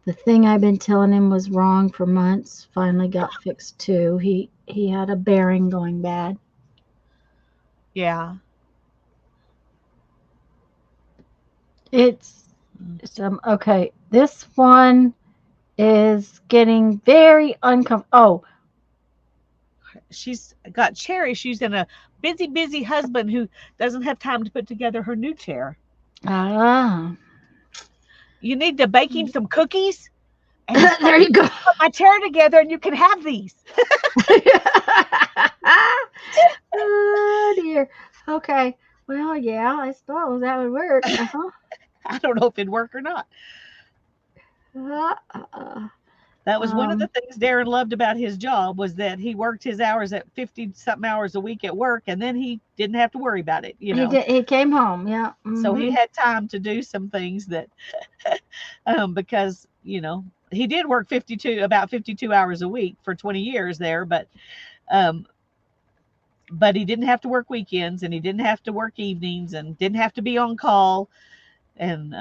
the thing I've been telling him was wrong for months finally got fixed too. He had a bearing going bad. Yeah. It's okay. This one is getting very uncomfortable. Oh, She's got Cherry. She's in a busy husband who doesn't have time to put together her new chair. ah, You need to bake him some cookies and there you go. put my chair together and you can have these. Oh dear. Okay. Well, yeah, I suppose that would work. Uh-huh. I don't know if it'd work or not. Uh, That was one of the things Darren loved about his job, was that he worked his hours at 50 something hours a week at work, and then he didn't have to worry about it, He did. He came home. Yeah. So he Mhm. had time to do some things that, because, he did work about 52 hours a week for 20 years there, um, but he didn't have to work weekends, and he didn't have to work evenings, and didn't have to be on call. And,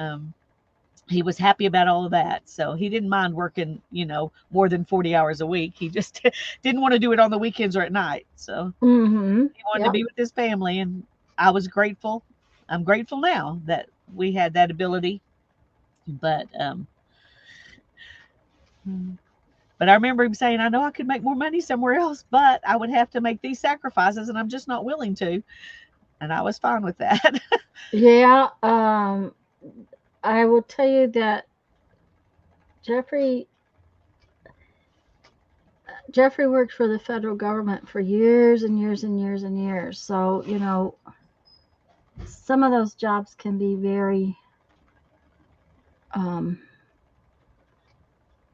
he was happy about all of that. So he didn't mind working, more than 40 hours a week. He just didn't want to do it on the weekends or at night. So Mhm. he wanted to Yep. be with his family. And I was grateful. I'm grateful now that we had that ability. But, but I remember him saying, I know I could make more money somewhere else, but I would have to make these sacrifices, and I'm just not willing to. And I was fine with that. Yeah. I will tell you that Jeffrey worked for the federal government for years and years and years and years. So, some of those jobs can be very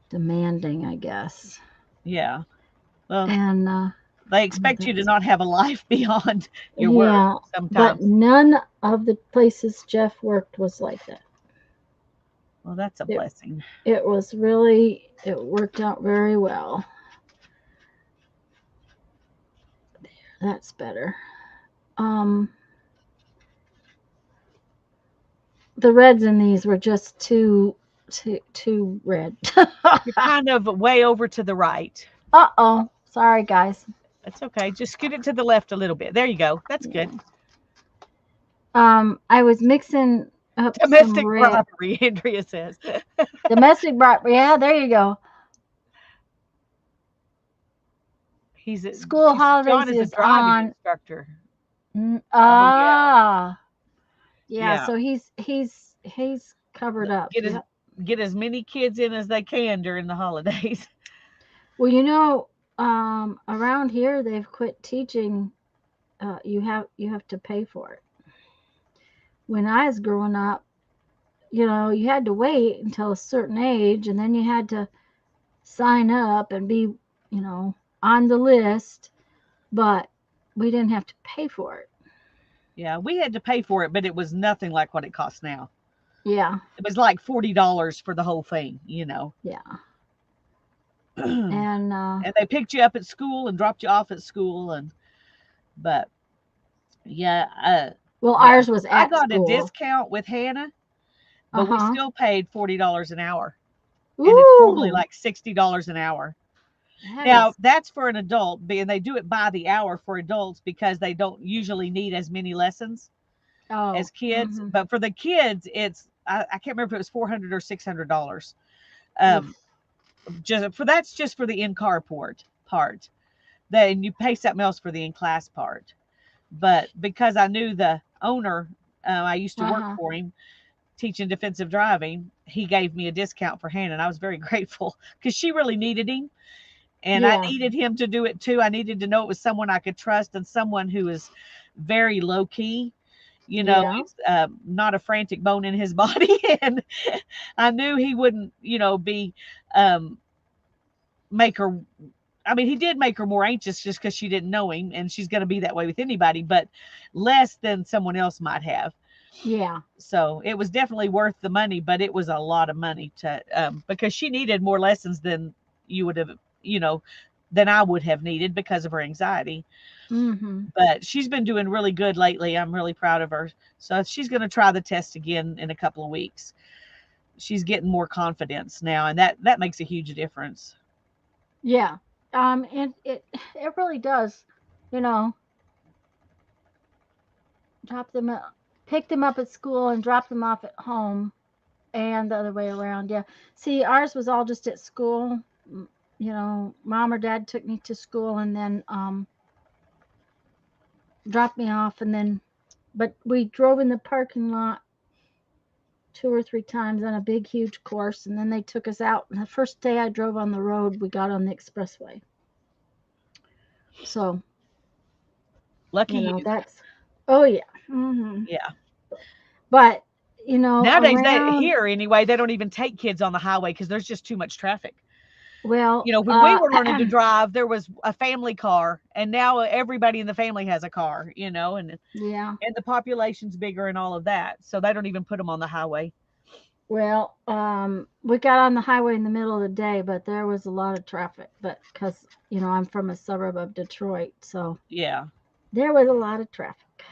demanding, I guess. Yeah. Well, And they expect you to not have a life beyond your work yeah, but sometimes. none of the places Jeff worked was like that. Well, that's a blessing. It worked out very well. That's better. the reds in these were just too red. You're kind of way over to the right. Uh-oh. Sorry, guys. That's okay. Just scoot it to the left a little bit. There you go. That's good. I was mixing up some Domestic red. robbery, Andrea says. Domestic bribery. Yeah, there you go. School John holidays is a is driving on. instructor. Mm, Oh yeah. ah, yeah. Yeah. So he's covered up. Get as Yeah. get as many kids in as they can during the holidays. Well, around here they've quit teaching. You have to pay for it. When I was growing up, you had to wait until a certain age, and then you had to sign up and be, on the list. But we didn't have to pay for it. Yeah, we had to pay for it, but it was nothing like what it costs now. Yeah, It was like $40 for the whole thing, yeah. And And they picked you up at school and dropped you off at school, but yeah, well, yeah. ours was I at got a school. discount with Hannah, but we Uh-huh. still paid $40 an hour, and it's normally Ooh, like $60 an hour. that Now is. that's for an adult, and they do it by the hour for adults because they don't usually need as many lessons Oh. as kids. Mhm. But for the kids, I can't remember if it was $400 or $600. Um, Oof. that's just for the in-car part. Then you pay something else for the in-class part. But because I knew the owner, I used to work Uh-huh. for him teaching defensive driving. He gave me a discount for Hannah, and I was very grateful because she really needed him. And I Yeah. needed him to do it too. I needed to know it was someone I could trust and someone who is very low key. Yeah. He's not a frantic bone in his body. And I knew he wouldn't, be um, make her. I mean, he did make her more anxious just because she didn't know him, and she's going to be that way with anybody, but less than someone else might have. Yeah. So it was definitely worth the money, but it was a lot of money because she needed more lessons than you would have, than I would have needed because of her anxiety. Mhm. But she's been doing really good lately. I'm really proud of her. So she's going to try the test again in a couple of weeks. She's getting more confidence now, and that makes a huge difference. Yeah. It really does. You know, drop them up, pick them up at school and drop them off at home, and the other way around. Yeah. See, ours was all just at school. Mom or dad took me to school and then dropped me off, and then but we drove in the parking lot two or three times on a big huge course, and then they took us out, and the first day I drove on the road we got on the expressway. So Lucky you. that's, oh yeah. Yeah. But Nowadays, around, here anyway, they don't even take kids on the highway because there's just too much traffic. well, When we were learning to drive, there was a family car, and now everybody in the family has a car, yeah. and the population's bigger and all of that. So they don't even put them on the highway. Well, we got on the highway in the middle of the day, but there was a lot of traffic. But because I'm from a suburb of Detroit, so Yeah. there was a lot of traffic.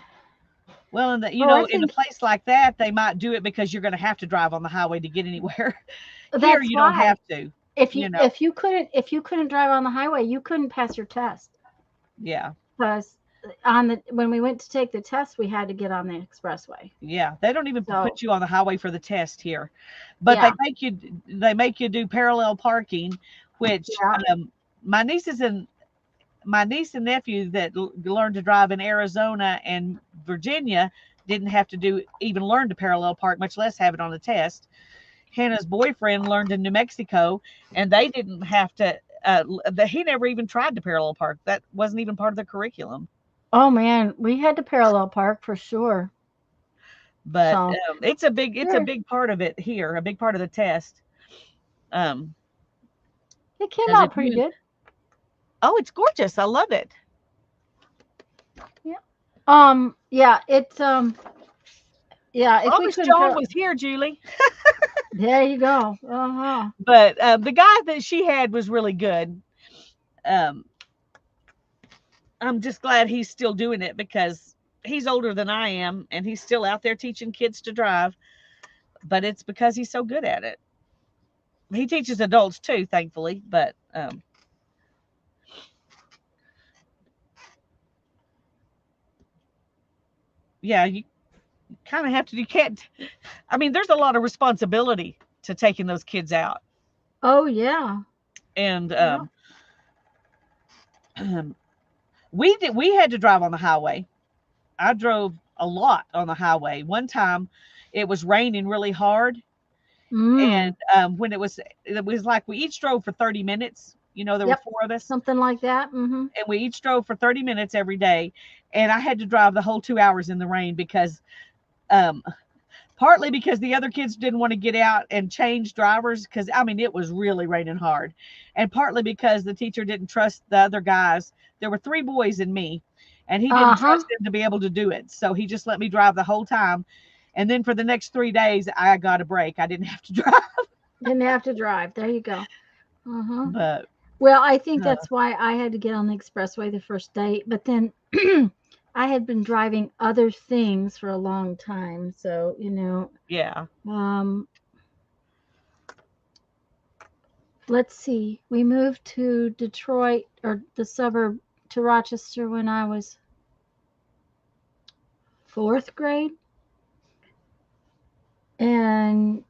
Well, and Oh, I in a think place like that, they might do it because you're going to have to drive on the highway to get anywhere. Here, that's you don't why have to, if you you know. if you couldn't if you couldn't drive on the highway, you couldn't pass your test. Yeah. Because when we went to take the test, we had to get on the expressway. Yeah. They don't even So put you on the highway for the test here, but yeah, they make you do parallel parking, which yeah. my nieces and my niece and nephew that learned to drive in Arizona and Virginia didn't have to even learn to parallel park, much less have it on a test. Hannah's boyfriend learned in New Mexico, and they didn't have to. He never even tried to parallel park. That wasn't even part of the curriculum. Oh man, we had to parallel park for sure. But So it's a sure, big part of it here, a big part of the test. Um, it came because out if pretty you, good. oh, it's gorgeous. I love it. Yeah. Yeah. Yeah. I If we wish couldn't, John was here, Julie. there you go. Uh huh. But the guy that she had was really good. Um, I'm just glad he's still doing it because he's older than I am and he's still out there teaching kids to drive. but it's because he's so good at it. He teaches adults too, thankfully, but yeah, you kind of have to. You can't. I mean, there's a lot of responsibility to taking those kids out, Oh yeah. and Yeah. we had to drive on the highway. I drove a lot on the highway. One time, it was raining really hard, Mm. and when it was like we each drove for 30 minutes. There were Yep. four of us, Something like that. Mm-hmm. and we each drove for 30 minutes every day. And I had to drive the whole 2 hours in the rain because, um, partly because the other kids didn't want to get out and change drivers because, I mean, it was really raining hard, and partly because the teacher didn't trust the other guys. There were three boys and me, and he didn't Uh-huh. trust them to be able to do it. So he just let me drive the whole time. And then for the next 3 days, I got a break. I didn't have to drive. Didn't have to drive. There you go. Uh-huh. But Well, I think uh, that's why I had to get on the expressway the first day. But then I had been driving other things for a long time. So, yeah. let's see. We moved to Detroit or the suburb to Rochester when I was 4th grade. And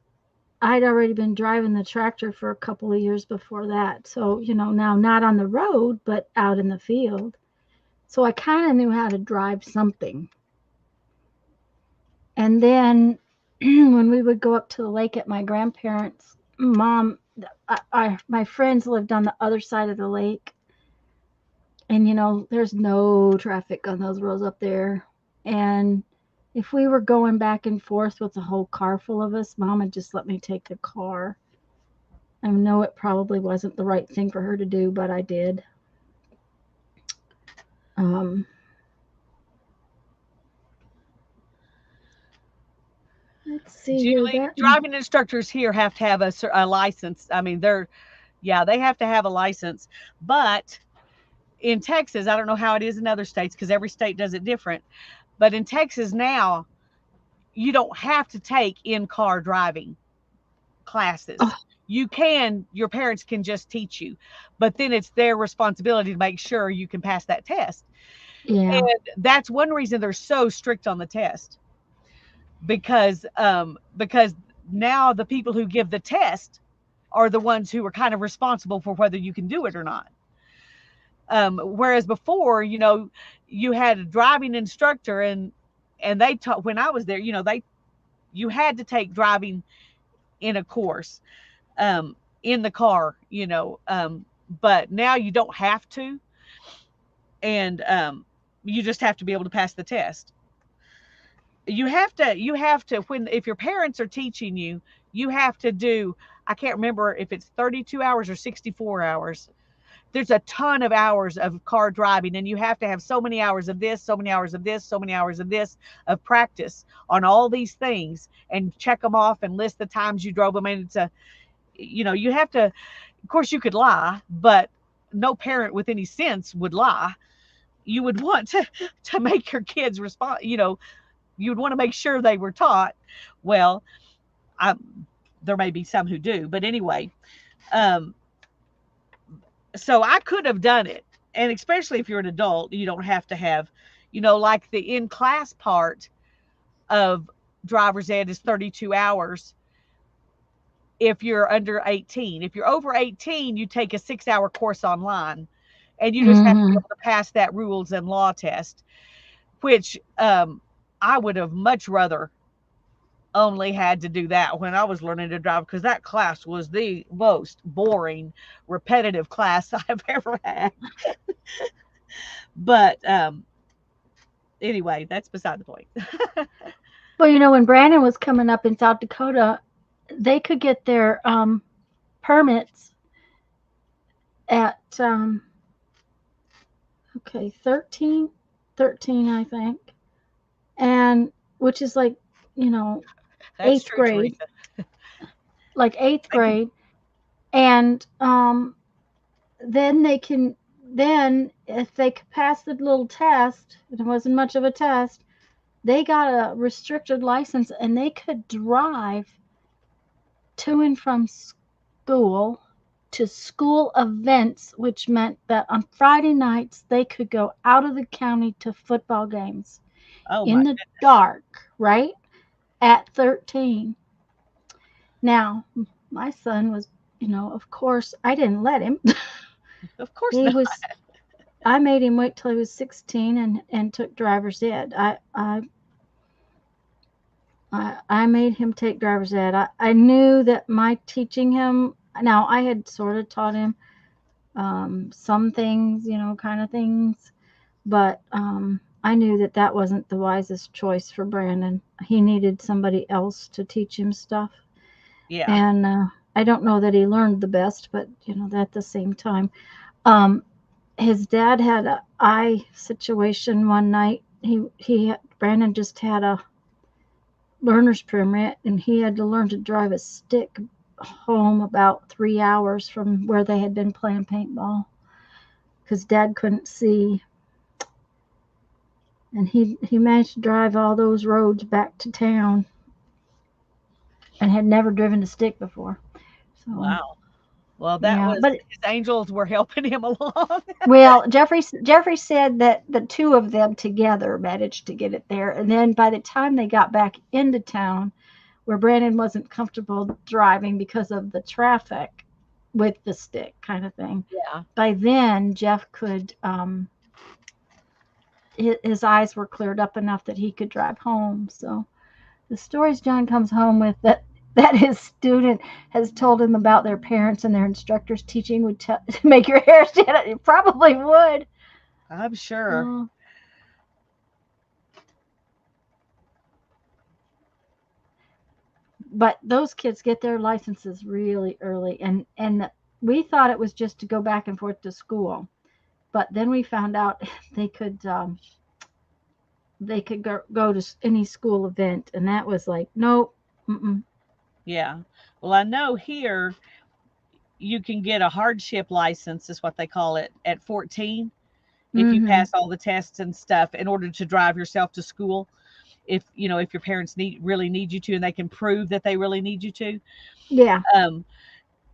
I'd already been driving the tractor for a couple of years before that. So, now not on the road, but out in the field. So I kind of knew how to drive something. And then when we would go up to the lake at my grandparents' mom, my friends lived on the other side of the lake. And, there's no traffic on those roads up there. And if we were going back and forth with a whole car full of us, Mom would just let me take the car. I know it probably wasn't the right thing for her to do, but I did. Let's see here. Julie, driving instructors here have to have a license. I mean, they have to have a license. But in Texas, I don't know how it is in other states because every state does it different. But in Texas now, you don't have to take in-car driving classes. Oh. Your parents can just teach you, but then it's their responsibility to make sure you can pass that test. Yeah. And that's one reason they're so strict on the test. Because now the people who give the test are the ones who are kind of responsible for whether you can do it or not. Whereas before, you had a driving instructor and they taught when I was there, you had to take driving in a course, in the car, but now you don't have to. And, you just have to be able to pass the test. You have to, if your parents are teaching you, you have to do, I can't remember if it's 32 hours or 64 hours. There's a ton of hours of car driving, and you have to have so many hours of this, so many hours of this, so many hours of this, of practice on all these things, and check them off and list the times you drove them. And it's you have to, of course you could lie, but no parent with any sense would lie. You would want to make your kids respond, you would want to make sure they were taught well. There may be some who do, but anyway, so I could have done it. And especially if you're an adult, you don't have to have, like the in-class part of driver's ed is 32 hours. If you're under 18, if you're over 18, you take a 6-hour course online, and you just have to be able to pass that rules and law test, which, I would have much rather only had to do that when I was learning to drive, because that class was the most boring, repetitive class I've ever had. But anyway, that's beside the point. Well, when Brandon was coming up in South Dakota, they could get their permits at 13, I think, and which is like That's 8th true, grade, Teresa. like 8th grade, and then if they could pass the little test, it wasn't much of a test, they got a restricted license and they could drive to and from school to school events, which meant that on Friday nights they could go out of the county to football games Oh in my the dark, right? At 13. Now, my son was, of course, I didn't let him. Of course He not. was, I made him wait till he was 16 and took driver's ed. I made him take driver's ed. I knew that my teaching him, now I had sort of taught him some things, kind of things, but I knew that that wasn't the wisest choice for Brandon. He needed somebody else to teach him stuff. Yeah. And I don't know that he learned the best, but at the same time, um, his dad had a eye situation one night. Brandon just had a learner's permit, and he had to learn to drive a stick home about 3 hours from where they had been playing paintball because Dad couldn't see. And he managed to drive all those roads back to town and had never driven a stick before. So, Wow. Well, that yeah, was but his angels were helping him along. well, Jeffrey said that the two of them together managed to get it there, and then by the time they got back into town, where Brandon wasn't comfortable driving because of the traffic with the stick kind of thing. Yeah. By then, Jeff could, his eyes were cleared up enough that he could drive home. So the stories John comes home with that his student has told him about their parents and their instructors teaching would make your hair stand up. It probably would. I'm sure. But those kids get their licenses really early, and we thought it was just to go back and forth to school, but then we found out they could go to any school event, and that was like, nope. Mm-mm. Yeah. Well, I know here you can get a hardship license, is what they call it, at 14 if you Mm-hmm. pass all the tests and stuff in order to drive yourself to school. If your parents really need you to, and they can prove that they really need you to. Yeah. Um,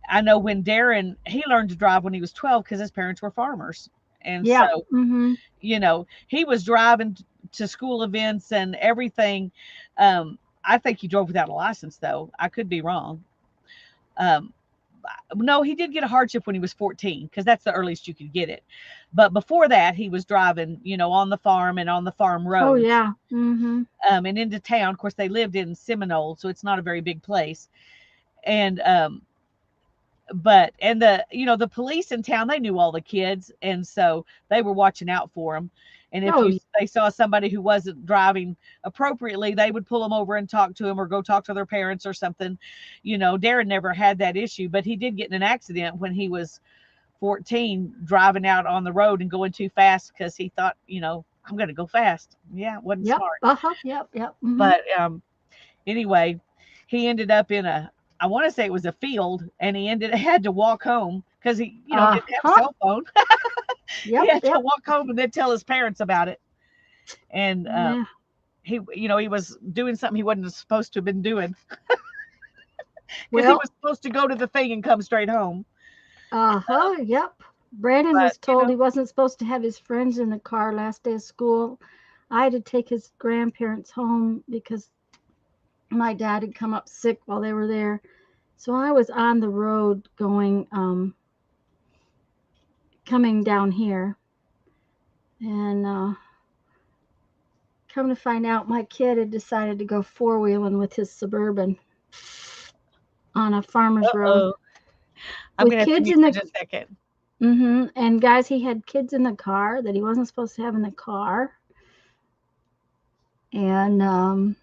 I know when Darren, he learned to drive when he was 12 because his parents were farmers. And Yeah. so, Mm-hmm. he was driving to school events and everything. I think he drove without a license, though. I could be wrong. Um, no, he did get a hardship when he was 14 because that's the earliest you could get it. But before that, he was driving, on the farm and on the farm Oh roads, yeah. Mm-hmm. and into town. Of course, they lived in Seminole, so it's not a very big place. And and the police in town, they knew all the kids, and so they were watching out for them. And if Oh they saw somebody who wasn't driving appropriately, they would pull them over and talk to them or go talk to their parents or something. Darren never had that issue, but he did get in an accident when he was 14 driving out on the road and going too fast because he thought, I'm going to go fast. Yeah, it wasn't yep. smart. Uh-huh. Yep. Yep. Mm-hmm. But anyway, he ended up in I want to say it was a field, and he had to walk home because he, didn't have a Uh-huh. cell phone. He Yep. had to Yep. walk home and then tell his parents about it. And Yeah. he was doing something he wasn't supposed to have been doing because he Well, was supposed to go to the thing and come straight home. uh-huh. Yep. Brandon But was told he wasn't supposed to have his friends in the car last day of school. I had to take his grandparents home because my dad had come up sick while they were there. So I was on the road coming down here. And come to find out, my kid had decided to go four-wheeling with his Suburban on a farmer's road oh, I'm with gonna have to kids mute in for the. just a second. And guys, he had kids in the car that he wasn't supposed to have in the car. And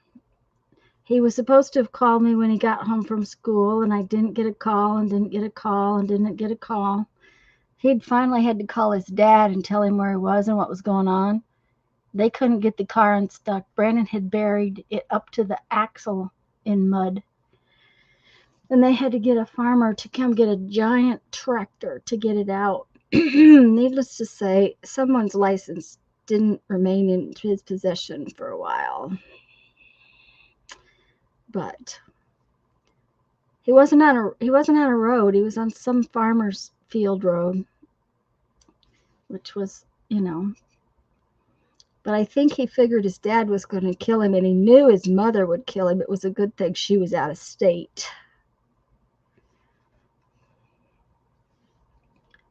he was supposed to have called me when he got home from school, and I didn't get a call and didn't get a call and didn't get a call. He'd finally had to call his dad and tell him where he was and what was going on. They couldn't get the car unstuck. Brandon had buried it up to the axle in mud. And they had to get a farmer to come get a giant tractor to get it out. Needless to say, someone's license didn't remain in his possession for a while. But He wasn't on a road. He was on some farmer's field road, which was, but I think he figured his dad was going to kill him, and he knew his mother would kill him. It was a good thing she was out of state.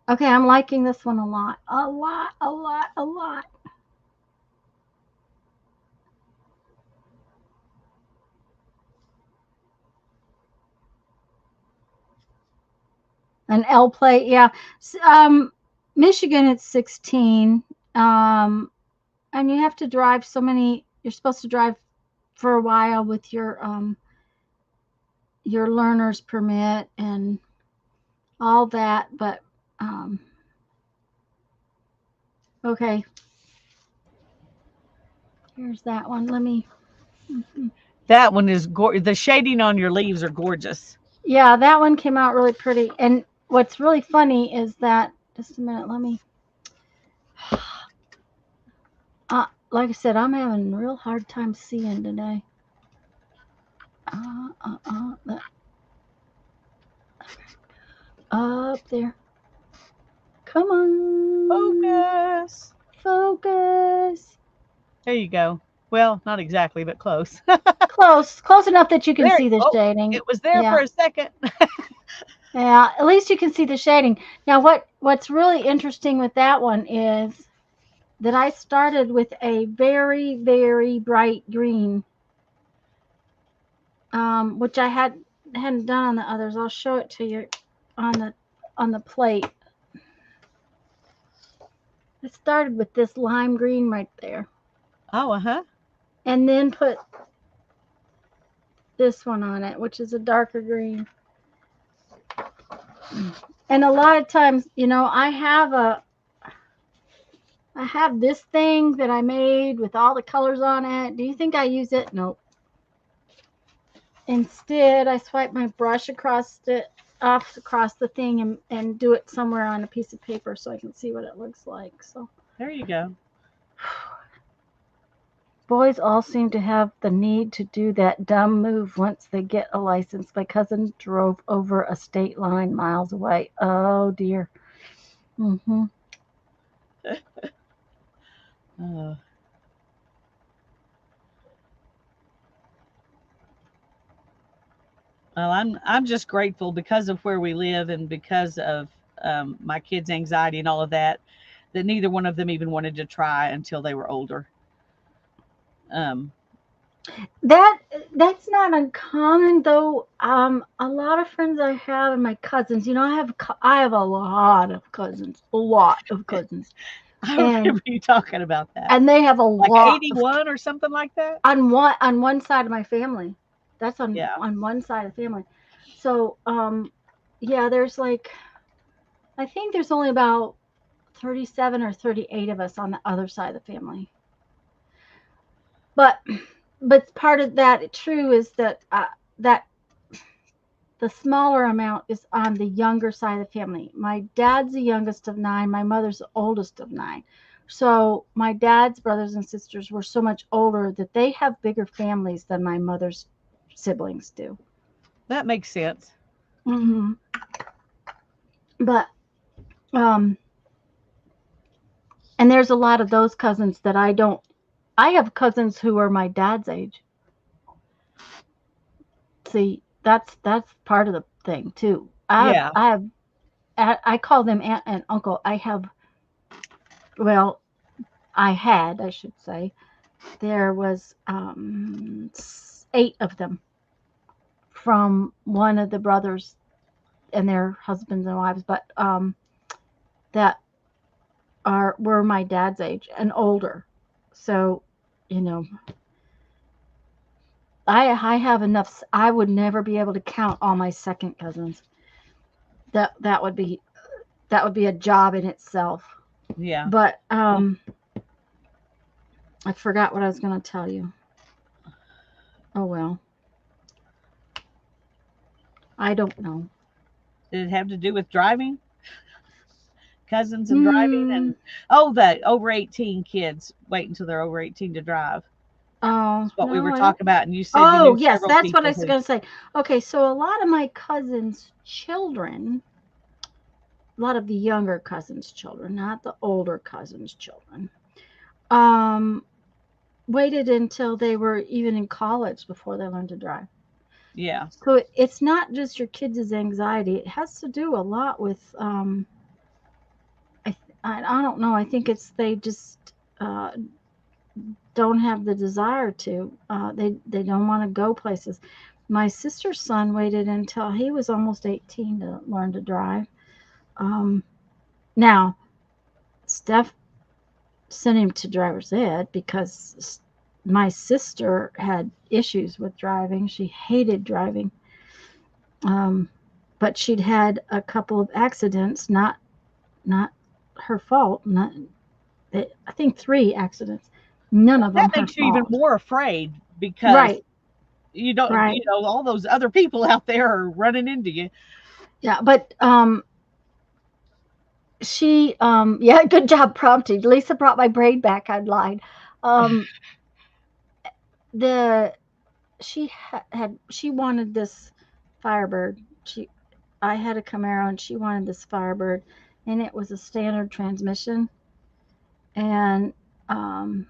Okay, I'm liking this one a lot. A lot, a lot, a lot. An L plate, yeah. Michigan, it's 16. And you have to drive so many, you're supposed to drive for a while with your learner's permit and all that, but okay. Here's that one. Let me. That one is the shading on your leaves are gorgeous. Yeah, that one came out really pretty. And what's really funny is that, just a minute, let me. Like I said, I'm having a real hard time seeing today. Up there. Come on. Focus. Focus. There you go. Well, not exactly, but close. Close enough that you can see the shading. It was there for a second. Yeah, at least you can see the shading. Now, what's really interesting with that one is that I started with a very, very bright green, which I hadn't done on the others. I'll show it to you on the plate. I started with this lime green right there. Oh, and then put this one on it, which is a darker green. And a lot of times, I have this thing that I made with all the colors on it. Do you think I use it? Nope. Instead, I swipe my brush across the thing and do it somewhere on a piece of paper so I can see what it looks like. So there you go. Boys all seem to have the need to do that dumb move once they get a license. My cousin drove over a state line miles away. Oh, dear. Mm-hmm. Well, I'm just grateful because of where we live and because of my kids' anxiety and all of that neither one of them even wanted to try until they were older. That's not uncommon though. A lot of friends I have and my cousins, I have a lot of cousins. I remember you talking about that. And they have a lot. 81 or something like that? On one side of my family. That's on one side of the family. So, there's I think there's only about 37 or 38 of us on the other side of the family. But part of that true is that that the smaller amount is on the younger side of the family. My dad's the youngest of 9. My mother's the oldest of 9. So my dad's brothers and sisters were so much older that they have bigger families than my mother's siblings do. That makes sense. Mm-hmm. But and there's a lot of those cousins that I have cousins who are my dad's age. See, that's part of the thing too. I call them aunt and uncle. I should say, there was 8 of them from one of the brothers and their husbands and wives, but that were my dad's age and older. So, I have enough. I would never be able to count all my second cousins. That would be a job in itself. Yeah. But I forgot what I was going to tell you. Oh well. I don't know. Did it have to do with driving? Cousins and driving and the over 18 kids wait until they're over 18 to drive. Oh, That's what we no, were I don't. talking about, and you said you Oh, knew yes, several that's what I people was who. going to say. Okay, so a lot of my cousins' children, a lot of the younger cousins' children, not the older cousins' children, um, waited until they were even in college before they learned to drive. Yeah. So it's not just your kids' anxiety. It has to do a lot with, I don't know. I think it's they just don't have the desire to. They don't want to go places. My sister's son waited until he was almost 18 to learn to drive. Um, Now, Steph sent him to driver's ed because my sister had issues with driving. She hated driving. Um, but she'd had a couple of accidents, not her fault. Not, I think 3 accidents. None of them That her makes you even fault. more afraid because Right, you don't, right. all those other people out there are running into you. Yeah, but she yeah, good job prompting. Lisa brought my brain back. I lied. Um, the she she wanted this Firebird. I had a Camaro and she wanted this Firebird, and it was a standard transmission. And um,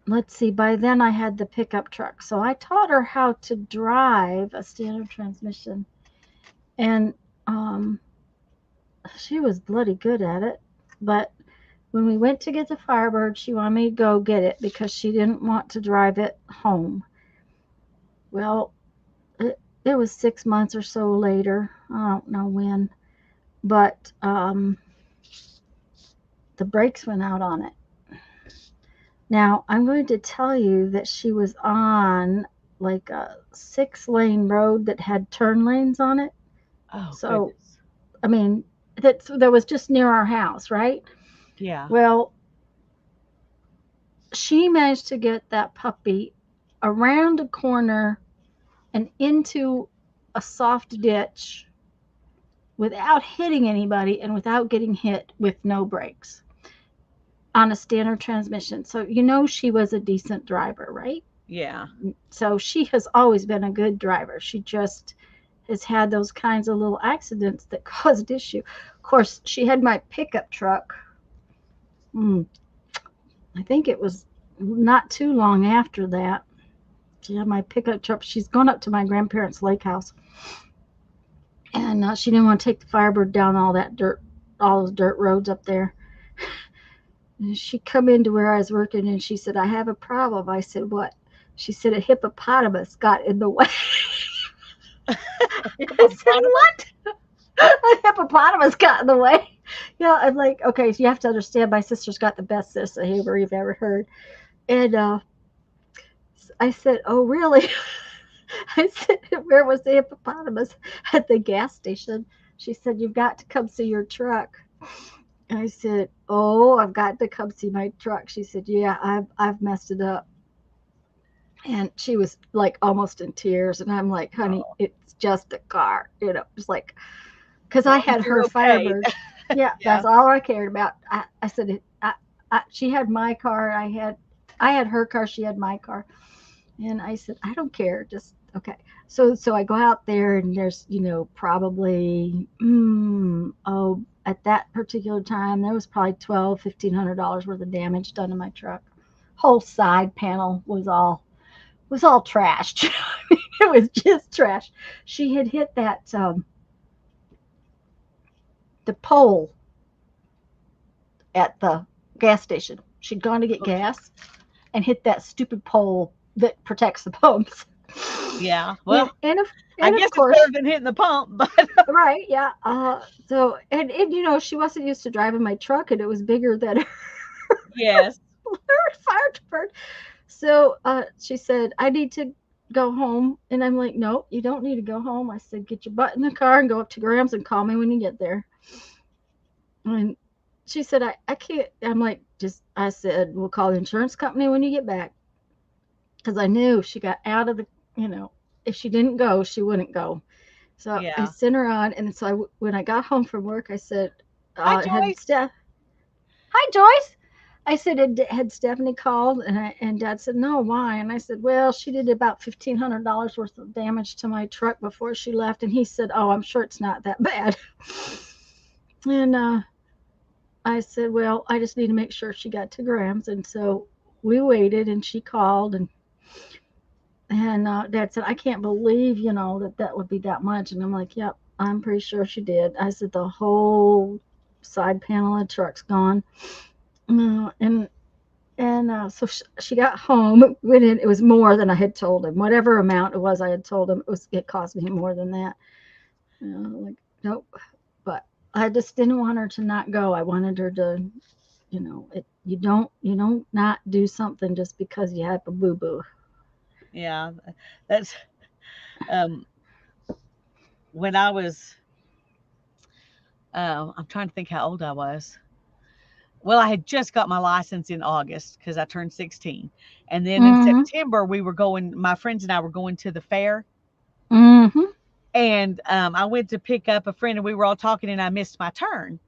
let's see, by then I had the pickup truck, so I taught her how to drive a standard transmission, and um, she was bloody good at it. But when we went to get the Firebird, she wanted me to go get it because she didn't want to drive it home. Well, it was 6 months or so later. I don't know when, but the brakes went out on it. Now, I'm going to tell you that she was on like a 6-lane road that had turn lanes on it. Oh, So, goodness. I mean, that was just near our house, right? Yeah. Well, she managed to get that puppy around a corner and into a soft ditch without hitting anybody and without getting hit with no brakes on a standard transmission. So, she was a decent driver, right? Yeah. So, she has always been a good driver. She just has had those kinds of little accidents that caused issue. Of course, she had my pickup truck. I think it was not too long after that. She had my pickup truck. She's gone up to my grandparents' lake house, and she didn't want to take the Firebird down all those dirt roads up there. And she come into where I was working, and she said, "I have a problem." I said, "What?" She said, "A hippopotamus got in the way." I said, "What?" A hippopotamus got in the way. Yeah, I'm like, okay, so you have to understand, my sister's got the best sense of humor you've ever heard. And I said, "Oh, really?" I said, "Where was the hippopotamus?" "At the gas station." She said, "You've got to come see your truck." I said, "Oh, I've got to come see my truck." She said, "Yeah, I've messed it up." And she was like almost in tears, and I'm like, "Honey, Oh, it's just a car," just like, because as I long as had you're her okay. Firebird. Yeah, Yeah. that's all I cared about. I said, she had my car, I had her car, she had my car, and I said, "I don't care, just okay." So I go out there, and there's probably at that particular time there was probably $1,200-$1,500 worth of damage done to my truck. Whole side panel was all trashed. It was just trash. She had hit that the pole at the gas station. She'd gone to get Okay. gas and hit that stupid pole that protects the pumps. Yeah. And Well, and of I and guess of it's better course, than hitting the pump, but right, yeah. So and she wasn't used to driving my truck, and it was bigger than yes. her Firebird. So she said, "I need to go home," and I'm like, "No, you don't need to go home." I said, "Get your butt in the car and go up to Graham's and call me when you get there." And she said, I can't. I'm like, I said, "We'll call the insurance company when you get back." Because I knew if she got out of if she didn't go, she wouldn't go. So I Yeah. sent her on. And so when I got home from work, I said, Hi, had Joyce. Steph, "Hi, Joyce." I said, had Stephanie called? And Dad said, no, why? And I said, well, she did about $1,500 worth of damage to my truck before she left. And he said, oh, I'm sure it's not that bad. And I said, well, I just need to make sure she got 2 grams. And so we waited, and she called, and Dad said, I can't believe, that would be that much. And I'm like, yep, I'm pretty sure she did. I said, the whole side panel of the truck's gone. And so she got home. It was more than I had told him. Whatever amount it was I had told him, it cost me more than that. Like, nope. But I just didn't want her to not go. I wanted her to, you don't not do something just because you have a boo-boo. Yeah, that's when I was. I'm trying to think how old I was. Well, I had just got my license in August because I turned 16, and then in Mm-hmm. September we were going. My friends and I were going to the fair, Mm-hmm. and I went to pick up a friend, and we were all talking, and I missed my turn.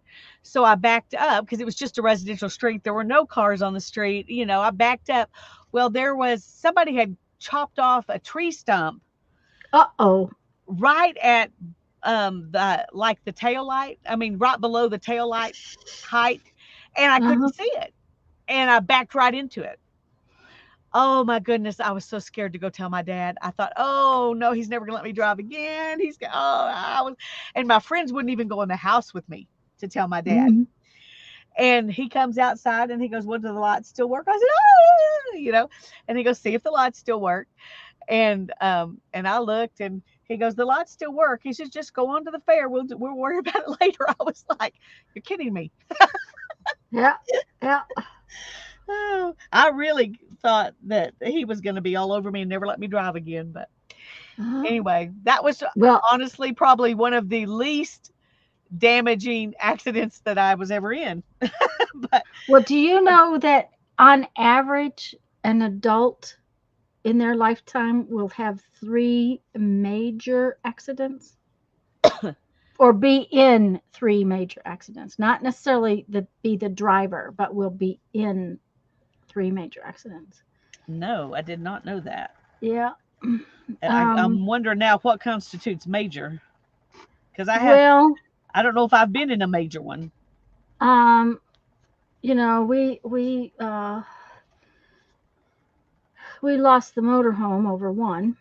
So I backed up because it was just a residential street. There were no cars on the street. I backed up. Well, there was somebody had chopped off a tree stump Uh-oh. right at the tail light. I mean, right below the tail light height, and I couldn't Uh-huh. see it. And I backed right into it. Oh my goodness, I was so scared to go tell my dad. I thought, oh no, he's never gonna let me drive again. And my friends wouldn't even go in the house with me to tell my dad. Mm-hmm. And he comes outside and he goes, well, do the lights still work? I said, oh, and he goes, see if the lights still work. And I looked, and he goes, the lights still work. He says, just go on to the fair. We'll worry about it later. I was like, you're kidding me. Yeah. Yeah. Oh, I really thought that he was going to be all over me and never let me drive again. But Uh-huh. anyway, that was Well, honestly probably one of the least damaging accidents that I was ever in. But do you know that on average, an adult in their lifetime will have 3 major accidents or be in 3 major accidents? Not necessarily be the driver, but will be in 3 major accidents. no, I did not know that. Yeah. I'm wondering now what constitutes major, because Well, I don't know if I've been in a major one. um, we lost the motorhome over one.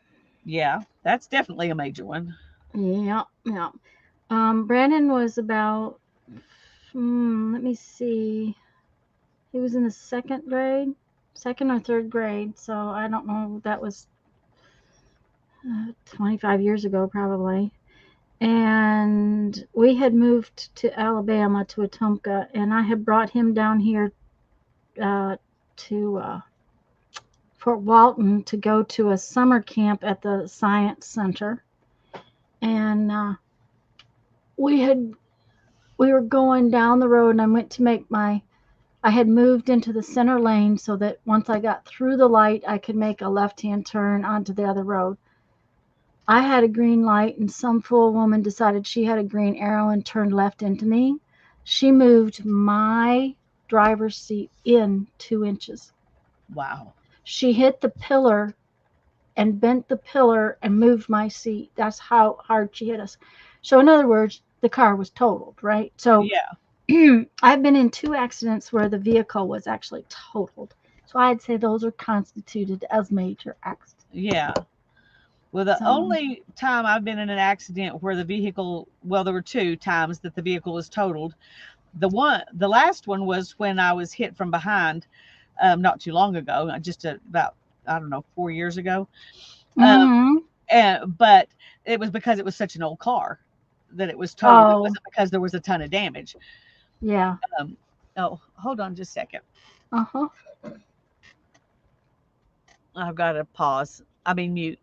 Yeah, that's definitely a major one. Yeah, yeah. Brandon was about, let me see. He was in the second or third grade. So I don't know. That was 25 years ago, probably. And we had moved to Alabama, to Wetumpka, and I had brought him down here to Fort Walton to go to a summer camp at the Science Center. And we were going down the road, and I went to make I had moved into the center lane so that once I got through the light, I could make a left-hand turn onto the other road. I had a green light, and some fool woman decided she had a green arrow and turned left into me. She moved my driver's seat in 2 inches. Wow. She hit the pillar and bent the pillar and moved my seat. That's how hard she hit us. So, in other words, the car was totaled, right? So, Yeah. I've been in 2 accidents where the vehicle was actually totaled. So, I'd say those are constituted as major accidents. Yeah. Well, the So, only time I've been in an accident where there were 2 times that the vehicle was totaled. The last one was when I was hit from behind, not too long ago, just about, I don't know, 4 years ago. Um, mm-hmm. but it was because it was such an old car that it was totaled. It Oh, wasn't because there was a ton of damage. yeah. Um, oh, hold on just a second. Uh-huh. I've got to pause. I mean, mute.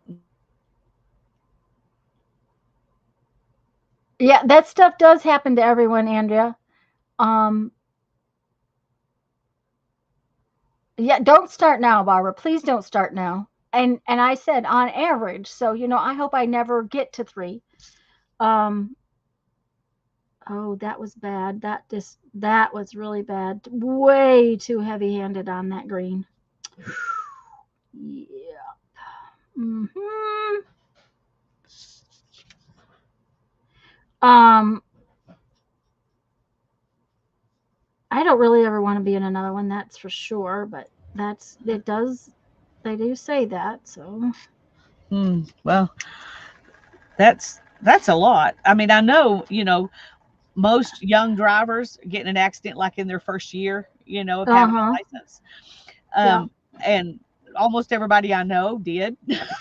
Yeah, that stuff does happen to everyone, Andrea. Um, yeah, don't start now, Barbara. Please don't start now. And I said on average, so I hope I never get to 3. Um, Oh, that was bad. That was really bad. Way too heavy-handed on that green. Yeah. Mhm. Um, I don't really ever want to be in another one, that's for sure, but they do say that, so Well, that's a lot. I mean, I know, most young drivers get in an accident like in their first year, of having a uh-huh. license. Yeah. And almost everybody I know did,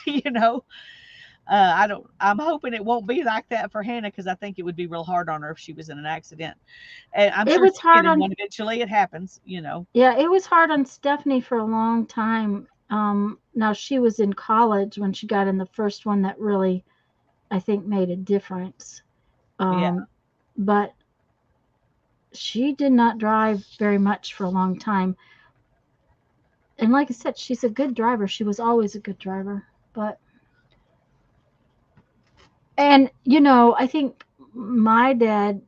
you know. I'm hoping it won't be like that for Hannah because I think it would be real hard on her if she was in an accident. And I'm It sure was she'll get hard in on one eventually. It happens. Yeah, it was hard on Stephanie for a long time. Now she was in college when she got in the first one that really, I think, made a difference. Yeah. But she did not drive very much for a long time. And like I said, she's a good driver. She was always a good driver. But and I think my dad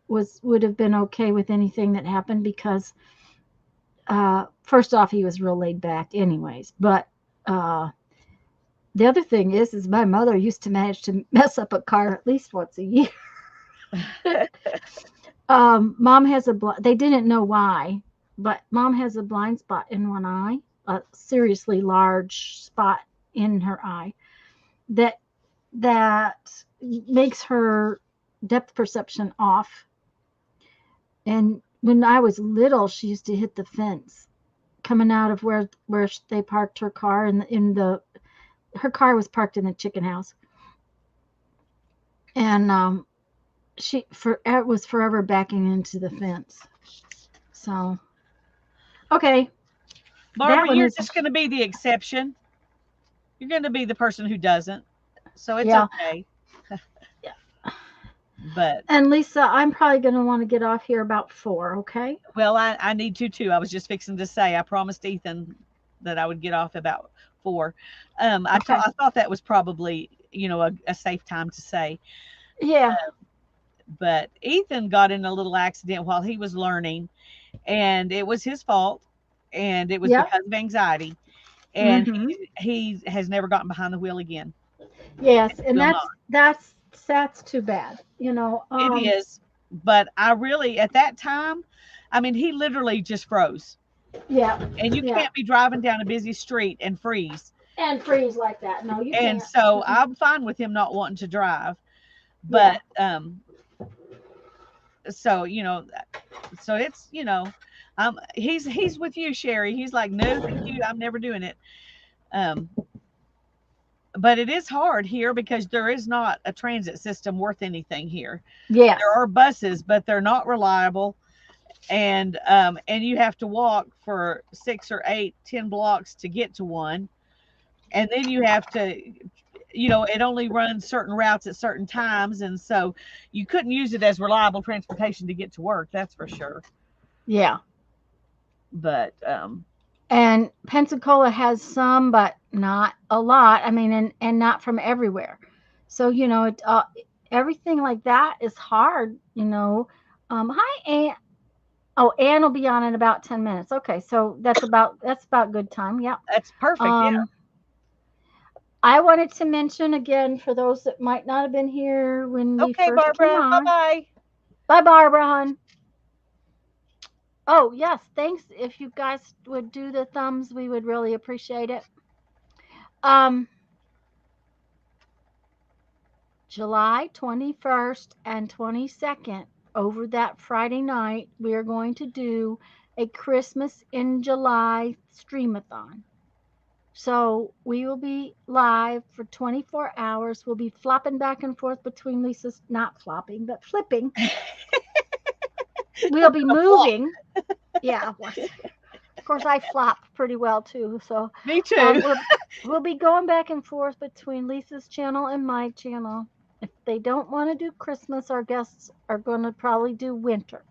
would have been okay with anything that happened because first off he was real laid back anyways. But the other thing is my mother used to manage to mess up a car at least once a year. Mom has they didn't know why, but mom has a blind spot in one eye, a seriously large spot in her eye that makes her depth perception off. And when I was little, she used to hit the fence coming out of where they parked her car, and her car was parked in the chicken house. And was forever backing into the fence. So, okay, that Barbara, one you're is, just going to be the exception. You're going to be the person who doesn't. So it's yeah. okay. Yeah. But, And Lisa, I'm probably going to want to get off here about 4, okay? well, I need to too. I was just fixing to say, I promised Ethan that I would get off about 4. Okay. I thought that was probably, a safe time to say. Yeah. But Ethan got in a little accident while he was learning, and it was his fault, and it was Yep. because of anxiety. And Mm-hmm. he has never gotten behind the wheel again. Yes, and Will not. that's too bad. It is, but I really at that time, I mean, he literally just froze, Yeah. and you Yeah. can't be driving down a busy street and freeze. And freeze like that. No, you And can't. so I'm fine with him not wanting to drive, Yeah. but so so it's he's with you, Sherry. He's like, no, thank you, I'm never doing it. Um, but it is hard here because there is not a transit system worth anything here. Yes. There are buses, but they're not reliable, and you have to walk for 6 or 8, 10 blocks to get to one, and then you have to, it only runs certain routes at certain times, and so you couldn't use it as reliable transportation to get to work. That's for sure. Yeah. But And Pensacola has some, but not a lot. I mean, and not from everywhere. So everything like that is hard. Hi, Ann. Oh, Ann will be on in about 10 minutes. Okay, so that's about good time. Yeah. that's perfect. Yeah. I wanted to mention again for those that might not have been here when we Okay, first came Barbara. Bye on. bye. Bye, Barbara, hon. Oh, yes, thanks. If you guys would do the thumbs, we would really appreciate it. Um, July 21st and 22nd, over that Friday night, we are going to do a Christmas in July streamathon. So we will be live for 24 hours. We'll be flopping back and forth between Lisa's, not flopping, but flipping. We'll be moving. Yeah, of course I flop pretty well too. So Me too. we'll be going back and forth between Lisa's channel and my channel. If they don't want to do Christmas, our guests are going to probably do winter.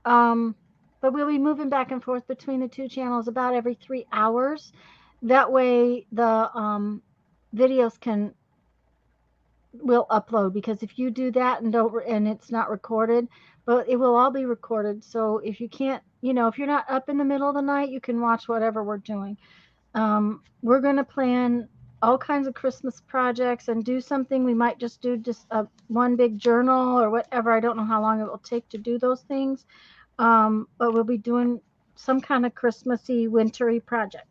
But we'll be moving back and forth between the two channels about every 3 hours. That way, the videos can will upload, because if you do that and don't and it's not recorded, but it will all be recorded. So if you can't, if you're not up in the middle of the night, you can watch whatever we're doing. We're going to plan all kinds of Christmas projects and do something. We might just do one big journal or whatever. I don't know how long it will take to do those things. But we'll be doing some kind of Christmassy, wintry project.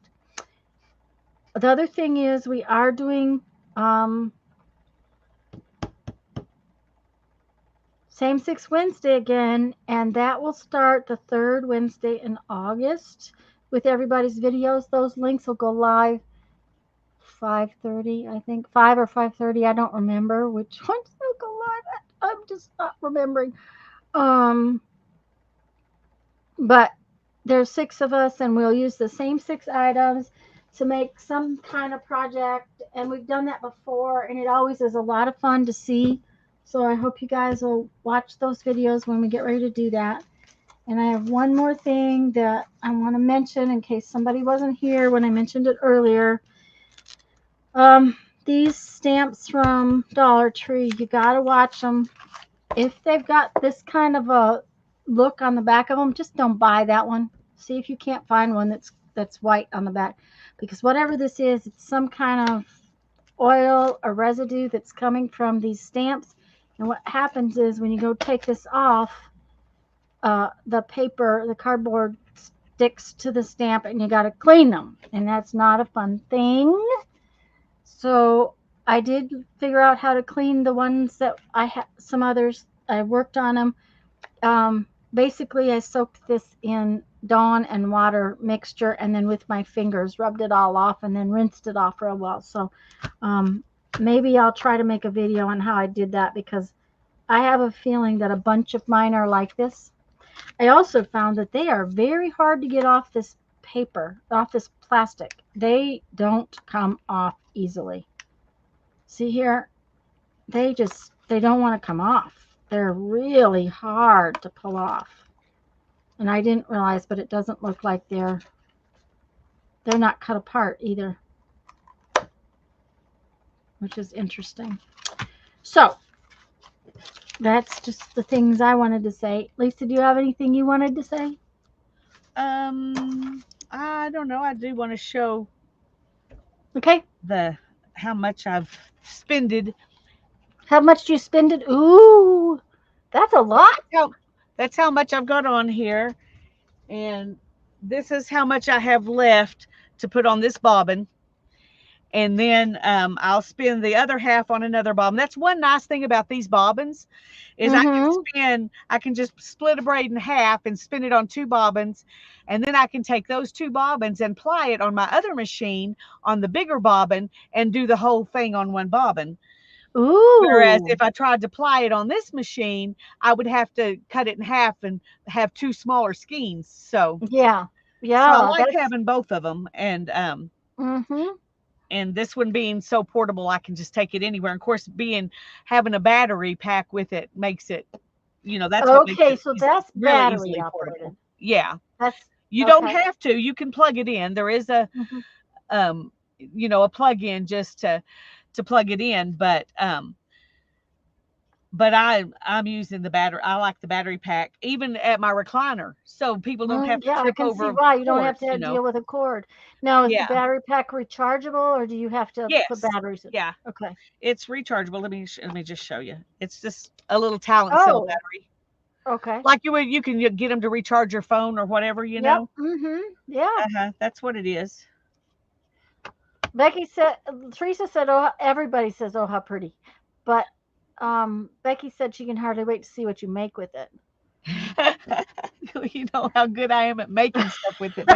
The other thing is we are doing Same Six Wednesday again, and that will start the third Wednesday in August with everybody's videos. Those links will go live 5:30, I think, 5 or 5:30. I don't remember which ones will go live. I'm just not remembering. But there's 6 of us, and we'll use the same 6 items to make some kind of project. And we've done that before, and it always is a lot of fun to see. So I hope you guys will watch those videos when we get ready to do that. And I have one more thing that I want to mention in case somebody wasn't here when I mentioned it earlier. These stamps from Dollar Tree, you got to watch them. If they've got this kind of a look on the back of them, just don't buy that one. See if you can't find one that's white on the back, because whatever this is, it's some kind of oil or residue that's coming from these stamps. And what happens is when you go take this off, the cardboard sticks to the stamp, and you got to clean them, and that's not a fun thing. So I did figure out how to clean the ones that I had. Some others I worked on them. Basically, I soaked this in Dawn and water mixture, and then with my fingers rubbed it all off, and then rinsed it off real well. So maybe I'll try to make a video on how I did that, because I have a feeling that a bunch of mine are like this. I also found that they are very hard to get off this paper, off this plastic. They don't come off easily. See here? They don't want to come off. They're really hard to pull off. And I didn't realize, but it doesn't look like they're not cut apart either, which is interesting. So that's just the things I wanted to say. Lisa, do you have anything you wanted to say? I don't know. I do want to show Okay. how much I've spended. How much do you spend it? Ooh, that's a lot. That's how much I've got on here. And this is how much I have left to put on this bobbin. And then I'll spend the other half on another bobbin. That's one nice thing about these bobbins is I can just split a braid in half and spin it on 2 bobbins. And then I can take those 2 bobbins and ply it on my other machine on the bigger bobbin and do the whole thing on one bobbin. Ooh. Whereas if I tried to ply it on this machine, I would have to cut it in half and have 2 smaller skeins. So yeah. So I like having both of them. And and this one being so portable, I can just take it anywhere. And of course, having a battery pack with it makes it, that's what makes it so that's really battery easily operated. portable. Yeah. You Okay. don't have to. You can plug it in. There is a a plug-in just to plug it in, but I'm using the battery. I like the battery pack, even at my recliner, so people don't have to trip I can over. see why you don't have to deal with a cord. Now, is the Yeah. battery pack rechargeable, or do you have to Yes. put batteries in? Yeah. Okay. It's rechargeable. Let me just show you. It's just a little Talon cell battery. Okay. Like you can get them to recharge your phone or whatever, know. Yeah. That's what it is. Teresa said, "Oh, everybody says, oh, how pretty," but Becky said she can hardly wait to see what you make with it. You know how good I am at making stuff with it.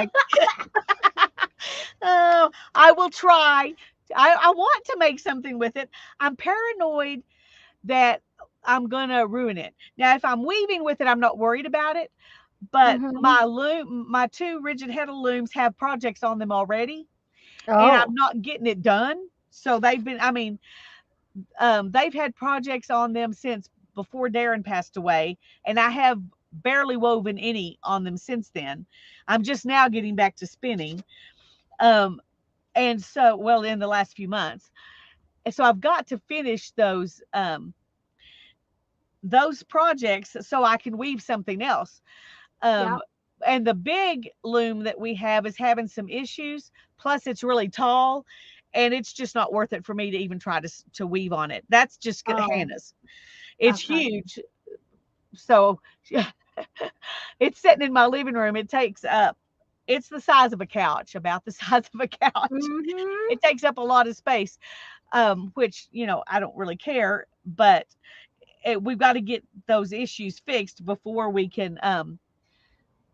Oh, I will try. I want to make something with it. I'm paranoid that I'm gonna ruin it. Now, if I'm weaving with it, I'm not worried about it. But my 2 rigid heddle looms have projects on them already, and I'm not getting it done. So they've had projects on them since before Darren passed away, and I have barely woven any on them since then. I'm just now getting back to spinning. And so, in the last few months. And so I've got to finish those projects so I can weave something else. Yeah. And the big loom that we have is having some issues. Plus, it's really tall, and it's just not worth it for me to even try to weave on it. That's just Oh, Hannah's. It's okay. huge, so it's sitting in my living room. It takes up. It's the size of a couch, about the size of a couch. Mm-hmm. It takes up a lot of space, which I don't really care, but we've got to get those issues fixed before we can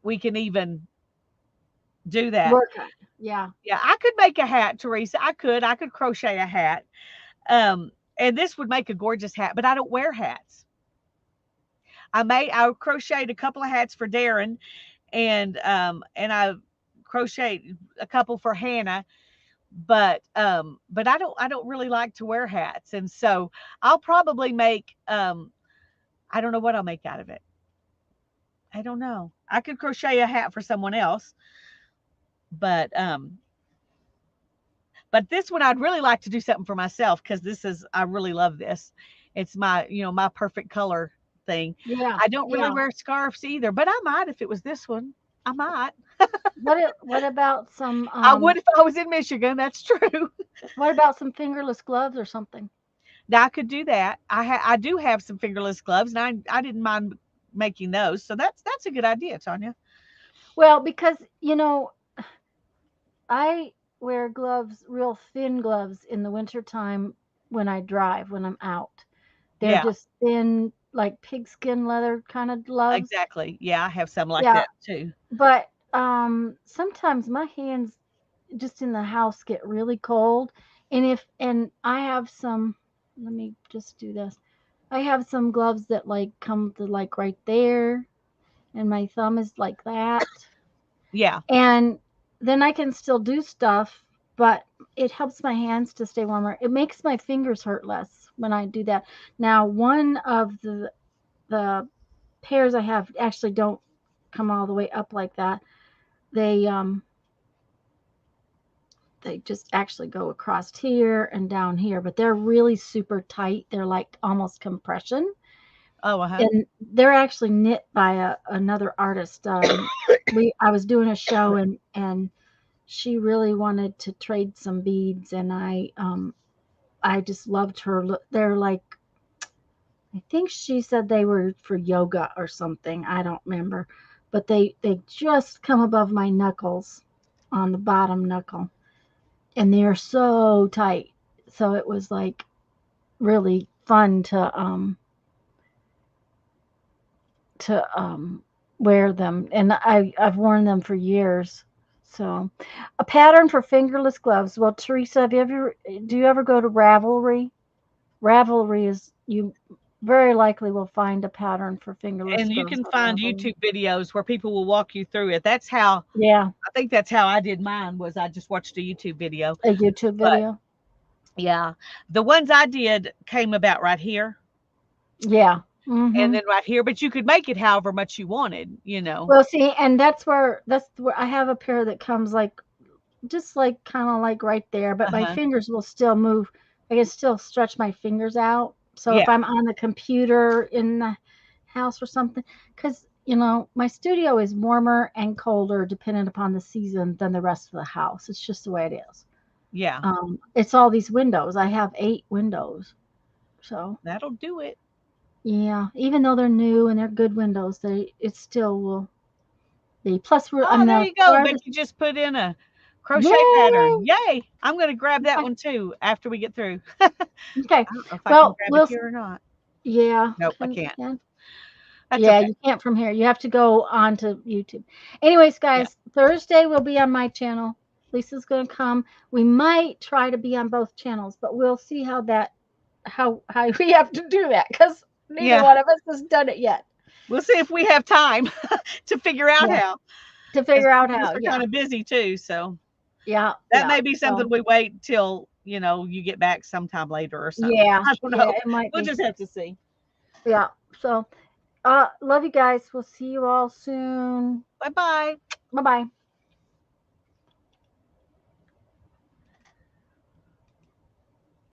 even do that. Work on it. Yeah. Yeah, I could make a hat, Teresa. I could crochet a hat. And this would make a gorgeous hat, but I don't wear hats. I crocheted a couple of hats for Darren, and I crocheted a couple for Hannah, but I don't really like to wear hats. And so I'll probably make I don't know what I'll make out of it. I don't know. I could crochet a hat for someone else, but this one I'd really like to do something for myself, because I really love this. It's my, my perfect color thing. Yeah. I don't really Yeah. wear scarves either, but I might if it was this one. I might. What about some I would if I was in Michigan. That's true. what about some fingerless gloves or something? Now I could do that. I do have some fingerless gloves, and I didn't mind making those. So that's a good idea, Tanya. Well, because I wear gloves, real thin gloves in the wintertime when I drive, when I'm out. They're Yeah, just thin, like pigskin leather kind of gloves. exactly. Yeah, I have some like Yeah, that too. but sometimes my hands just in the house get really cold, and I have some. Let me just do this. I have some gloves that like come to like right there, and my thumb is like that. Yeah, And then I can still do stuff, but it helps my hands to stay warmer. It makes my fingers hurt less when I do that. Now, one of the pairs I have actually don't come all the way up like that. They they just actually go across here and down here, but they're really super tight. They're like almost compression. oh, And they're actually knit by another artist. I was doing a show, and she really wanted to trade some beads, and I just loved her. They're like, I think she said they were for yoga or something. I don't remember, but they just come above my knuckles on the bottom knuckle, and they're so tight. So it was like really fun to wear them, and I've worn them for years. So, a pattern for fingerless gloves. Well, Teresa, do you ever go to Ravelry? Ravelry is you very likely will find a pattern for fingerless and you gloves can on find Ravelry. YouTube videos where people will walk you through it. That's how Yeah, I think that's how I did mine, was I just watched a YouTube video. a YouTube But video. yeah, the ones I did came about right here Yeah. and Mhm. then right here, but you could make it however much you wanted. Well, see, and that's where I have a pair that comes like just like kind of like right there, but my Uh-huh. fingers will still move. I can still stretch my fingers out. So Yeah, if I'm on the computer in the house or something, because my studio is warmer and colder depending upon the season than the rest of the house. It's just the way it is. yeah, It's all these windows. I have 8 windows. So that'll do it. yeah, even though they're new and they're good windows, it still will be. Plus, Oh, I'm there the you go. farthest. Becky just put in a crochet pattern. Yay! Yay. I'm going to grab that Okay. one too after we get through. I Okay. don't know if I can Well, grab it here or not. yeah. Nope, I can't. Can That's Yeah, okay. you can't from here. You have to go on to YouTube. Anyways, Yeah. guys, Thursday will be on my channel. Lisa's going to come. We might try to be on both channels, but we'll see how we have to do that because neither Yeah. one of us has done it yet. We'll see if we have time to figure out Yeah, how. to Because figure out both of us how. are Yeah, kind of busy too. So yeah, that yeah. may be something So we wait till, you get back sometime later or something. yeah, I don't yeah, know. it might We'll be. just have to see. Yeah. So love you guys. We'll see you all soon. Bye bye. Bye bye.